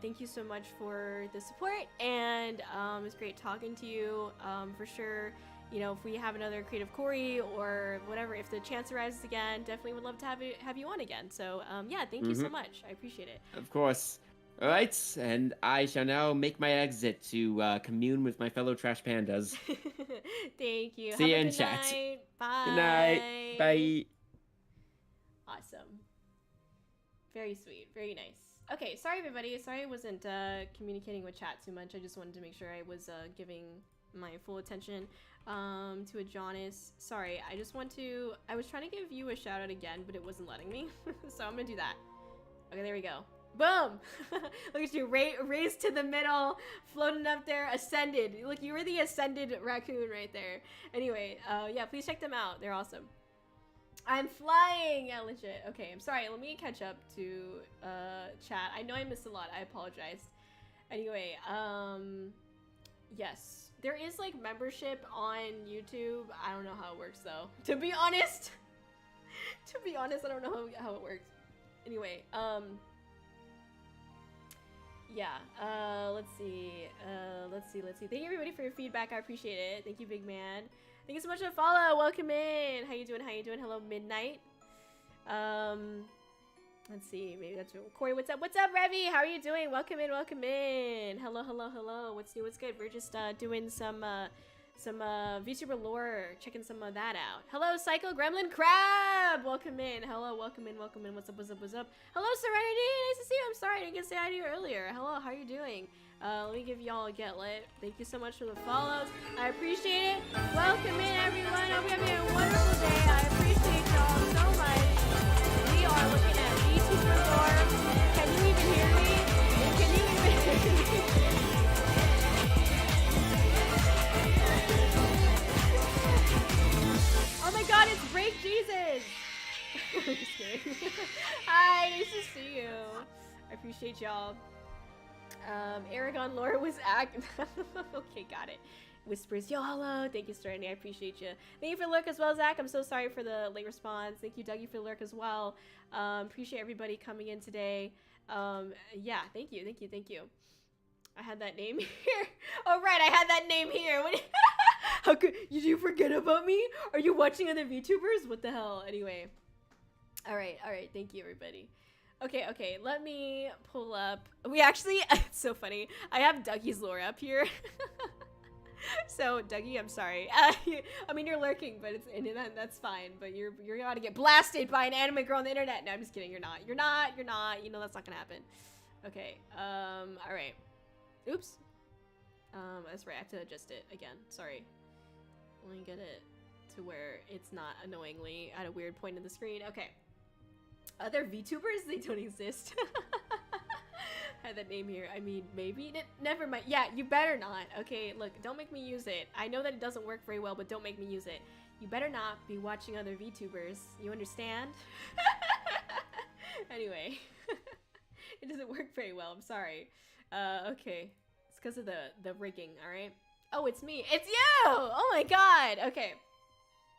[SPEAKER 2] Thank you so much for the support, and it was great talking to you. For sure, if we have another Creative Kori or whatever, if the chance arises again, definitely would love to have you on again. So yeah, thank you so much. I appreciate it.
[SPEAKER 3] Of course. All right, and I shall now make my exit to commune with my fellow trash pandas.
[SPEAKER 2] Thank you.
[SPEAKER 3] See you
[SPEAKER 2] Have a
[SPEAKER 3] in
[SPEAKER 2] good
[SPEAKER 3] chat.
[SPEAKER 2] night. Bye.
[SPEAKER 3] Good night. Bye.
[SPEAKER 2] Awesome. Very sweet. Very nice. Okay, sorry everybody. Sorry I wasn't communicating with chat too much. I just wanted to make sure I was giving my full attention to Adonis. Sorry, I was trying to give you a shout out again, but it wasn't letting me. So I'm gonna do that. Okay, there we go. Boom! Look at you, raised to the middle, floating up there, ascended. Look, you were the ascended raccoon right there. Anyway, yeah, please check them out. They're awesome. I'm flying! Yeah, legit. Okay, I'm sorry. Let me catch up to chat. I know I missed a lot. I apologize. Anyway, yes. There is, like, membership on YouTube. I don't know how it works, though. To be honest, I don't know how it works. Anyway, yeah, let's see. Thank you everybody for your feedback. I appreciate it. Thank you, big man. Thank you so much for the follow. Welcome in. How you doing? Hello, Midnight. Let's see. Maybe that's Kori. What's up? What's up, Revy? How are you doing? Welcome in. Hello. What's new? What's good? We're just doing some VTuber lore, checking some of that out. Hello, Psycho Gremlin Crab! Welcome in. Hello, welcome in. What's up? Hello, Serenity! Nice to see you! I'm sorry I didn't get to say hi to you earlier. Hello, how are you doing? Let me give y'all a get lit. Thank you so much for the follows. I appreciate it. Welcome in, everyone. I hope you're having a wonderful day. I appreciate y'all so much. We are looking at VTuber lore. Can you even hear me? Can you even hear me? Oh my god, it's Break Jesus! y'all. Aragon lore was okay, got it. Whispers, Yohallo. Thank you, Sterny. I appreciate you. Thank you for the lurk as well, Zach. I'm so sorry for the late response. Thank you, Dougie, for the lurk as well. Appreciate everybody coming in today. Yeah, thank you. I had that name here. Oh, right, I had that name here. What? How could you forget about me? Are you watching other VTubers? What the hell? Anyway. All right. Thank you, everybody. Okay, let me pull up. We actually, it's so funny. I have Dougie's lore up here. So, Dougie, I'm sorry. I mean, you're lurking, but that's fine. But you're gonna get blasted by an anime girl on the internet. No, I'm just kidding. You're not. You know that's not gonna happen. Okay, all right. Oops. That's right. I have to adjust it again. Sorry. Let me get it to where it's not annoyingly at a weird point in the screen. Okay. Other VTubers? They don't exist. I had that name here. I mean, maybe. Never mind. Yeah, you better not. Okay, look, don't make me use it. I know that it doesn't work very well, but don't make me use it. You better not be watching other VTubers. You understand? Anyway. It doesn't work very well. I'm sorry. Okay. It's because of the rigging, alright? Oh, it's me. It's you! Oh my god! Okay.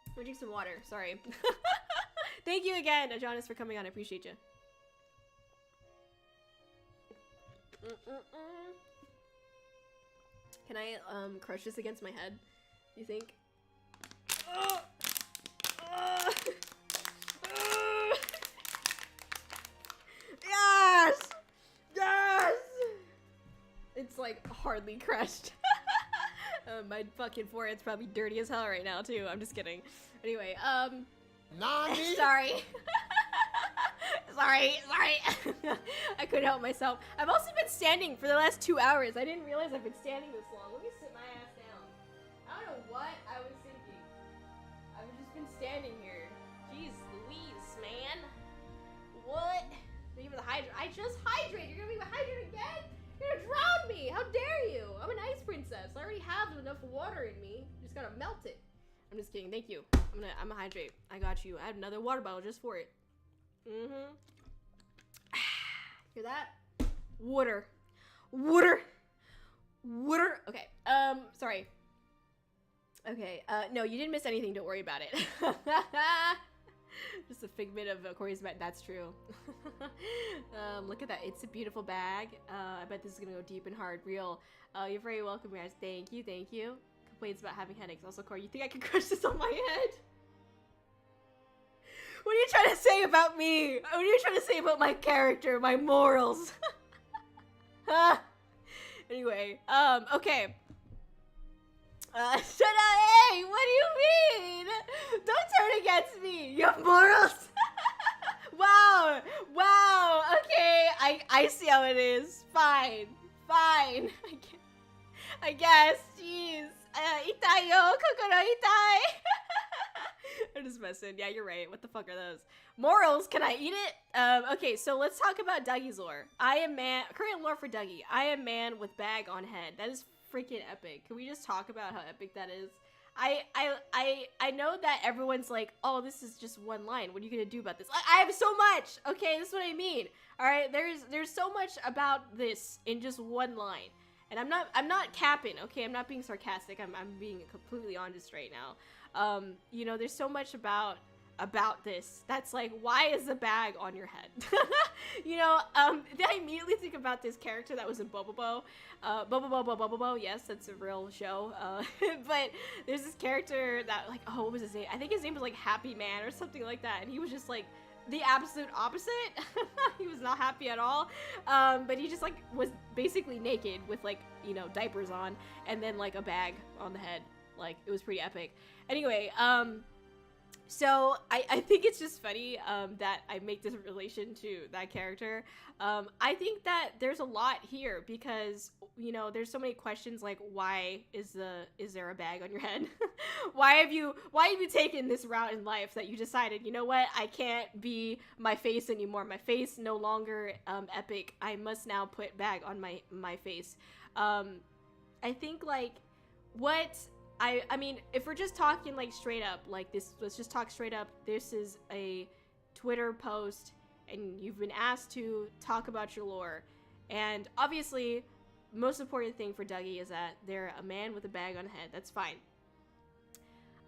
[SPEAKER 2] I'm gonna drink some water. Sorry. Thank you again, Jonas, for coming on. I appreciate you. Can I crush this against my head? You think? Yes! Yes! It's like hardly crushed. My fucking forehead's probably dirty as hell right now too. I'm just kidding. Anyway,
[SPEAKER 4] Nani?
[SPEAKER 2] sorry. sorry. I couldn't help myself. I've also been standing for the last 2 hours. I didn't realize I've been standing this long. Let me sit my ass down. I don't know what I was thinking. I've just been standing here. Jeez Louise, man. What? Even the hydrate. I just hydrated. You're gonna leave a hydrate again? You're gonna drown me. How dare you? I'm an ice princess. I already have enough water in me. You just gotta melt it. I'm just kidding. Thank you. I'm gonna hydrate. I got you. I have another water bottle just for it. Hear that? Water. Okay. Sorry. Okay. No, you didn't miss anything. Don't worry about it. Just a figment of Kori's mind. That's true. Look at that. It's a beautiful bag. I bet this is gonna go deep and hard. Real. You're very welcome, guys. Thank you. Complaints about having headaches. Also, Kori, you think I could crush this on my head? What are you trying to say about me? What are you trying to say about my character, my morals? Anyway, okay. Shut up, hey, what do you mean? Don't turn against me, you have morals? Wow, okay, I see how it is. Fine, I guess, jeez. Itai yo, kokoro itai. I'm just messing. Yeah, you're right. What the fuck are those? Morals, can I eat it? Okay, so let's talk about Dougie's lore. I am man, current lore for Dougie. I am man with bag on head. That is freaking epic. Can we just talk about how epic that is? I know that everyone's like, oh, this is just one line. What are you gonna do about this? I have so much. Okay, this is what I mean. All right, there's so much about this in just one line. And I'm not capping, okay? I'm not being sarcastic. I'm being completely honest right now. You know, there's so much about this that's like, why is the bag on your head? You know, I immediately think about this character that was in Bobobo. Bobobo, yes, that's a real show. But there's this character that, like, oh, what was his name? I think his name was like Happy Man or something like that. And he was just like the absolute opposite. He was not happy at all. But he just like was basically naked with, like, you know, diapers on and then like a bag on the head. Like, it was pretty epic. Anyway, so I think it's just funny that I make this relation to that character. I think that there's a lot here because, you know, there's so many questions like, why is there a bag on your head? why have you taken this route in life that you decided, you know what, I can't be my face anymore. My face no longer epic. I must now put bag on my face. I think like what I mean, if we're just talking like straight up, like this, let's just talk straight up. This is a Twitter post and you've been asked to talk about your lore. And obviously, most important thing for Dougie is that they're a man with a bag on head. That's fine.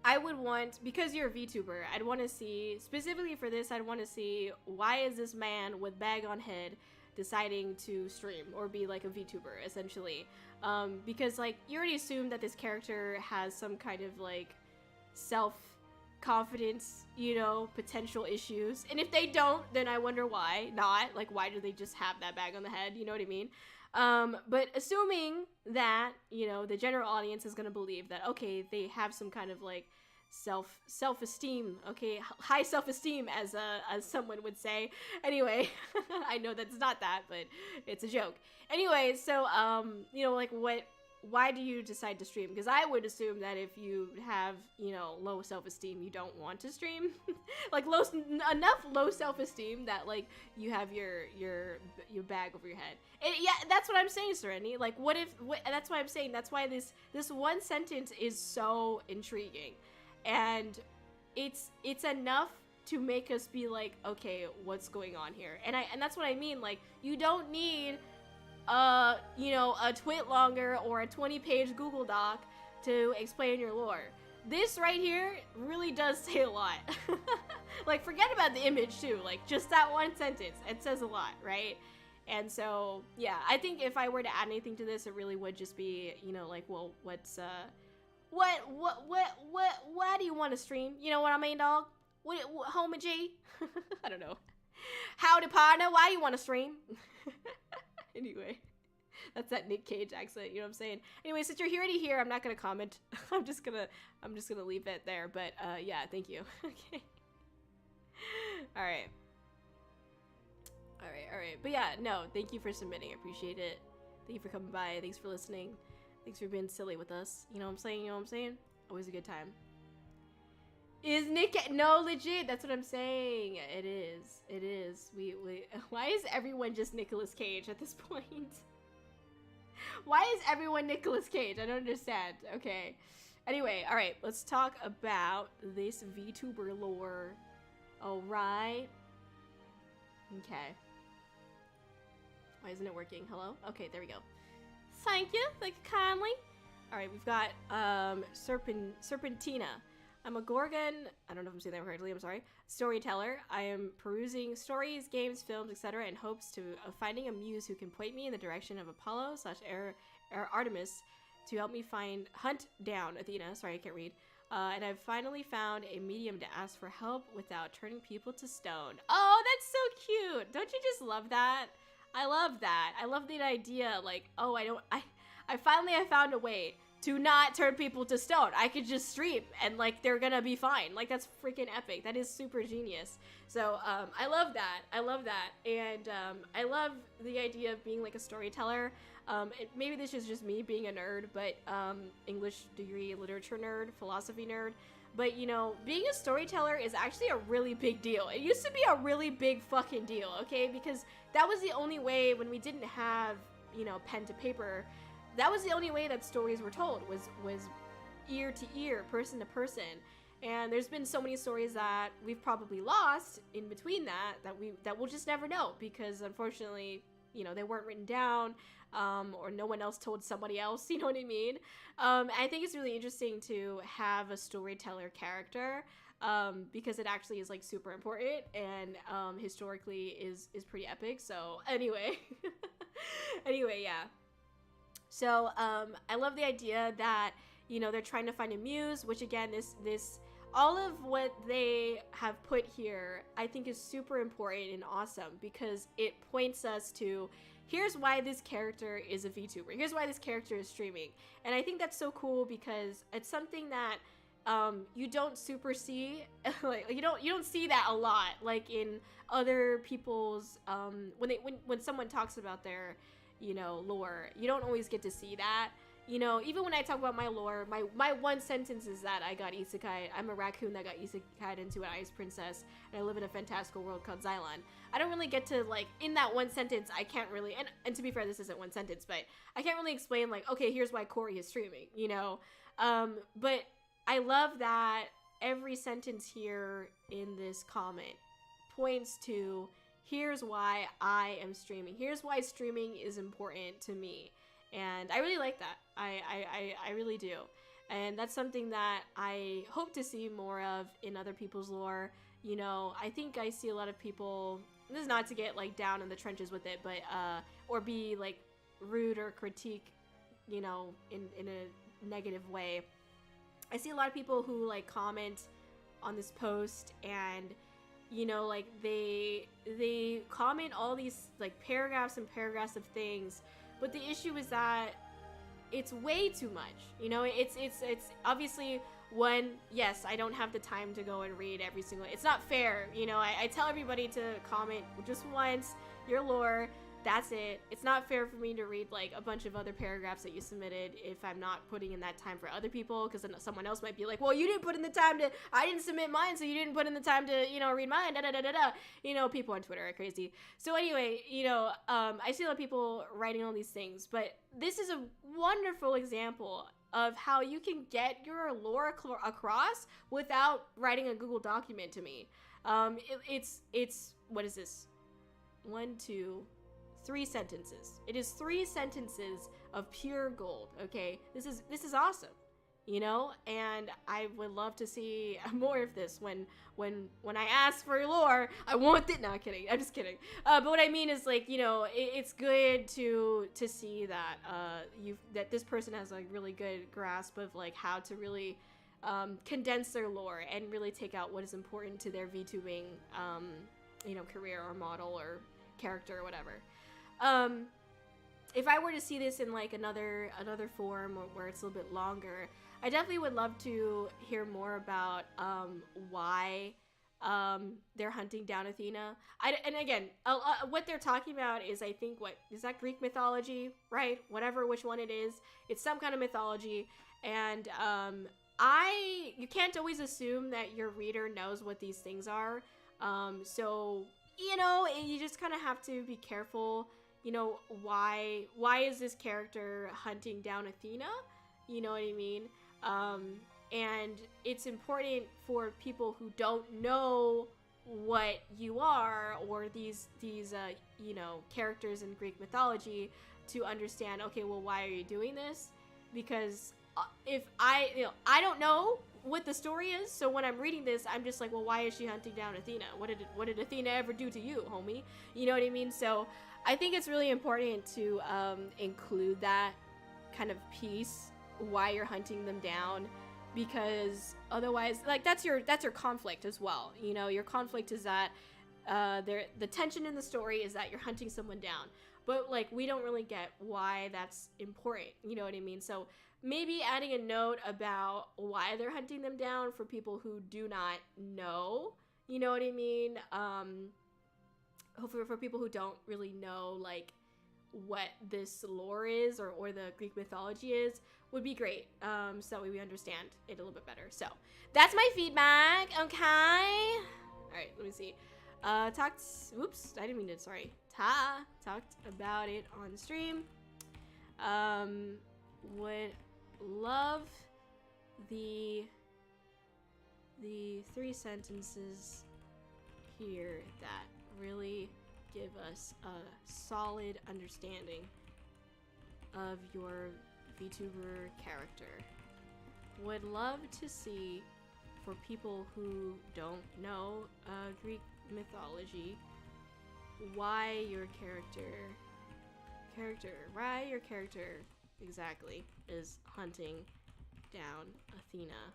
[SPEAKER 2] I would want, because you're a VTuber, I'd want to see, specifically for this, I'd want to see why is this man with bag on head deciding to stream or be like a VTuber, essentially. Because like, you already assume that this character has some kind of like self-confidence, you know, potential issues. And if they don't, then I wonder why not. Like, why do they just have that bag on the head? You know what I mean? But assuming that, you know, the general audience is gonna believe that, okay, they have some kind of like self-esteem, okay, high self-esteem, as someone would say. Anyway, I know that's not that, but it's a joke. Anyway, so you know, like, why do you decide to stream? Because I would assume that if you have, you know, low self-esteem, you don't want to stream. Like, enough low self-esteem that like you have your bag over your head. And yeah, that's what I'm saying, Serenity. Like, that's why I'm saying, that's why this one sentence is so intriguing. And it's enough to make us be like, okay, what's going on here? And that's what I mean. Like, you don't need you know, a twit longer or a 20-page Google Doc to explain your lore. This right here really does say a lot. Like, forget about the image too. Like, just that one sentence, it says a lot, right? And so, yeah, I think if I were to add anything to this, it really would just be, you know, like, well, what's why do you want to stream? You know what I mean, dog? What homie G? I don't know. Howdy, partner. Why you want to stream? Anyway, that's that Nick Cage accent. You know what I'm saying? Anyway, since you're already here, I'm not gonna comment. I'm just gonna leave it there. But yeah, thank you. Okay. All right. But yeah, no, thank you for submitting. I appreciate it. Thank you for coming by. Thanks for listening. Thanks for being silly with us. You know what I'm saying? You know what I'm saying? Always a good time. Is Nick... No, legit. That's what I'm saying. It is. It is. We... Why is everyone just Nicolas Cage at this point? Why is everyone Nicolas Cage? I don't understand. Okay. Anyway, alright. Let's talk about this VTuber lore. Alright. Okay. Why isn't it working? Hello? Okay, there we go. Thank you. Thank you kindly. Alright, we've got Serpentina. I'm a Gorgon, I don't know if I'm saying that correctly, I'm sorry, storyteller. I am perusing stories, games, films, etc. in hopes of finding a muse who can point me in the direction of Apollo / Artemis to help me hunt down Athena. Sorry, I can't read. And I've finally found a medium to ask for help without turning people to stone. Oh, that's so cute. Don't you just love that? I love that. I love the idea, like, oh, I finally found a way to not turn people to stone. I could just stream and like they're gonna be fine. Like, that's freaking epic. That is super genius. So I love that. I love that. And I love the idea of being like a storyteller. Maybe this is just me being a nerd, but English degree, literature nerd, philosophy nerd. But, you know, being a storyteller is actually a really big deal. It used to be a really big fucking deal, okay? Because that was the only way when we didn't have, you know, pen to paper. That was the only way that stories were told, was ear to ear, person to person. And there's been so many stories that we've probably lost in between that we'll just never know, because unfortunately, you know, they weren't written down, or no one else told somebody else, you know what I mean? I think it's really interesting to have a storyteller character, because it actually is like super important and historically is pretty epic. So anyway, yeah. So I love the idea that, you know, they're trying to find a muse, which again, this all of what they have put here, I think is super important and awesome, because it points us to, here's why this character is a VTuber. Here's why this character is streaming. And I think that's so cool, because it's something that you don't super see. Like, you don't see that a lot, like in other people's when someone talks about their, you know, lore. You don't always get to see that. You know, even when I talk about my lore, my one sentence is that I got isekai. I'm a raccoon that got isekai'd into an ice princess, and I live in a fantastical world called Xylon. I don't really get to, like, in that one sentence, I can't really, and to be fair, this isn't one sentence, but I can't really explain, like, okay, here's why Kori is streaming, you know? But I love that every sentence here in this comment points to, here's why I am streaming. Here's why streaming is important to me. And I really like that. I really do. And that's something that I hope to see more of in other people's lore. You know, I think I see a lot of people, this is not to get like down in the trenches with it, but or be like rude or critique, you know, in a negative way. I see a lot of people who like comment on this post, and you know, like they comment all these like paragraphs and paragraphs of things, but the issue is that it's way too much. You know, it's obviously, one, yes, I don't have the time to go and read every single, it's not fair. You know, I tell everybody to comment just once your lore, that's it. It's not fair for me to read like a bunch of other paragraphs that you submitted if I'm not putting in that time for other people, because then someone else might be like, well, you didn't put in the time to, I didn't submit mine, so you didn't put in the time to, you know, read mine, da da da da da. You know, people on Twitter are crazy. So anyway, you know, I see a lot of people writing all these things, but this is a wonderful example of how you can get your lore across without writing a Google document to me. It's what is this? 1, 2, 3 sentences. It is 3 sentences of pure gold. Okay, this is awesome, you know. And I would love to see more of this. When I ask for lore, I want it. Not kidding. I'm just kidding. But what I mean is, like, you know, it's good to see that that this person has a really good grasp of like how to really condense their lore and really take out what is important to their VTubing you know, career or model or character or whatever. If I were to see this in like another form, or where it's a little bit longer, I definitely would love to hear more about why they're hunting down Athena. And again, what they're talking about is, I think, what is that, Greek mythology, right? Whatever, which one it is, it's some kind of mythology. And you can't always assume that your reader knows what these things are. So, you know, you just kind of have to be careful. You know, why is this character hunting down Athena? You know what I mean? And it's important for people who don't know what you are, or these you know, characters in Greek mythology, to understand, okay, well, why are you doing this? Because if I don't know what the story is, so when I'm reading this, I'm just like, well, why is she hunting down Athena? What did Athena ever do to you, homie? You know what I mean? So I think it's really important to include that kind of piece, why you're hunting them down, because otherwise, like, that's your conflict as well. You know, your conflict is that the tension in the story is that you're hunting someone down, but like, we don't really get why that's important. You know what I mean? So maybe adding a note about why they're hunting them down for people who do not know. You know what I mean? Hopefully for people who don't really know like what this lore is, or the Greek mythology is, would be great. So that way we understand it a little bit better. So that's my feedback. Okay. All right, let me see. Oops, I didn't mean to, sorry. Talked about it on stream. Would love the 3 sentences here that really give us a solid understanding of your VTuber character. Would love to see, for people who don't know Greek mythology, why your character exactly is hunting down Athena.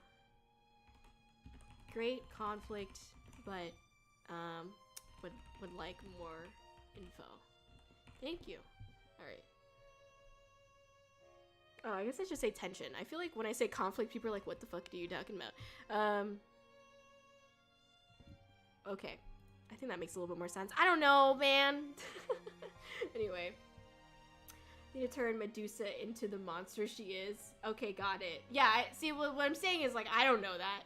[SPEAKER 2] Great conflict, but would like more info. Thank you. All right. Oh, I guess I should say tension. I feel like when I say conflict, people are like, what the fuck are you talking about? Okay. I think that makes a little bit more sense. I don't know, man. Anyway. Need to turn Medusa into the monster she is. Okay, got it. Yeah, see, what I'm saying is, like, I don't know that.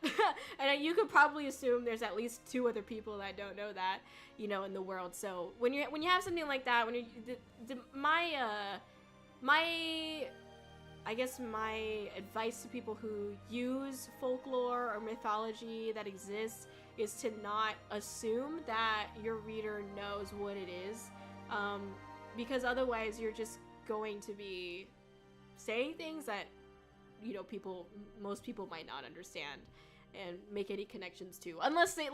[SPEAKER 2] And you could probably assume there's at least 2 other people that don't know that, you know, in the world. So when you have something like that, when you I guess my advice to people who use folklore or mythology that exists is to not assume that your reader knows what it is, because otherwise you're just going to be saying things that, you know, most people might not understand and make any connections to, unless they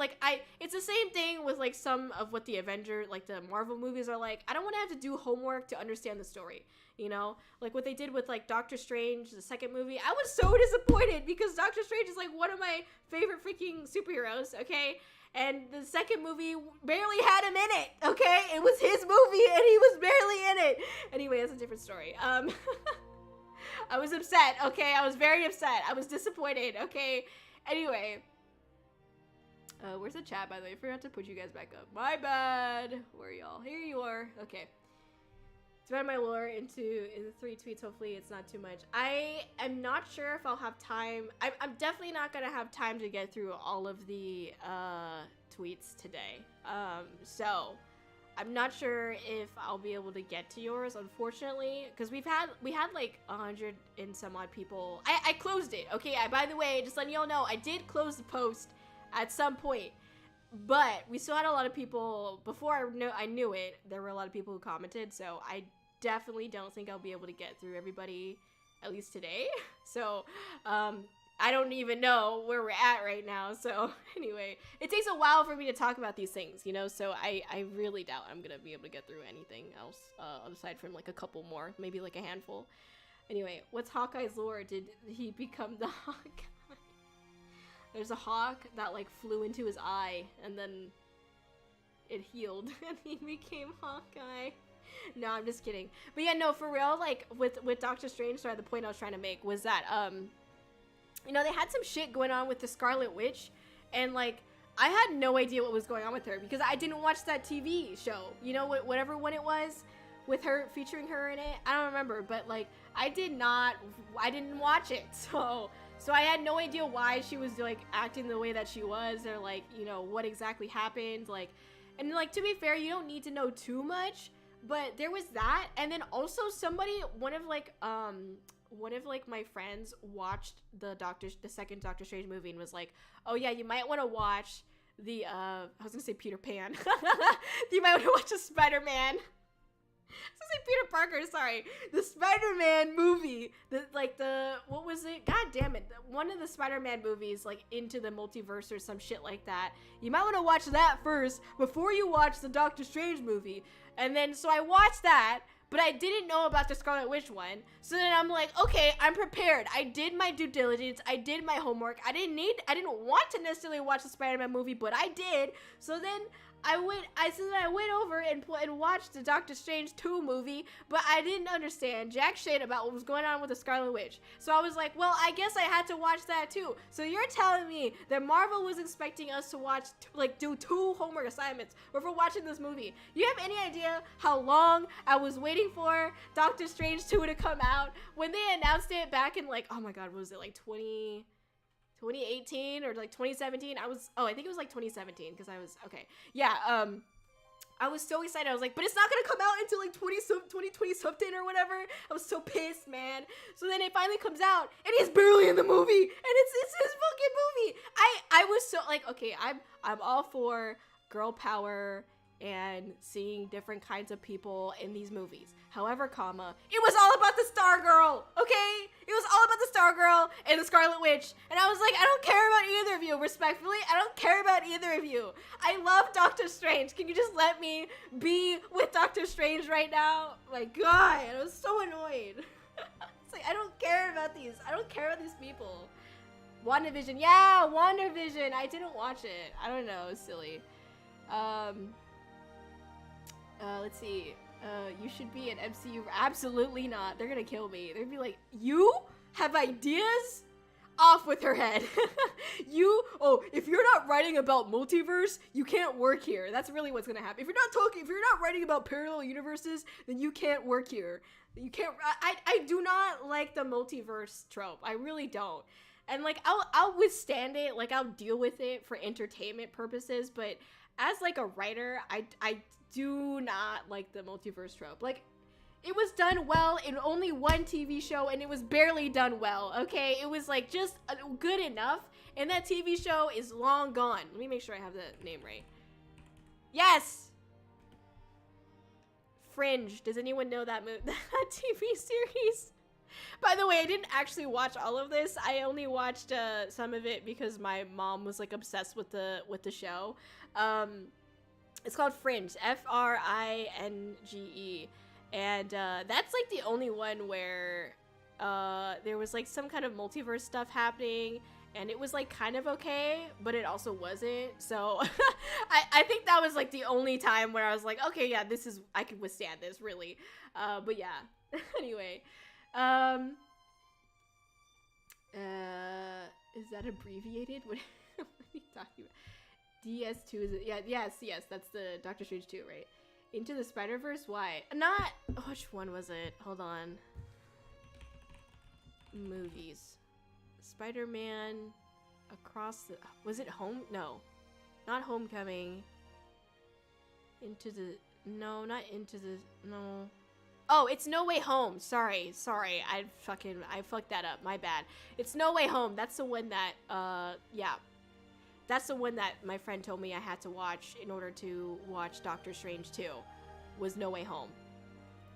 [SPEAKER 2] it's the same thing with like some of what the the Marvel movies are like. I don't want to have to do homework to understand the story, you know, like what they did with like Doctor Strange, the second movie. I was so disappointed because Doctor Strange is like one of my favorite freaking superheroes, okay, and the second movie barely had him in it, okay, it was his movie and he was barely in it. Anyway, that's a different story. I was upset, okay, I was very upset, I was disappointed, okay. Anyway, where's the chat, by the way? I forgot to put you guys back up. My bad. Where are y'all? Here you are. Okay. Divide my lore into 3 tweets. Hopefully it's not too much. I am not sure if I'll have time. I'm definitely not going to have time to get through all of the tweets today. So I'm not sure if I'll be able to get to yours, unfortunately, because we had like 100 and some odd people. I closed it, okay? By the way, just letting y'all know, I did close the post at some point, but we still had a lot of people. Before I knew it, there were a lot of people who commented, so I definitely don't think I'll be able to get through everybody, at least today. So I don't even know where we're at right now. So anyway, it takes a while for me to talk about these things, you know, so I really doubt I'm gonna be able to get through anything else aside from like a couple more, maybe like a handful. Anyway, what's Hawkeye's lore? Did he become the Hawkeye? There's a hawk that like flew into his eye and then it healed and he became Hawkeye. No, I'm just kidding. But yeah, no, for real, like with Doctor Strange, sorry, the point I was trying to make was that you know, they had some shit going on with the Scarlet Witch, and like I had no idea what was going on with her because I didn't watch that TV show, you know, whatever one it was with her, featuring her in it. I don't remember, but like I didn't watch it, so I had no idea why she was like acting the way that she was, or like, you know, what exactly happened, like. And like, to be fair, you don't need to know too much, but there was that. And then also one of my friends watched the second Doctor Strange movie and was like, oh yeah, you might want to watch the I was gonna say Peter Pan. You might want to watch the Spider-Man. I was gonna say Peter Parker, sorry. The Spider-Man movie. What was it? God damn it. One of the Spider-Man movies, like Into the Multiverse or some shit like that. You might want to watch that first before you watch the Doctor Strange movie. And then, so I watched that, but I didn't know about the Scarlet Witch one. So then I'm like, okay, I'm prepared. I did my due diligence. I did my homework. I didn't want to necessarily watch the Spider-Man movie, but I did. So then I went over and watched the Doctor Strange 2 movie, but I didn't understand jack shit about what was going on with the Scarlet Witch. So I was like, well, I guess I had to watch that too. So you're telling me that Marvel was expecting us to watch, do 2 homework assignments before watching this movie? You have any idea how long I was waiting for Doctor Strange 2 to come out? When they announced it back in like, oh my god, what was it, like 2018 or like 2017? I think it was like 2017 because I was, okay. Yeah, I was so excited. I was like, but it's not gonna come out until like 2020 something or whatever. I was so pissed, man. So then it finally comes out and he's barely in the movie and it's his fucking movie. I was so like, okay, I'm all for girl power and seeing different kinds of people in these movies. However, it was all about the Star Girl, okay? It was all about the Star Girl and the Scarlet Witch. And I was like, I don't care about either of you, respectfully. I don't care about either of you. I love Doctor Strange. Can you just let me be with Doctor Strange right now? My god, I was so annoyed. It's like, I don't care about these. I don't care about these people. WandaVision, yeah, WandaVision. I didn't watch it. I don't know, it's silly. Let's see. You should be an MCU. Absolutely not. They're gonna kill me. They'd be like, you have ideas? Off with her head. If you're not writing about multiverse, you can't work here. That's really what's gonna happen. If you're not writing about parallel universes, then you can't work here. You can't. I do not like the multiverse trope. I really don't. And like, I'll withstand it. Like, I'll deal with it for entertainment purposes. But as like a writer, I do not like the multiverse trope. Like, It was done well in only one TV show, and it was barely done well, okay? It was like just good enough, and that TV show is long gone. Let me make sure I have the name right. Yes! Fringe. Does anyone know that that TV series? By the way, I didn't actually watch all of this. I only watched some of it because my mom was like obsessed with the show. It's called Fringe, Fringe, and that's like the only one where there was like some kind of multiverse stuff happening, and it was like kind of okay, but it also wasn't. So I think that was like the only time where I was like, okay, yeah, I could withstand this, really. But yeah. Anyway. Is that abbreviated? What are you talking about? DS2 is it? Yeah, yes, that's the Doctor Strange 2, right? Into the Spider-Verse? Why? Not, which one was it? Hold on. Movies. Spider-Man Across the, was it Home? No. Not Homecoming. No, not Into the, no. Oh, it's No Way Home. Sorry. I fucked that up. My bad. It's No Way Home. That's the one that, yeah. That's the one that my friend told me I had to watch in order to watch Doctor Strange 2, was No Way Home.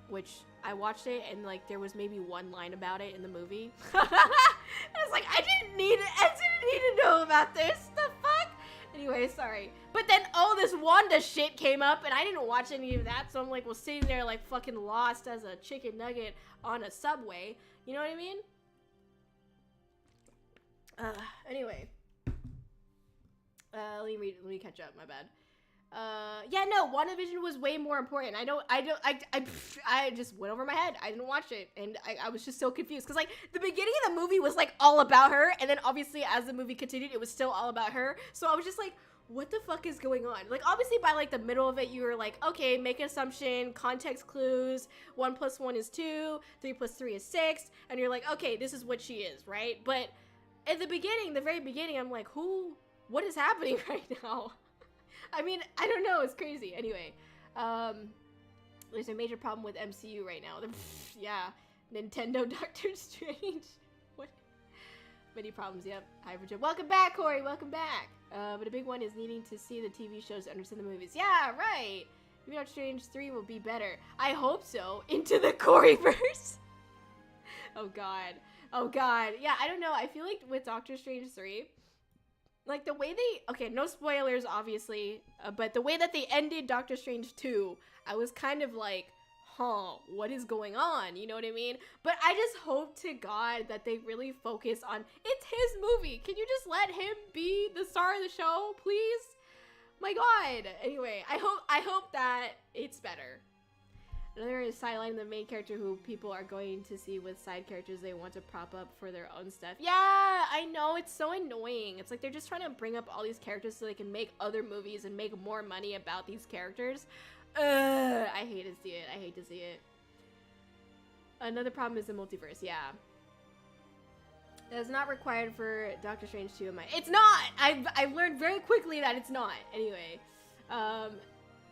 [SPEAKER 2] Which, I watched it, and, like, there was maybe one line about it in the movie. I was like, I didn't need to know about this. The fuck? Anyway, sorry. But then, this Wanda shit came up, and I didn't watch any of that, so I'm like, well, sitting there, like, fucking lost as a chicken nugget on a subway. You know what I mean? Anyway. Let me catch up, my bad. Yeah, no, WandaVision was way more important. I just went over my head. I didn't watch it, and I was just so confused, because, like, the beginning of the movie was, like, all about her, and then, obviously, as the movie continued, it was still all about her, so I was just like, what the fuck is going on? Like, obviously, by, like, the middle of it, you were like, okay, make an assumption, context clues, 1 + 1 is 2, 3 + 3 is 6, and you're like, okay, this is what she is, right? But at the beginning, the very beginning, I'm like, what is happening right now? I mean, I don't know, it's crazy. Anyway, there's a major problem with MCU right now. Yeah, Nintendo Doctor Strange. What? Many problems, yep. Hi, Virgil. Welcome back, Kori, welcome back. But a big one is needing to see the TV shows to understand the movies. Yeah, right. Maybe Doctor Strange 3 will be better. I hope so. Into the Koriverse. Oh, God. Yeah, I don't know. I feel like with Doctor Strange 3, like, the way okay, no spoilers, obviously, but the way that they ended Doctor Strange 2, I was kind of like, what is going on? You know what I mean? But I just hope to God that they really focus on, it's his movie. Can you just let him be the star of the show, please? My God. Anyway, I hope that it's better. Another is sidelining the main character who people are going to see with side characters they want to prop up for their own stuff. Yeah, I know, it's so annoying. It's like they're just trying to bring up all these characters so they can make other movies and make more money about these characters. I hate to see it. Another problem is the multiverse, yeah. That is not required for Doctor Strange 2 in my... It's not! I've learned very quickly that it's not. Anyway,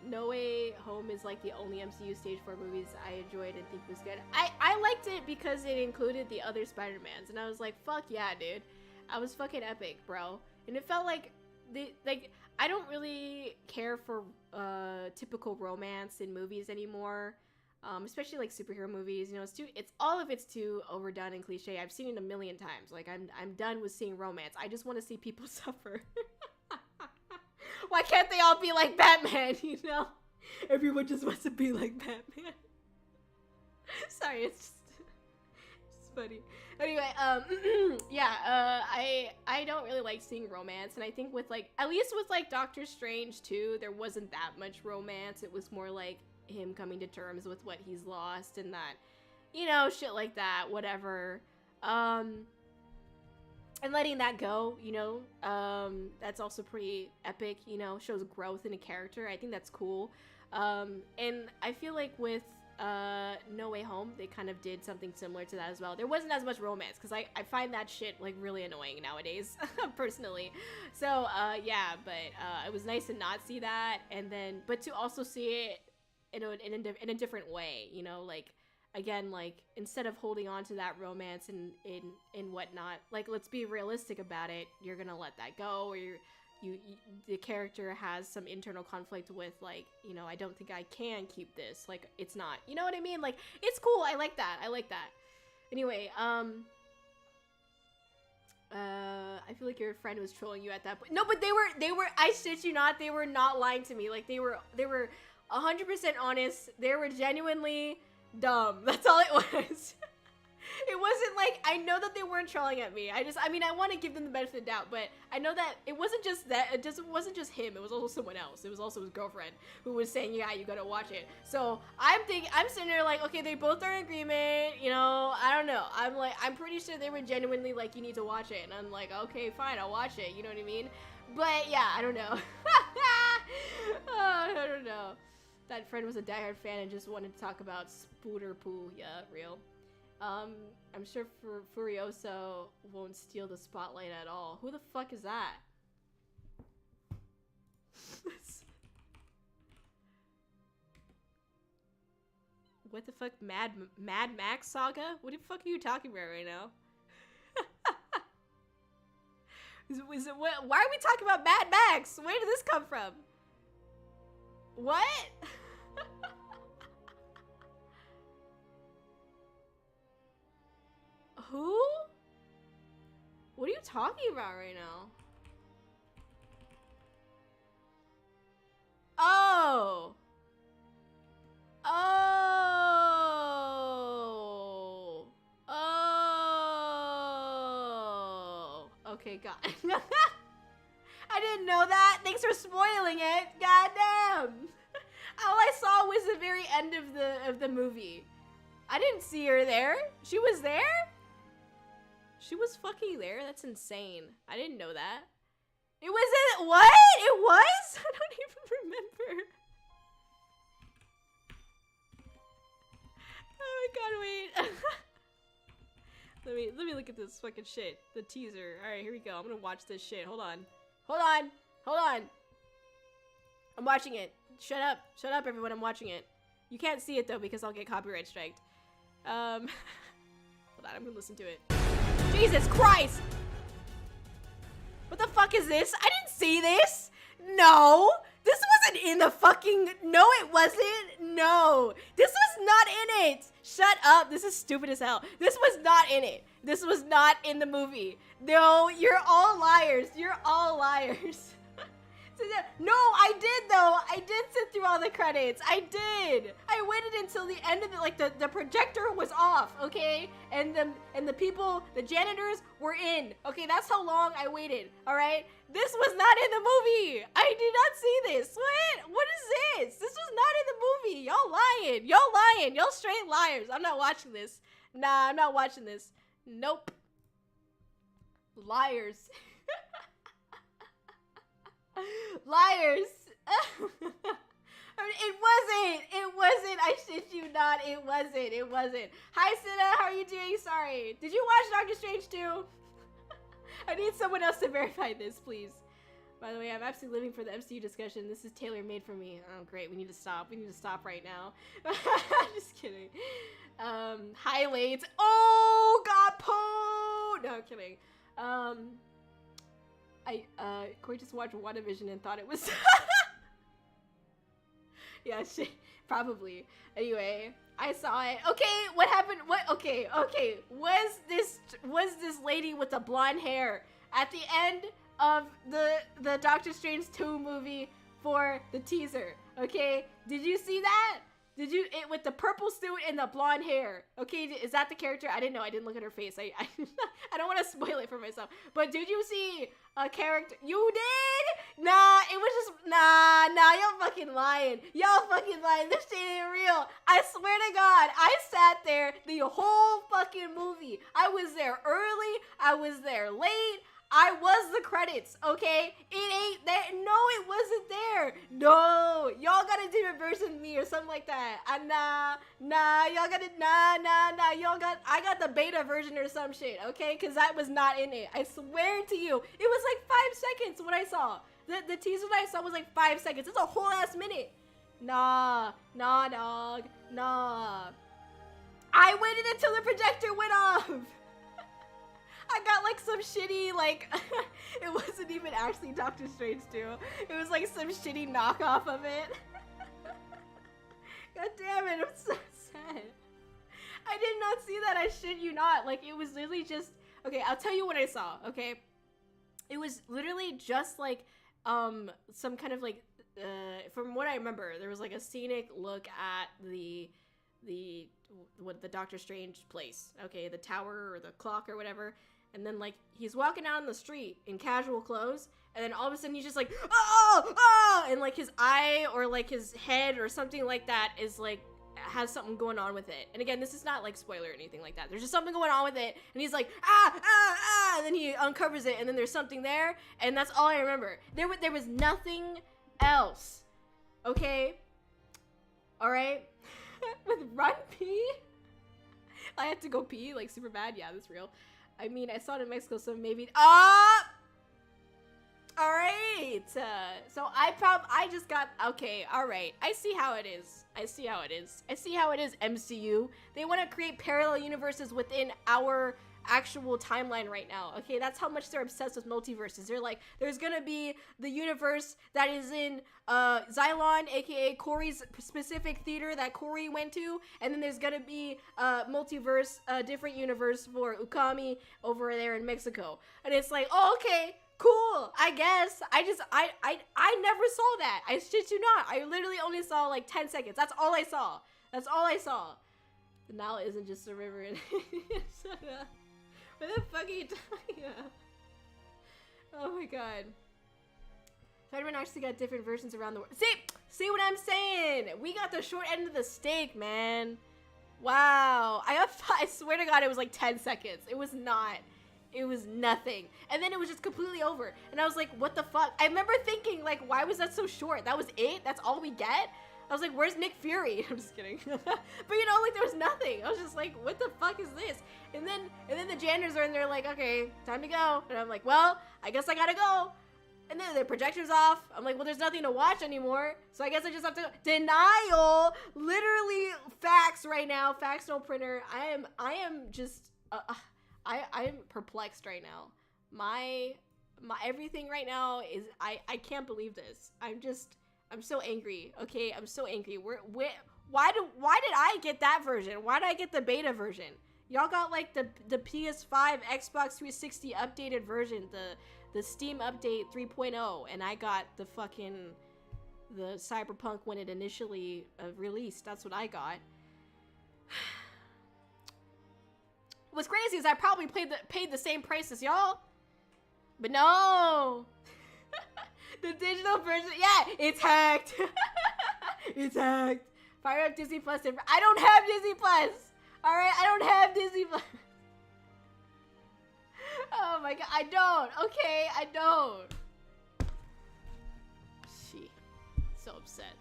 [SPEAKER 2] No Way Home is like the only MCU stage 4 movies I enjoyed and think was good. I liked it because it included the other Spider-Mans, and I was like, fuck yeah, dude. I was fucking epic, bro. And it felt like I don't really care for typical romance in movies anymore. Especially like superhero movies, you know, it's too overdone and cliche. I've seen it a million times. Like, I'm done with seeing romance. I just want to see people suffer. Why can't they all be like Batman, you know? Everyone just wants to be like Batman. Sorry, it's funny. Anyway, yeah, I don't really like seeing romance, and I think with, like, at least with, like, Doctor Strange 2, there wasn't that much romance. It was more like him coming to terms with what he's lost and that, you know, shit like that, whatever. And letting that go, you know, that's also pretty epic, you know, shows growth in a character. I think that's cool. And I feel like with No Way Home, they kind of did something similar to that as well. There wasn't as much romance, because I find that shit, like, really annoying nowadays, personally. So, yeah, but it was nice to not see that, and then, but to also see it in a different way, you know, like, again, like, instead of holding on to that romance and whatnot, like, let's be realistic about it. You're gonna let that go, or you the character has some internal conflict with, like, you know, I don't think I can keep this. Like, it's not, you know what I mean? Like, it's cool. I like that. I like that. Anyway, I feel like your friend was trolling you at that point. No, but they were, I shit you not, they were not lying to me. Like, they were 100% honest. They were genuinely dumb. That's all it was. It wasn't like, I know that they weren't trolling at me. I mean, I want to give them the benefit of the doubt, but I know that it wasn't just that, it wasn't just him, it was also someone else. It was also his girlfriend who was saying, yeah, you gotta watch it. So I'm sitting there like, okay, they both are in agreement, you know, I don't know. I'm pretty sure they were genuinely like, you need to watch it. And I'm like, okay, fine, I'll watch it, you know what I mean? But yeah, I don't know. I don't know. That friend was a diehard fan and just wanted to talk about Spooter Poo. Yeah, real. I'm sure Furioso won't steal the spotlight at all. Who the fuck is that? What the fuck? Mad Max Saga? What the fuck are you talking about right now? Why are we talking about Mad Max? Where did this come from? What? Who? What are you talking about right now? Oh. Oh. Oh. Okay, God. I didn't know that. Thanks for spoiling it. Goddamn. All I saw was the very end of the movie. I didn't see her there. She was there? She was fucking there? That's insane. I didn't know that. It wasn't. What? It was? I don't even remember. Oh my god, wait. let me look at this fucking shit. The teaser. Alright, here we go. I'm gonna watch this shit. Hold on. Hold on. I'm watching it. Shut up, everyone. I'm watching it. You can't see it though because I'll get copyright striked. Hold on, I'm gonna listen to it. Jesus Christ! What the fuck is this? I didn't see this! No! This wasn't in the fucking... No, it wasn't! No! This was not in it! Shut up! This is stupid as hell. This was not in it. This was not in the movie. No, you're all liars. You're all liars. No, I did though. I did sit through all the credits. I did. I waited until the end of it, like the projector was off, okay? And the people, the janitors were in. Okay, that's how long I waited. All right? This was not in the movie. I did not see this. What is this? This was not in the movie. Y'all lying. Y'all straight liars. I'm not watching this. Nah, I'm not watching this. Nope. Liars. Liars. I mean, it wasn't, I shit you not, it wasn't. Hi Sina, how are you doing? Sorry. Did you watch Doctor Strange too? I need someone else to verify this, please. By the way, I'm absolutely living for the MCU discussion. This is tailor-made for me. Oh great, we need to stop right now. Just kidding. Highlights. Oh god, Poe! No, I'm kidding. Kori just watched WandaVision and thought it was yeah, shit, probably. Anyway, I saw it. Okay, what happened? Okay. Was this lady with the blonde hair at the end of the Doctor Strange 2 movie for the teaser? Okay, did you see that? It with the purple suit and the blonde hair? Okay, is that the character? I didn't know. I didn't look at her face. I don't want to spoil it for myself. But did you see a character? You did? Nah, it was just nah. Y'all fucking lying. This shit ain't real. I swear to God, I sat there the whole fucking movie. I was there early. I was there late. I was the credits, okay? It ain't there. No, it wasn't there. No, y'all gotta do reverse in me or something like that. Y'all gotta, I got the beta version or some shit, okay? Cause that was not in it. I swear to you, it was like 5 seconds what I saw. The teaser that I saw was like 5 seconds. It's a whole ass minute. Nah, dog, nah. I waited until the projector went off. I got like some shitty, like, it wasn't even actually Doctor Strange 2. It was like some shitty knockoff of it. God damn it, I'm so sad. I did not see that, I shit you not. Like, it was literally just, okay, I'll tell you what I saw, okay? It was literally just like, some kind of like, from what I remember, there was like a scenic look at the Doctor Strange place, okay? The tower or the clock or whatever. And then, like, he's walking out on the street in casual clothes, and then all of a sudden he's just like, oh, oh, and, like, his eye or, like, his head or something like that is, like, has something going on with it. And again, this is not, like, spoiler or anything like that. There's just something going on with it, and he's like, ah, ah, ah, and then he uncovers it, and then there's something there, and that's all I remember. There was nothing else, okay? All right? With run pee? I had to go pee, like, super bad. Yeah, that's real. I mean, I saw it in Mexico, so maybe. Ah! All right. So I just got. Okay. All right. I see how it is. I see how it is. I see how it is. MCU. They want to create parallel universes within our actual timeline right now. Okay, that's how much they're obsessed with multiverses. They're like, there's gonna be the universe that is in Xylon, aka Kori's specific theater that Kori went to, and then there's gonna be multiverse, different universe for Ukami over there in Mexico. And it's like, oh, okay, cool, I guess. I never saw that. I shit you not. I literally only saw like 10 seconds. That's all I saw. That's all I saw. The Nile isn't just a river. Shut up. What the fuck are you talking about? Oh my god. Spider-Man actually got different versions around the world. See what I'm saying? We got the short end of the stick, man. Wow. I swear to god it was like 10 seconds. It was not. It was nothing. And then it was just completely over. And I was like, what the fuck? I remember thinking, like, why was that so short? That was it? That's all we get? I was like, where's Nick Fury? I'm just kidding. But you know, like, there was nothing. I was just like, what the fuck is this? And then the janitors are in there like, okay, time to go. And I'm like, well, I guess I gotta go. And then the projector's off. I'm like, well, there's nothing to watch anymore. So I guess I just have to denial. Literally facts right now. Facts no printer. I am just I am perplexed right now. My everything right now is I can't believe this. I'm so angry. Okay, I'm so angry. Why did I get that version? Why did I get the beta version? Y'all got like the PS5, Xbox 360 updated version, the Steam update 3.0, and I got the Cyberpunk when it initially released. That's what I got. What's crazy is I probably paid the same price as y'all, but no. The digital version, yeah, it's hacked. It's hacked. Fire up Disney Plus. I don't have Disney Plus. All right, I don't have Disney Plus. Oh my god, I don't. Okay, I don't. She, so upset.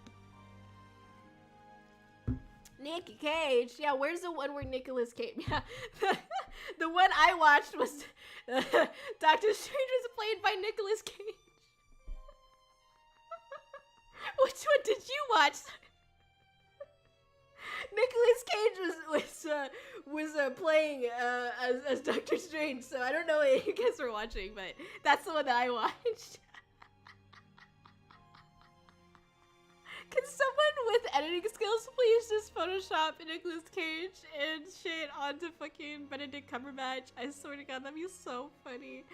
[SPEAKER 2] Nick Cage. Yeah, where's the one where Nicolas Cage? Yeah, the one I watched was Doctor Strange was played by Nicolas Cage. Which one did you watch? Nicolas Cage was playing as Doctor Strange, so I don't know what you guys were watching, but that's the one that I watched. Can someone with editing skills please just Photoshop Nicolas Cage and shit onto fucking Benedict Cumberbatch? I swear to god, that'd be so funny.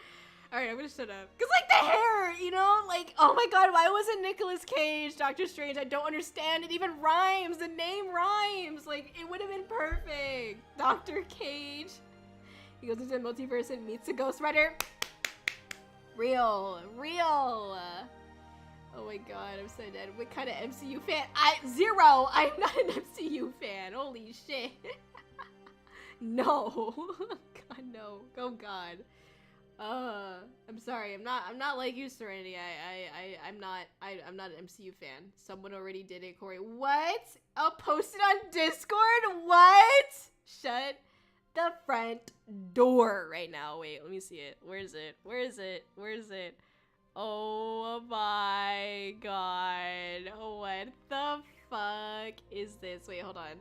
[SPEAKER 2] Alright, I'm gonna shut up. Cause like the hair, you know? Like, oh my god, why wasn't Nicolas Cage Doctor Strange? I don't understand. It even rhymes. The name rhymes. Like, it would have been perfect. Dr. Cage. He goes into the multiverse and meets a Ghost Rider. Real. Oh my god, I'm so dead. What kind of MCU fan? Zero! I'm not an MCU fan. Holy shit. No. God, no. Oh god. I'm sorry. I'm not like you, Serenity. I'm not an MCU fan. Someone already did it, Kori. What? I'll post it on Discord? What? Shut the front door right now. Wait, let me see it. Where is it? Oh my god. What the fuck is this? Wait, hold on.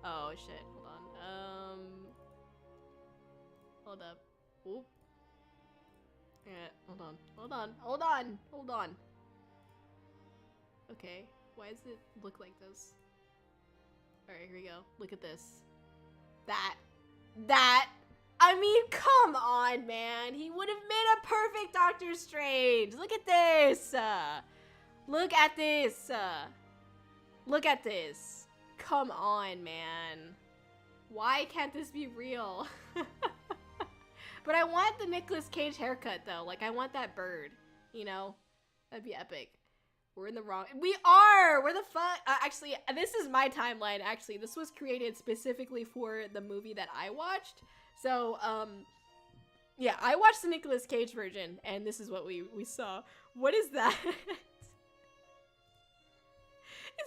[SPEAKER 2] Oh shit, hold on. Hold up. Oop. Yeah, hold on. Okay, why does it look like this? Alright, here we go. Look at this. That! I mean, come on, man! He would have made a perfect Doctor Strange! Look at this! Look at this! Look at this! Come on, man. Why can't this be real? But I want the Nicolas Cage haircut, though. Like, I want that bird. You know? That'd be epic. We're in the wrong... We are! Where the fuck? Actually, this is my timeline, actually. This was created specifically for the movie that I watched. So, yeah, I watched the Nicolas Cage version, and this is what we saw. What is that? Is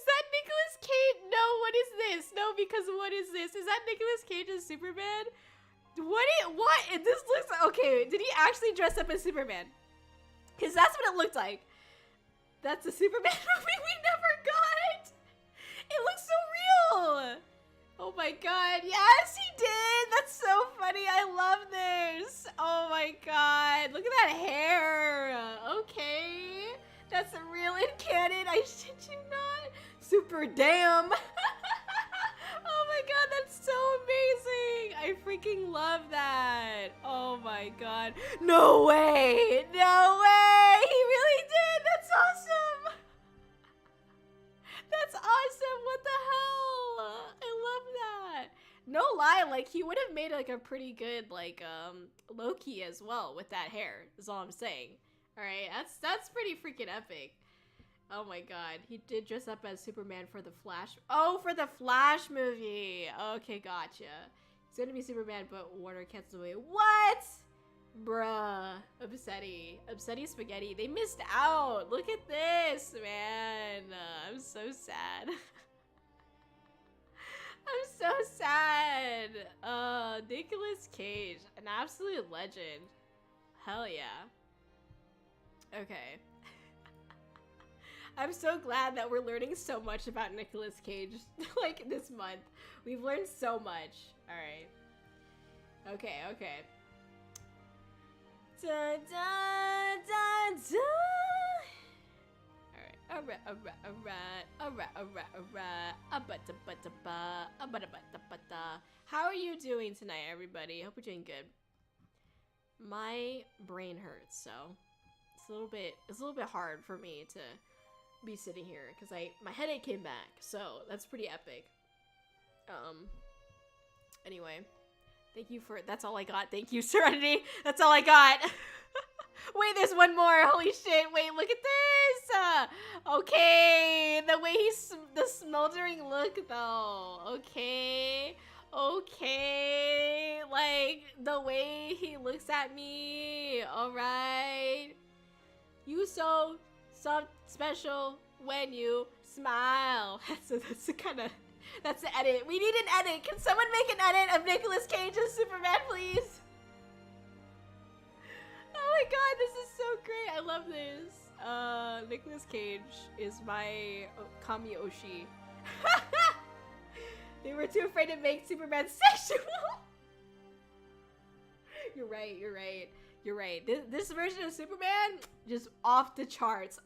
[SPEAKER 2] that Nicolas Cage? No, what is this? No, because what is this? Is that Nicolas Cage's Superman? What? This looks... Okay, did he actually dress up as Superman? Because that's what it looked like. That's the Superman movie we never got! It looks so real! Oh my god, yes he did! That's so funny, I love this! Oh my god, look at that hair! Okay, that's real in canon, I shit you not! Super damn! Oh my god, that's so amazing! I freaking love that! Oh my god. No way! No way! He really did! That's awesome! That's awesome! What the hell? I love that! No lie, like, he would have made, like, a pretty good, like, Loki as well with that hair, is all I'm saying. Alright, that's pretty freaking epic. Oh my god, he did dress up as Superman for the Flash. Oh, for the Flash movie! Okay, gotcha. He's gonna be Superman, but Warner canceled away. What? Bruh. Upsetty spaghetti. They missed out! Look at this, man. I'm so sad. I'm so sad. Nicolas Cage. An absolute legend. Hell yeah. Okay. I'm so glad that we're learning so much about Nicolas Cage, like, this month. We've learned so much. Alright. Okay. Dun, dun, dun, dun. Alright. How are you doing tonight, everybody? Hope you're doing good. My brain hurts, so it's a little bit hard for me to be sitting here because my headache came back, so that's pretty epic. Anyway, thank you for... That's all I got. Thank you, Serenity. That's all I got. Wait, there's one more. Holy shit. Wait, look at this. Okay. The way the smoldering look, though. Okay. Like, the way he looks at me. Alright. You so special when you smile. That's the edit. We need an edit. Can someone make an edit of Nicolas Cage as Superman, please? Oh my god, this is so great. I love this. Nicolas Cage is my Kami-oshi. They were too afraid to make Superman sexual. You're right. This version of Superman, just off the charts.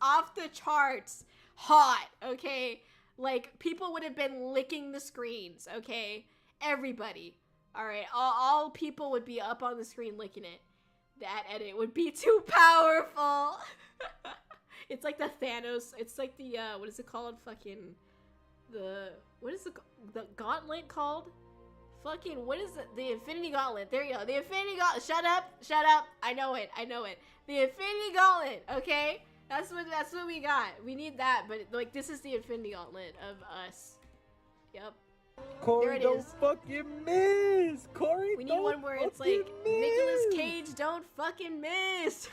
[SPEAKER 2] Hot, okay? Like, people would have been licking the screens, okay? Everybody. Alright, all people would be up on the screen licking it. That edit would be too powerful. It's like the Thanos, it's like the, what is it called? Fucking, the gauntlet called? Fucking, what is it? The Infinity Gauntlet. There you go. The Infinity Gauntlet. Shut up. I know it. The Infinity Gauntlet, okay? That's what we got. We need that, but like this is the Infinity Gauntlet of us. Yep.
[SPEAKER 5] Kori,
[SPEAKER 2] there it
[SPEAKER 5] don't
[SPEAKER 2] is.
[SPEAKER 5] fucking miss. Kori,
[SPEAKER 2] we need one where it's like Nicolas Cage, don't fucking miss.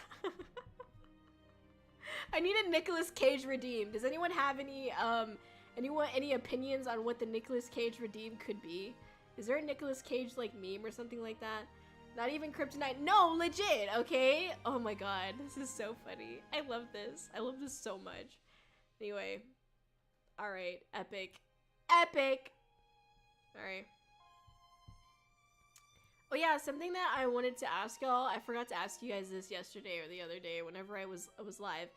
[SPEAKER 2] I need a Nicolas Cage redeem. Does anyone have any any opinions on what the Nicolas Cage redeem could be? Is there a Nicolas Cage like meme or something like that? Not even Kryptonite. No, legit, okay? Oh my god, this is so funny. I love this. I love this so much. Anyway. Alright, epic. Alright. yeah, something that I wanted to ask y'all, I forgot to ask you guys this yesterday or the other day whenever I was live.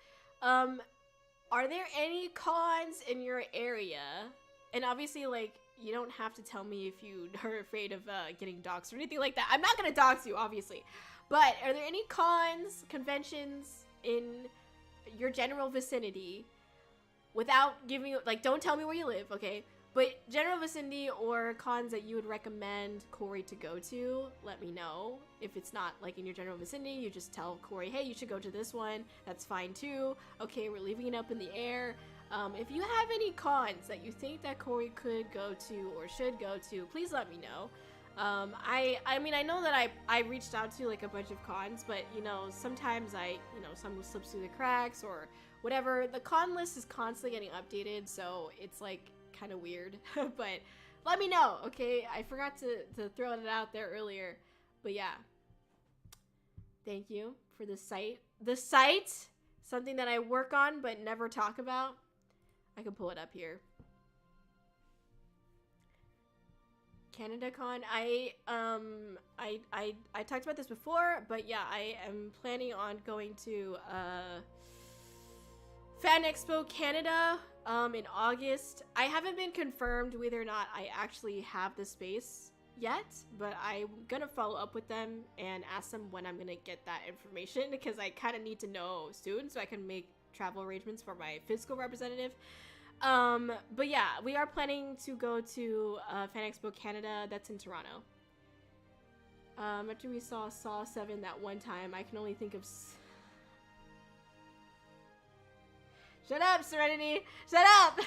[SPEAKER 2] Are there any cons in your area? And obviously, like, you don't have to tell me if you are afraid of getting doxxed or anything like that. I'm not gonna dox you, obviously. But are there any cons, conventions in your general vicinity without giving you, like, don't tell me where you live, okay? But general vicinity or cons that you would recommend Kori to go to, let me know. If it's not like in your general vicinity, you just tell Kori, hey, you should go to this one. That's fine too. Okay, we're leaving it up in the air. If you have any cons that you think that Kori could go to or should go to, please let me know. I mean, I know that I reached out to like a bunch of cons, but you know, sometimes some slips through the cracks or whatever. The con list is constantly getting updated, so it's like kind of weird. But let me know, okay? I forgot to throw it out there earlier, but yeah. Thank you for the site. The site, something that I work on but never talk about. I can pull it up here. CanadaCon. I talked about this before, but yeah, I am planning on going to Fan Expo Canada in August. I haven't been confirmed whether or not I actually have the space yet, but I'm gonna follow up with them and ask them when I'm gonna get that information, because I kind of need to know soon so I can make travel arrangements for my physical representative. But yeah, we are planning to go to Fan Expo Canada. That's in Toronto. After we saw Saw 7 that one time, I can only think of shut up, Serenity! Shut up!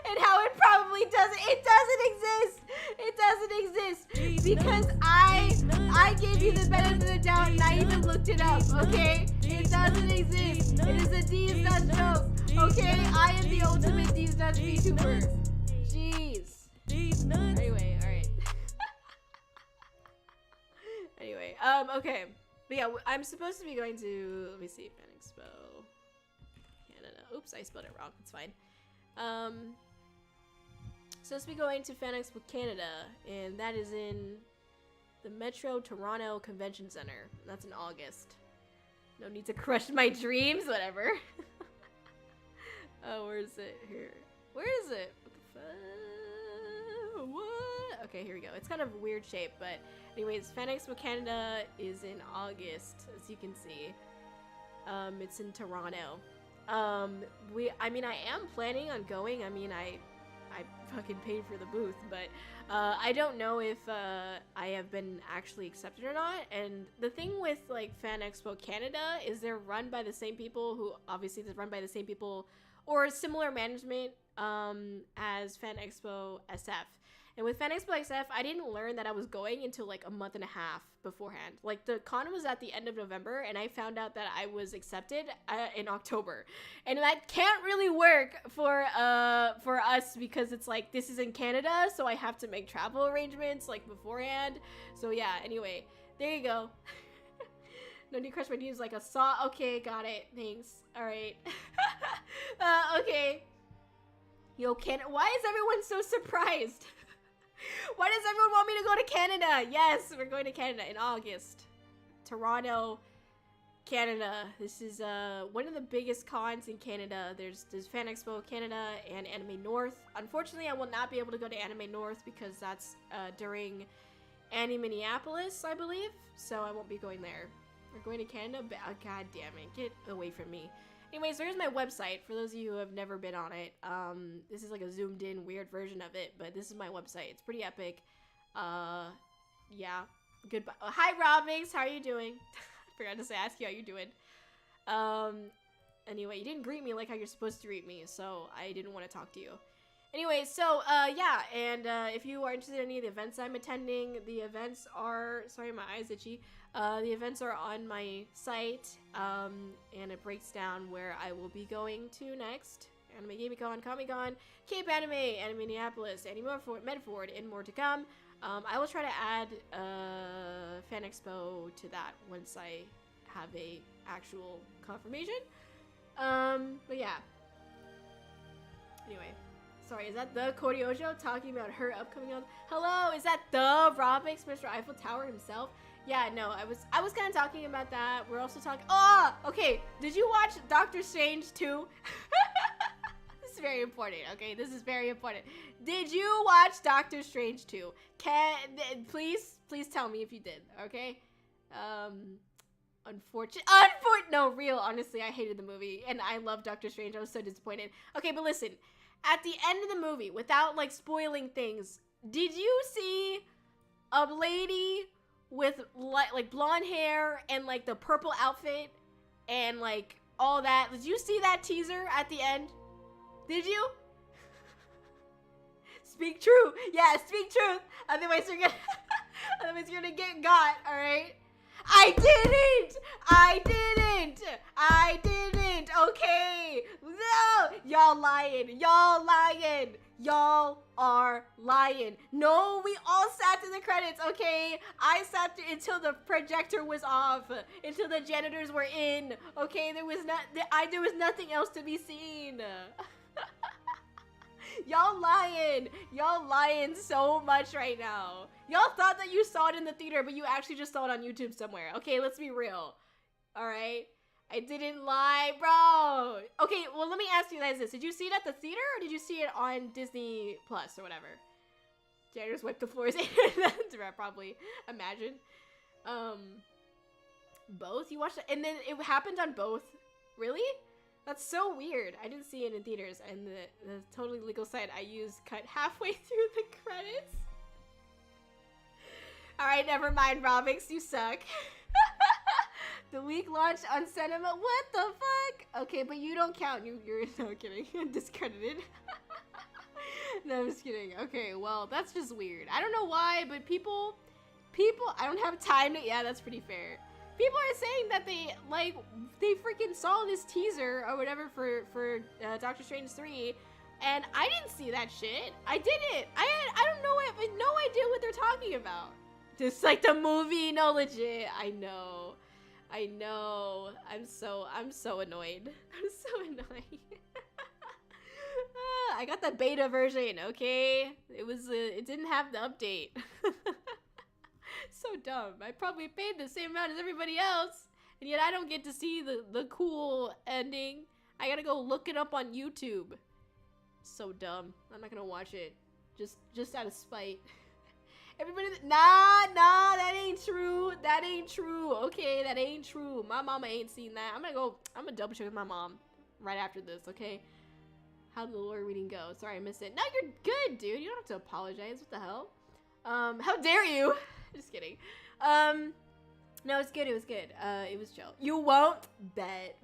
[SPEAKER 2] And how it probably doesn't. It doesn't exist! It doesn't exist! Because I gave you the benefit of the doubt and I even looked it up, okay? It doesn't exist. It is a D's Nuts joke, okay? I am the ultimate D's Nuts VTuber. Jeez. Anyway, alright. Anyway, okay. But yeah, I'm supposed to be going to, let me see, Fan Expo Canada. Oops, I spelled it wrong. It's fine. Supposed to be going to Fan Expo Canada, and that is in the Metro Toronto Convention Center. That's in August. No need to crush my dreams, whatever. Oh, where is it? Here. Where is it? What the fuck? What? Okay, here we go. It's kind of a weird shape, but anyways, Fan Expo Canada is in August, as you can see. It's in Toronto. I mean, I am planning on going. I mean, I fucking paid for the booth, but I don't know if I have been actually accepted or not. And the thing with like Fan Expo Canada is they're run by the same people who obviously they're run by the same people or similar management as Fan Expo SF. And with Fan Expo SF, I didn't learn that I was going until like a month and a half beforehand. Like the con was at the end of November, and I found out that I was accepted in October, and that can't really work for us because it's like this is in Canada, so I have to make travel arrangements like beforehand. So yeah. Anyway, there you go. No need to crush my dreams like a saw. Okay, got it. Thanks. All right. Okay. Yo, why is everyone so surprised? Why does everyone want me to go to Canada? Yes, we're going to Canada in August. Toronto, Canada. This is one of the biggest cons in Canada. There's Fan Expo Canada and Anime North. Unfortunately, I will not be able to go to Anime North because that's during Anime Minneapolis, I believe. So I won't be going there. We're going to Canada. God damn it. Get away from me. Anyways, there's my website for those of you who have never been on it. This is like a zoomed in weird version of it, but this is my website. It's pretty epic. Yeah. Goodbye. Hi, Robix. How are you doing? I forgot to say, ask you how you're doing. Anyway, you didn't greet me like how you're supposed to greet me, so I didn't want to talk to you. Anyway, so, yeah, and if you are interested in any of the events I'm attending, the events are, sorry, my eye's itchy. The events are on my site, and it breaks down where I will be going to next. Anime Gamicon, Comic-Con, Cape Anime, Anime Minneapolis, Anime Medford, and more to come. I will try to add Fan Expo to that once I have a actual confirmation. But yeah. Anyway. Sorry, is that the Kōri-Oujo talking about her upcoming album? Hello, is that the Robix, Mr. Eiffel Tower himself? Yeah, no, I was kind of talking about that. We're also talking. Oh, okay. Did you watch Doctor Strange 2? This is very important. Okay, this is very important. Did you watch Doctor Strange 2? Please tell me if you did. Okay. No, real. Honestly, I hated the movie, and I love Doctor Strange. I was so disappointed. Okay, but listen. At the end of the movie, without like spoiling things, did you see a lady with like blonde hair and like the purple outfit and like all that? Did you see that teaser at the end? Did you? Speak true. Yeah, speak truth. Otherwise you're gonna otherwise you're gonna get got, alright? I didn't, okay? No! Y'all lying. Y'all are lying. No, we all sat through the credits, okay? I sat through until the projector was off, until the janitors were in, okay? There was nothing else to be seen. Y'all lying so much right now. Y'all thought that you saw it in the theater, but you actually just saw it on YouTube somewhere. Okay, let's be real. Alright? I didn't lie, bro. Okay, well, let me ask you guys this. Did you see it at the theater, or did you see it on Disney Plus or whatever? Janitors wipe the floors. Probably. Imagine. Both? You watched it, and then it happened on both? Really? That's so weird. I didn't see it in theaters, and the totally legal site I used cut halfway through the credits. Alright, never mind, Robix, you suck. The week launched on cinema. What the fuck? Okay, but you don't count. You're no kidding. Discredited. No, I'm just kidding. Okay, well, that's just weird. I don't know why, but people, I don't have time to, yeah, that's pretty fair. People are saying that they freaking saw this teaser or whatever for Doctor Strange 3, and I didn't see that shit. I didn't. I don't know. I have no idea what they're talking about. Just like the movie, no, legit. I know. I'm so annoyed. I'm so annoyed. I got the beta version. Okay, it didn't have the update. So dumb. I probably paid the same amount as everybody else, and yet I don't get to see the cool ending. I gotta go look it up on YouTube. So dumb. I'm not gonna watch it. Just out of spite. Everybody, nah, that ain't true. That ain't true. Okay, that ain't true. My mama ain't seen that. I'm gonna double check with my mom right after this, okay? How did the lore reading go? Sorry, I missed it. No, you're good, dude. You don't have to apologize. What the hell? How dare you? Just kidding. No, it's good. It was good. It was chill. You won't bet.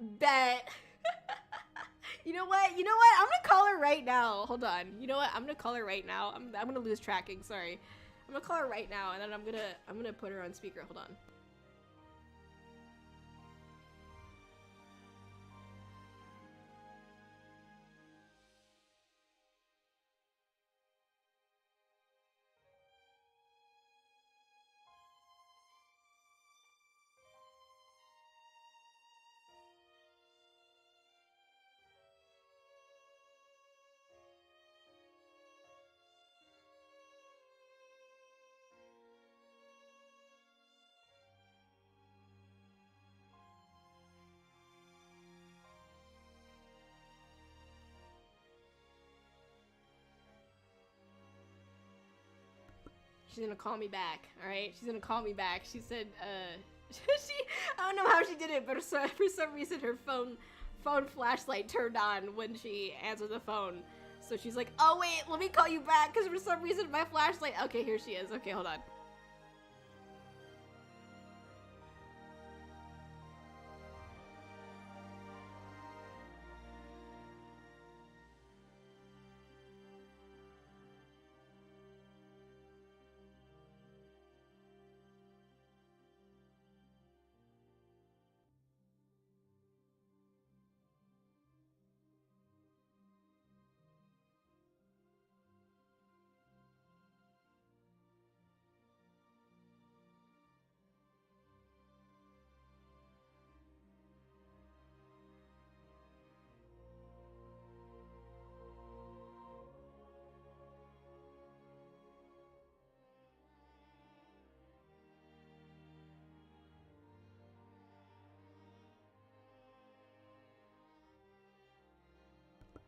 [SPEAKER 2] You know what? I'm gonna call her right now. Hold on. You know what? I'm gonna call her right now. I'm gonna lose tracking. Sorry. I'm gonna call her right now, and then I'm gonna put her on speaker. Hold on. She's gonna call me back, alright? She's gonna call me back. She said, I don't know how she did it, but for some reason her phone flashlight turned on when she answered the phone. So she's like, oh wait, let me call you back, because for some reason my flashlight, okay, here she is. Okay, hold on.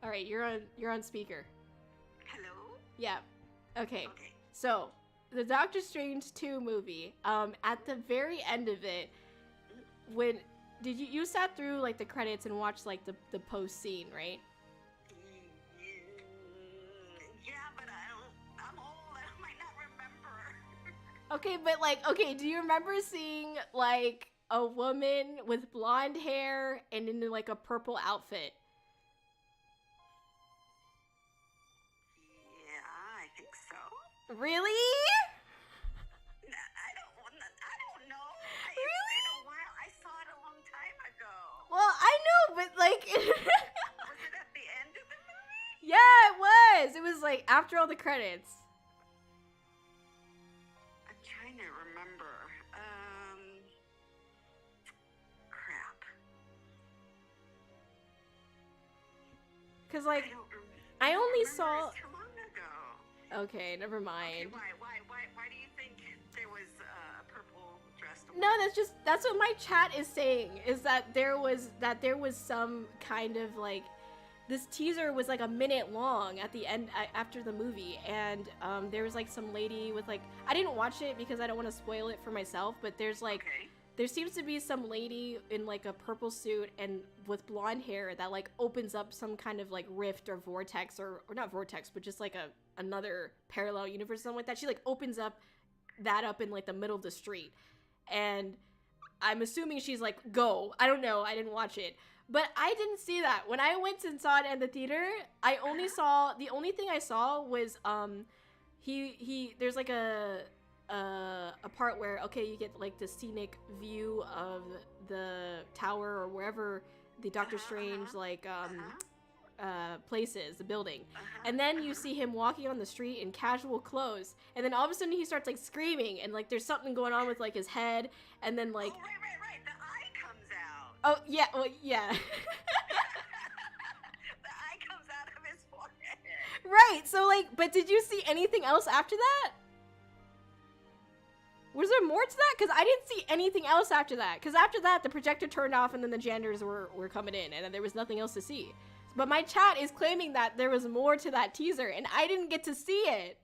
[SPEAKER 2] All right, you're on speaker.
[SPEAKER 6] Hello?
[SPEAKER 2] Yeah. Okay.
[SPEAKER 6] Okay.
[SPEAKER 2] So, the Doctor Strange 2 movie, at the very end of it, when did you sat through like the credits and watched like the post scene, right?
[SPEAKER 6] Yeah, but I'm old. I might not remember.
[SPEAKER 2] Okay, but like, okay, do you remember seeing like a woman with blonde hair and in like a purple outfit?
[SPEAKER 6] Yeah, I think so.
[SPEAKER 2] Really?
[SPEAKER 6] I don't know. It's been a while. I saw it a long time ago.
[SPEAKER 2] Well, I know, but like
[SPEAKER 6] Was it at the end of the movie?
[SPEAKER 2] yeah, it was. It was like after all the credits.
[SPEAKER 6] I'm trying to remember. Crap.
[SPEAKER 2] Cuz like
[SPEAKER 6] I don't remember.
[SPEAKER 2] I only
[SPEAKER 6] remember.
[SPEAKER 2] saw
[SPEAKER 6] It's too long ago.
[SPEAKER 2] Okay, never
[SPEAKER 6] Okay,
[SPEAKER 2] mind.
[SPEAKER 6] why do you think there was a purple dressed woman?
[SPEAKER 2] No, that's what my chat is saying, is that there was some kind of like this teaser was like a minute long at the end after the movie, and there was like some lady with like, I didn't watch it because I don't want to spoil it for myself, but there's like
[SPEAKER 6] Okay.
[SPEAKER 2] there seems to be some lady in like a purple suit and with blonde hair that like opens up some kind of like rift or vortex or not vortex, but just like another parallel universe or something like that. She like opens up that up in like the middle of the street, and I'm assuming she's like, go. I don't know. I didn't watch it. But I didn't see that. When I went and saw it in the theater, I only saw, the only thing I saw was, there's like a part where, okay, you get like the scenic view of the tower or wherever the Doctor Strange, like, place is, the building. And then you see him walking on the street in casual clothes. And then all of a sudden he starts like screaming and like there's something going on with like his head. And then like,
[SPEAKER 6] Oh, right. The eye comes out.
[SPEAKER 2] oh yeah, well, yeah.
[SPEAKER 6] The eye comes out of his forehead.
[SPEAKER 2] Right, so like, but did you see anything else after that? Was there more to that? Because I didn't see anything else after that. Because after that, the projector turned off and then the janitors were coming in and then there was nothing else to see. But my chat is claiming that there was more to that teaser and I didn't get to see it.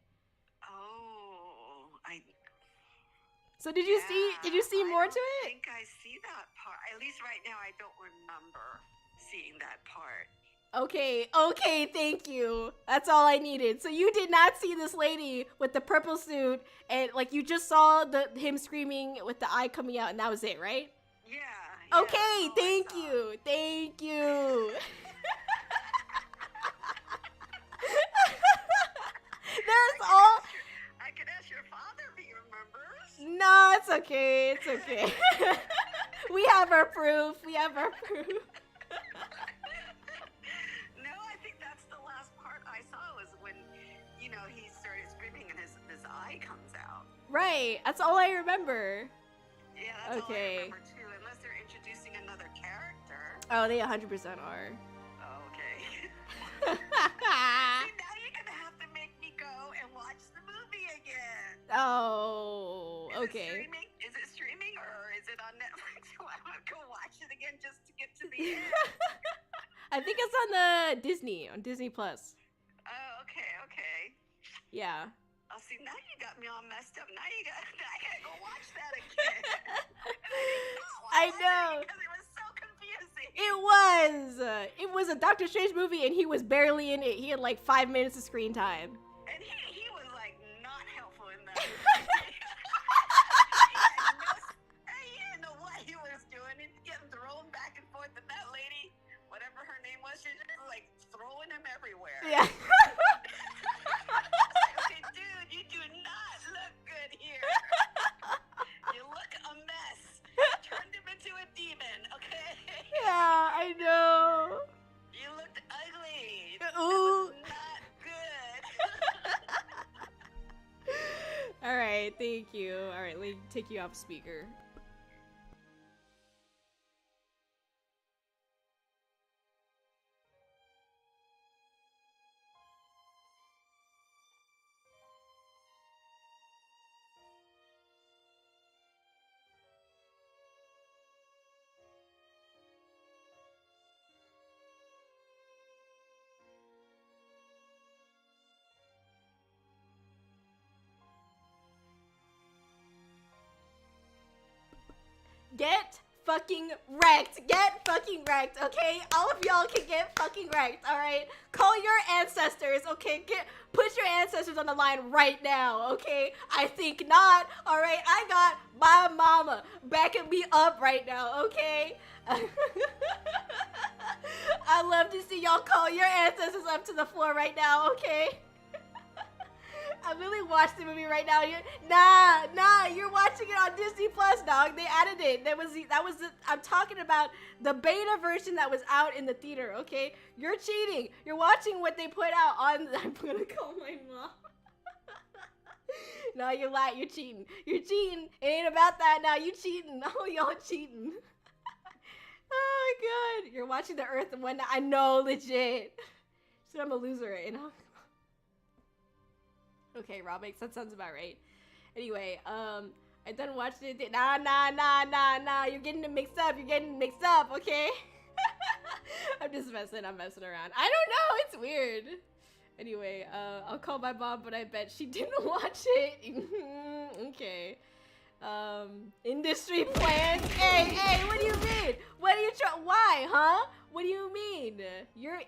[SPEAKER 6] Oh,
[SPEAKER 2] So did you see more to
[SPEAKER 6] I
[SPEAKER 2] it?
[SPEAKER 6] think I see that part. At least right now, I don't remember seeing that part.
[SPEAKER 2] Okay, thank you. That's all I needed. So you did not see this lady with the purple suit and like you just saw him screaming with the eye coming out and that was it, right?
[SPEAKER 6] Yeah.
[SPEAKER 2] Okay,
[SPEAKER 6] that's all I
[SPEAKER 2] thank
[SPEAKER 6] saw.
[SPEAKER 2] you. Thank you. There's all.
[SPEAKER 6] I could ask your father if he remembers.
[SPEAKER 2] No, it's okay. It's okay. We have our proof.
[SPEAKER 6] No, I think that's the last part I saw was when, he started screaming and his eye comes out.
[SPEAKER 2] Right. That's all I remember.
[SPEAKER 6] Yeah, that's all I
[SPEAKER 2] Okay.
[SPEAKER 6] remember too, unless they're introducing another character.
[SPEAKER 2] Oh, they 100% are.
[SPEAKER 6] Oh, okay. See, now you're gonna have to make me go and watch the movie again.
[SPEAKER 2] Oh,
[SPEAKER 6] Is
[SPEAKER 2] okay.
[SPEAKER 6] it streaming or is it on Netflix? I'm gonna go watch it again just to get to the end.
[SPEAKER 2] I think it's on the on Disney Plus.
[SPEAKER 6] Oh, okay.
[SPEAKER 2] Yeah.
[SPEAKER 6] Oh, see, now you got me all messed up. Now I gotta go watch that again.
[SPEAKER 2] I know.
[SPEAKER 6] Because it was so confusing.
[SPEAKER 2] It was a Doctor Strange movie and he was barely in it. He had like 5 minutes of screen time.
[SPEAKER 6] And he was like not helpful in that. He didn't know what he was doing. He's getting thrown back and forth. And that lady, whatever her name was, she was just like throwing him everywhere.
[SPEAKER 2] Yeah.
[SPEAKER 6] Okay, dude, you do not look good here. You look a mess. Turned him into a demon, okay?
[SPEAKER 2] Yeah, I know.
[SPEAKER 6] You looked ugly.
[SPEAKER 2] Ooh.
[SPEAKER 6] That was not good.
[SPEAKER 2] All right, thank you. All right, let me take you off speaker. Get fucking wrecked. Get fucking wrecked, okay? All of y'all can get fucking wrecked, alright? Call your ancestors, okay? Put your ancestors on the line right now, okay? I think not, alright? I got my mama backing me up right now, okay? I love to see y'all call your ancestors up to the floor right now, okay? I really watched the movie right now. Nah, you're watching it on Disney Plus, dog. They added it. I'm talking about the beta version that was out in the theater, okay? You're cheating. You're watching what they put out on. I'm gonna call my mom. No, you're lying. You're cheating. You're cheating. It ain't about that now. You cheating. Oh, y'all cheating. Oh my god. You're watching the Earth and whatnot. I know, legit. So I'm a loser, you know? Okay, Robix, that sounds about right. Anyway, I done watched it. Nah. You're getting it mixed up. Okay? I'm messing around. I don't know. It's weird. Anyway, I'll call my mom, but I bet she didn't watch it. Okay. Industry plans. Hey, what do you mean? Why, huh? What do you mean?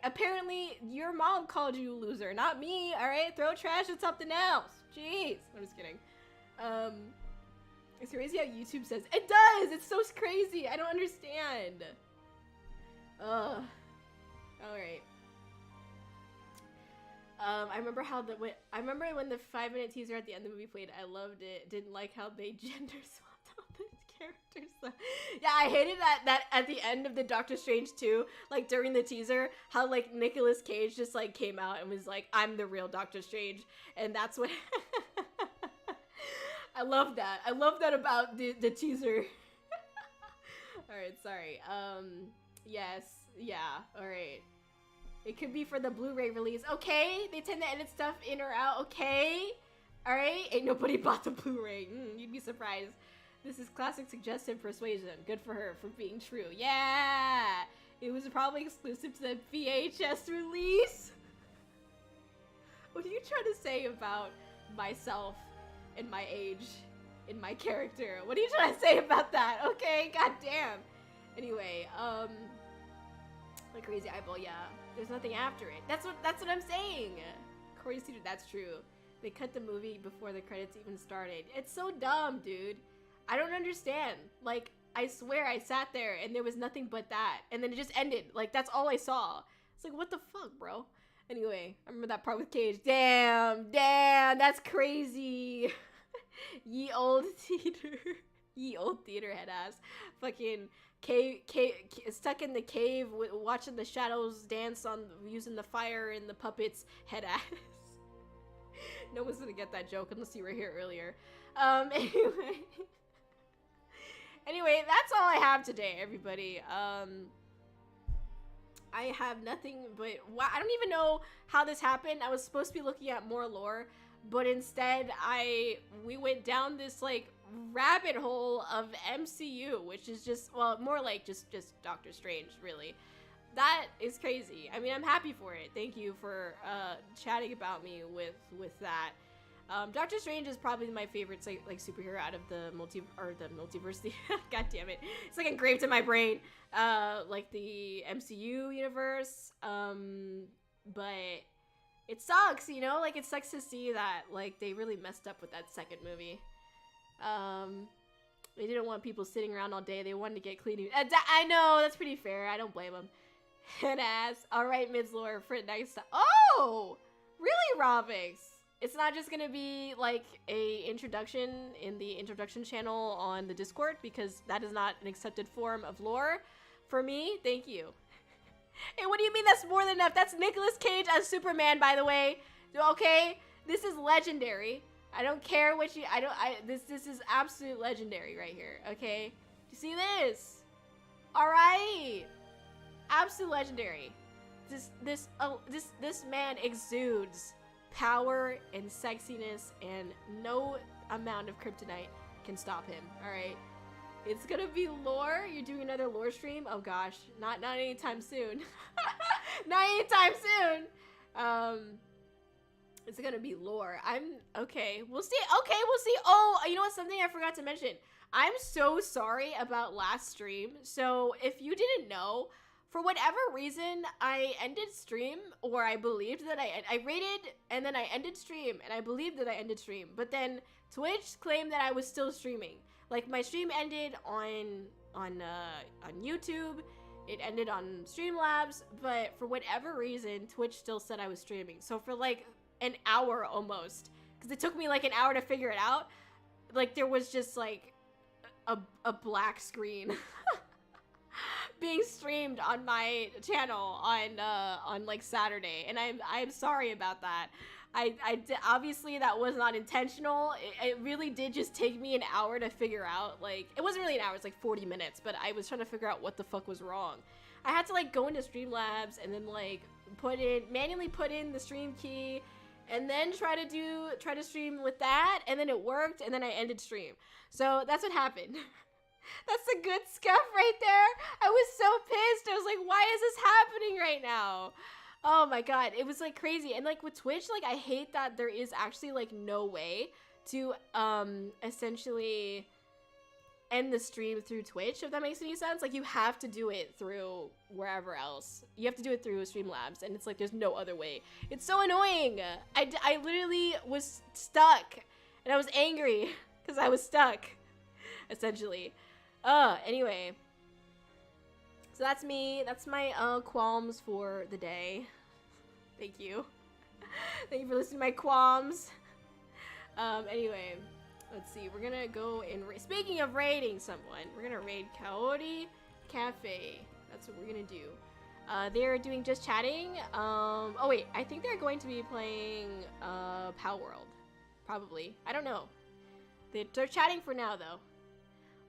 [SPEAKER 2] Apparently your mom called you a loser, not me, alright? Throw trash at something else. Jeez. I'm just kidding. It's crazy how YouTube says it does. It's so crazy. I don't understand. Ugh. Alright. I remember when the 5-minute teaser at the end of the movie played. I loved it. Didn't like how they gender swapped out the characters. Yeah, I hated that at the end of the Doctor Strange 2, like during the teaser, how like Nicolas Cage just like came out and was like, I'm the real Doctor Strange. And that's what I love that. I love that about the teaser. Alright, sorry. Yes. Yeah, alright. It could be for the Blu-ray release. Okay, they tend to edit stuff in or out. Okay, all right. Ain't nobody bought the Blu-ray. You'd be surprised. This is classic suggestive persuasion. Good for her for being true. Yeah, it was probably exclusive to the VHS release. What are you trying to say about myself and my age and my character? What are you trying to say about that? Okay, goddamn. Anyway, like Crazy Eyeball, yeah. There's nothing after it. That's what I'm saying. Kori, that's true. They cut the movie before the credits even started. It's so dumb, dude. I don't understand. Like, I swear I sat there and there was nothing but that. And then it just ended. Like, that's all I saw. It's like, what the fuck, bro? Anyway, I remember that part with Cage. Damn, that's crazy. Ye old theater head ass. Fucking cave stuck in the cave watching the shadows dance on using the fire and the puppets head ass. No one's gonna get that joke unless you were here earlier. Anyway, that's all I have today, everybody. I have nothing but I don't even know how this happened. I was supposed to be looking at more lore, but instead we went down this like rabbit hole of MCU, which is just, well, more like just Doctor Strange, really. That is crazy. I mean, I'm happy for it. Thank you for chatting about me with that. Doctor Strange is probably my favorite like superhero out of the multiverse. God damn it, it's like engraved in my brain. Like the MCU universe. But it sucks, you know. Like it sucks to see that like they really messed up with that second movie. They didn't want people sitting around all day. They wanted to get clean. I know, that's pretty fair. I don't blame them. Head ass. All right, Mids lore for next time. Oh, really, Robix? It's not just gonna be like a introduction in the introduction channel on the Discord, because that is not an accepted form of lore for me. Thank you. Hey, what do you mean that's more than enough? That's Nicolas Cage as Superman, by the way. Okay, this is legendary. I don't care what you. This is absolute legendary right here. Okay, you see this? All right, absolute legendary. This man exudes power and sexiness, and no amount of kryptonite can stop him. All right, it's gonna be lore. You're doing another lore stream? Oh gosh, not anytime soon. Not anytime soon. It's gonna be lore. Okay. We'll see. Okay, we'll see. Oh, you know what? Something I forgot to mention. I'm so sorry about last stream. So if you didn't know, for whatever reason, I ended stream, or I believed that I rated, and then I ended stream, and I believed that I ended stream. But then Twitch claimed that I was still streaming. Like, my stream ended on YouTube. It ended on Streamlabs, but for whatever reason, Twitch still said I was streaming. So for like an hour almost, because it took me like an hour to figure it out, like there was just like a black screen being streamed on my channel on like Saturday, and I'm sorry about that. Obviously that was not intentional. It really did just take me an hour to figure out, like, it wasn't really an hour, it's like 40 minutes, but I was trying to figure out what the fuck was wrong. I had to like go into Streamlabs and then like manually put in the stream key and then try to stream with that, and then it worked, and then I ended stream. So that's what happened. That's the good scuff right there. I was so pissed. I was like, why is this happening right now? Oh my god, it was like crazy. And like with Twitch, like I hate that there is actually like no way to essentially end the stream through Twitch, if that makes any sense. Like you have to do it through wherever else. You have to do it through Streamlabs, and it's like there's no other way. It's so annoying. I literally was stuck, and I was angry because I was stuck, essentially. Anyway. So that's me. That's my qualms for the day. Thank you. Thank you for listening to my qualms. Anyway, let's see. We're gonna go and speaking of raiding someone, we're gonna raid Kōri Cafe. That's what we're gonna do. They're doing just chatting. Oh wait, I think they're going to be playing Pow World. Probably. I don't know. They're chatting for now though.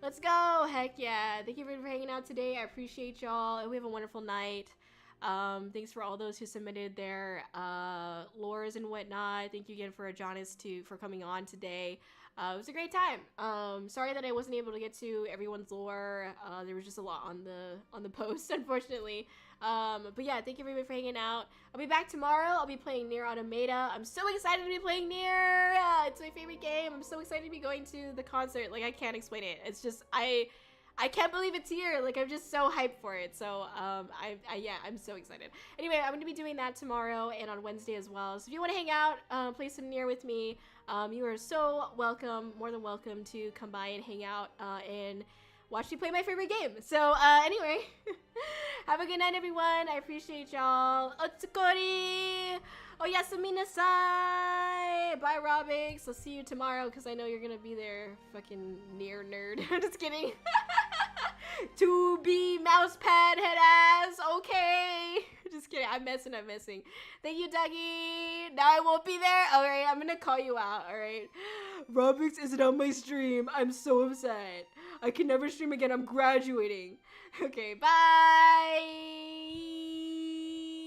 [SPEAKER 2] Let's go! Heck yeah. Thank you for hanging out today. I appreciate y'all. We have a wonderful night. Thanks for all those who submitted their lores and whatnot. Thank you again for Jonas for coming on today. It was a great time. Sorry that I wasn't able to get to everyone's lore. There was just a lot on the post, unfortunately. But yeah, thank you everybody for hanging out. I'll be back tomorrow. I'll be playing Nier Automata. I'm so excited to be playing Nier. It's my favorite game. I'm so excited to be going to the concert. Like, I can't explain it. It's just, I can't believe it's here. Like, I'm just so hyped for it. So, yeah, I'm so excited. Anyway, I'm going to be doing that tomorrow and on Wednesday as well. So if you want to hang out, play some Nier with me, you are so welcome, more than welcome to come by and hang out and watch me play my favorite game. So, anyway, have a good night, everyone. I appreciate y'all. Otsukori! Oyasumi nasai! Bye, Robix. I'll see you tomorrow, because I know you're going to be there, fucking Nier nerd. Just kidding. To be mousepad head ass. Okay. Just kidding. I'm messing. Thank you, Dougie. Now I won't be there. Alright, I'm gonna call you out. Alright. Robix isn't on my stream. I'm so upset. I can never stream again. I'm graduating. Okay, bye.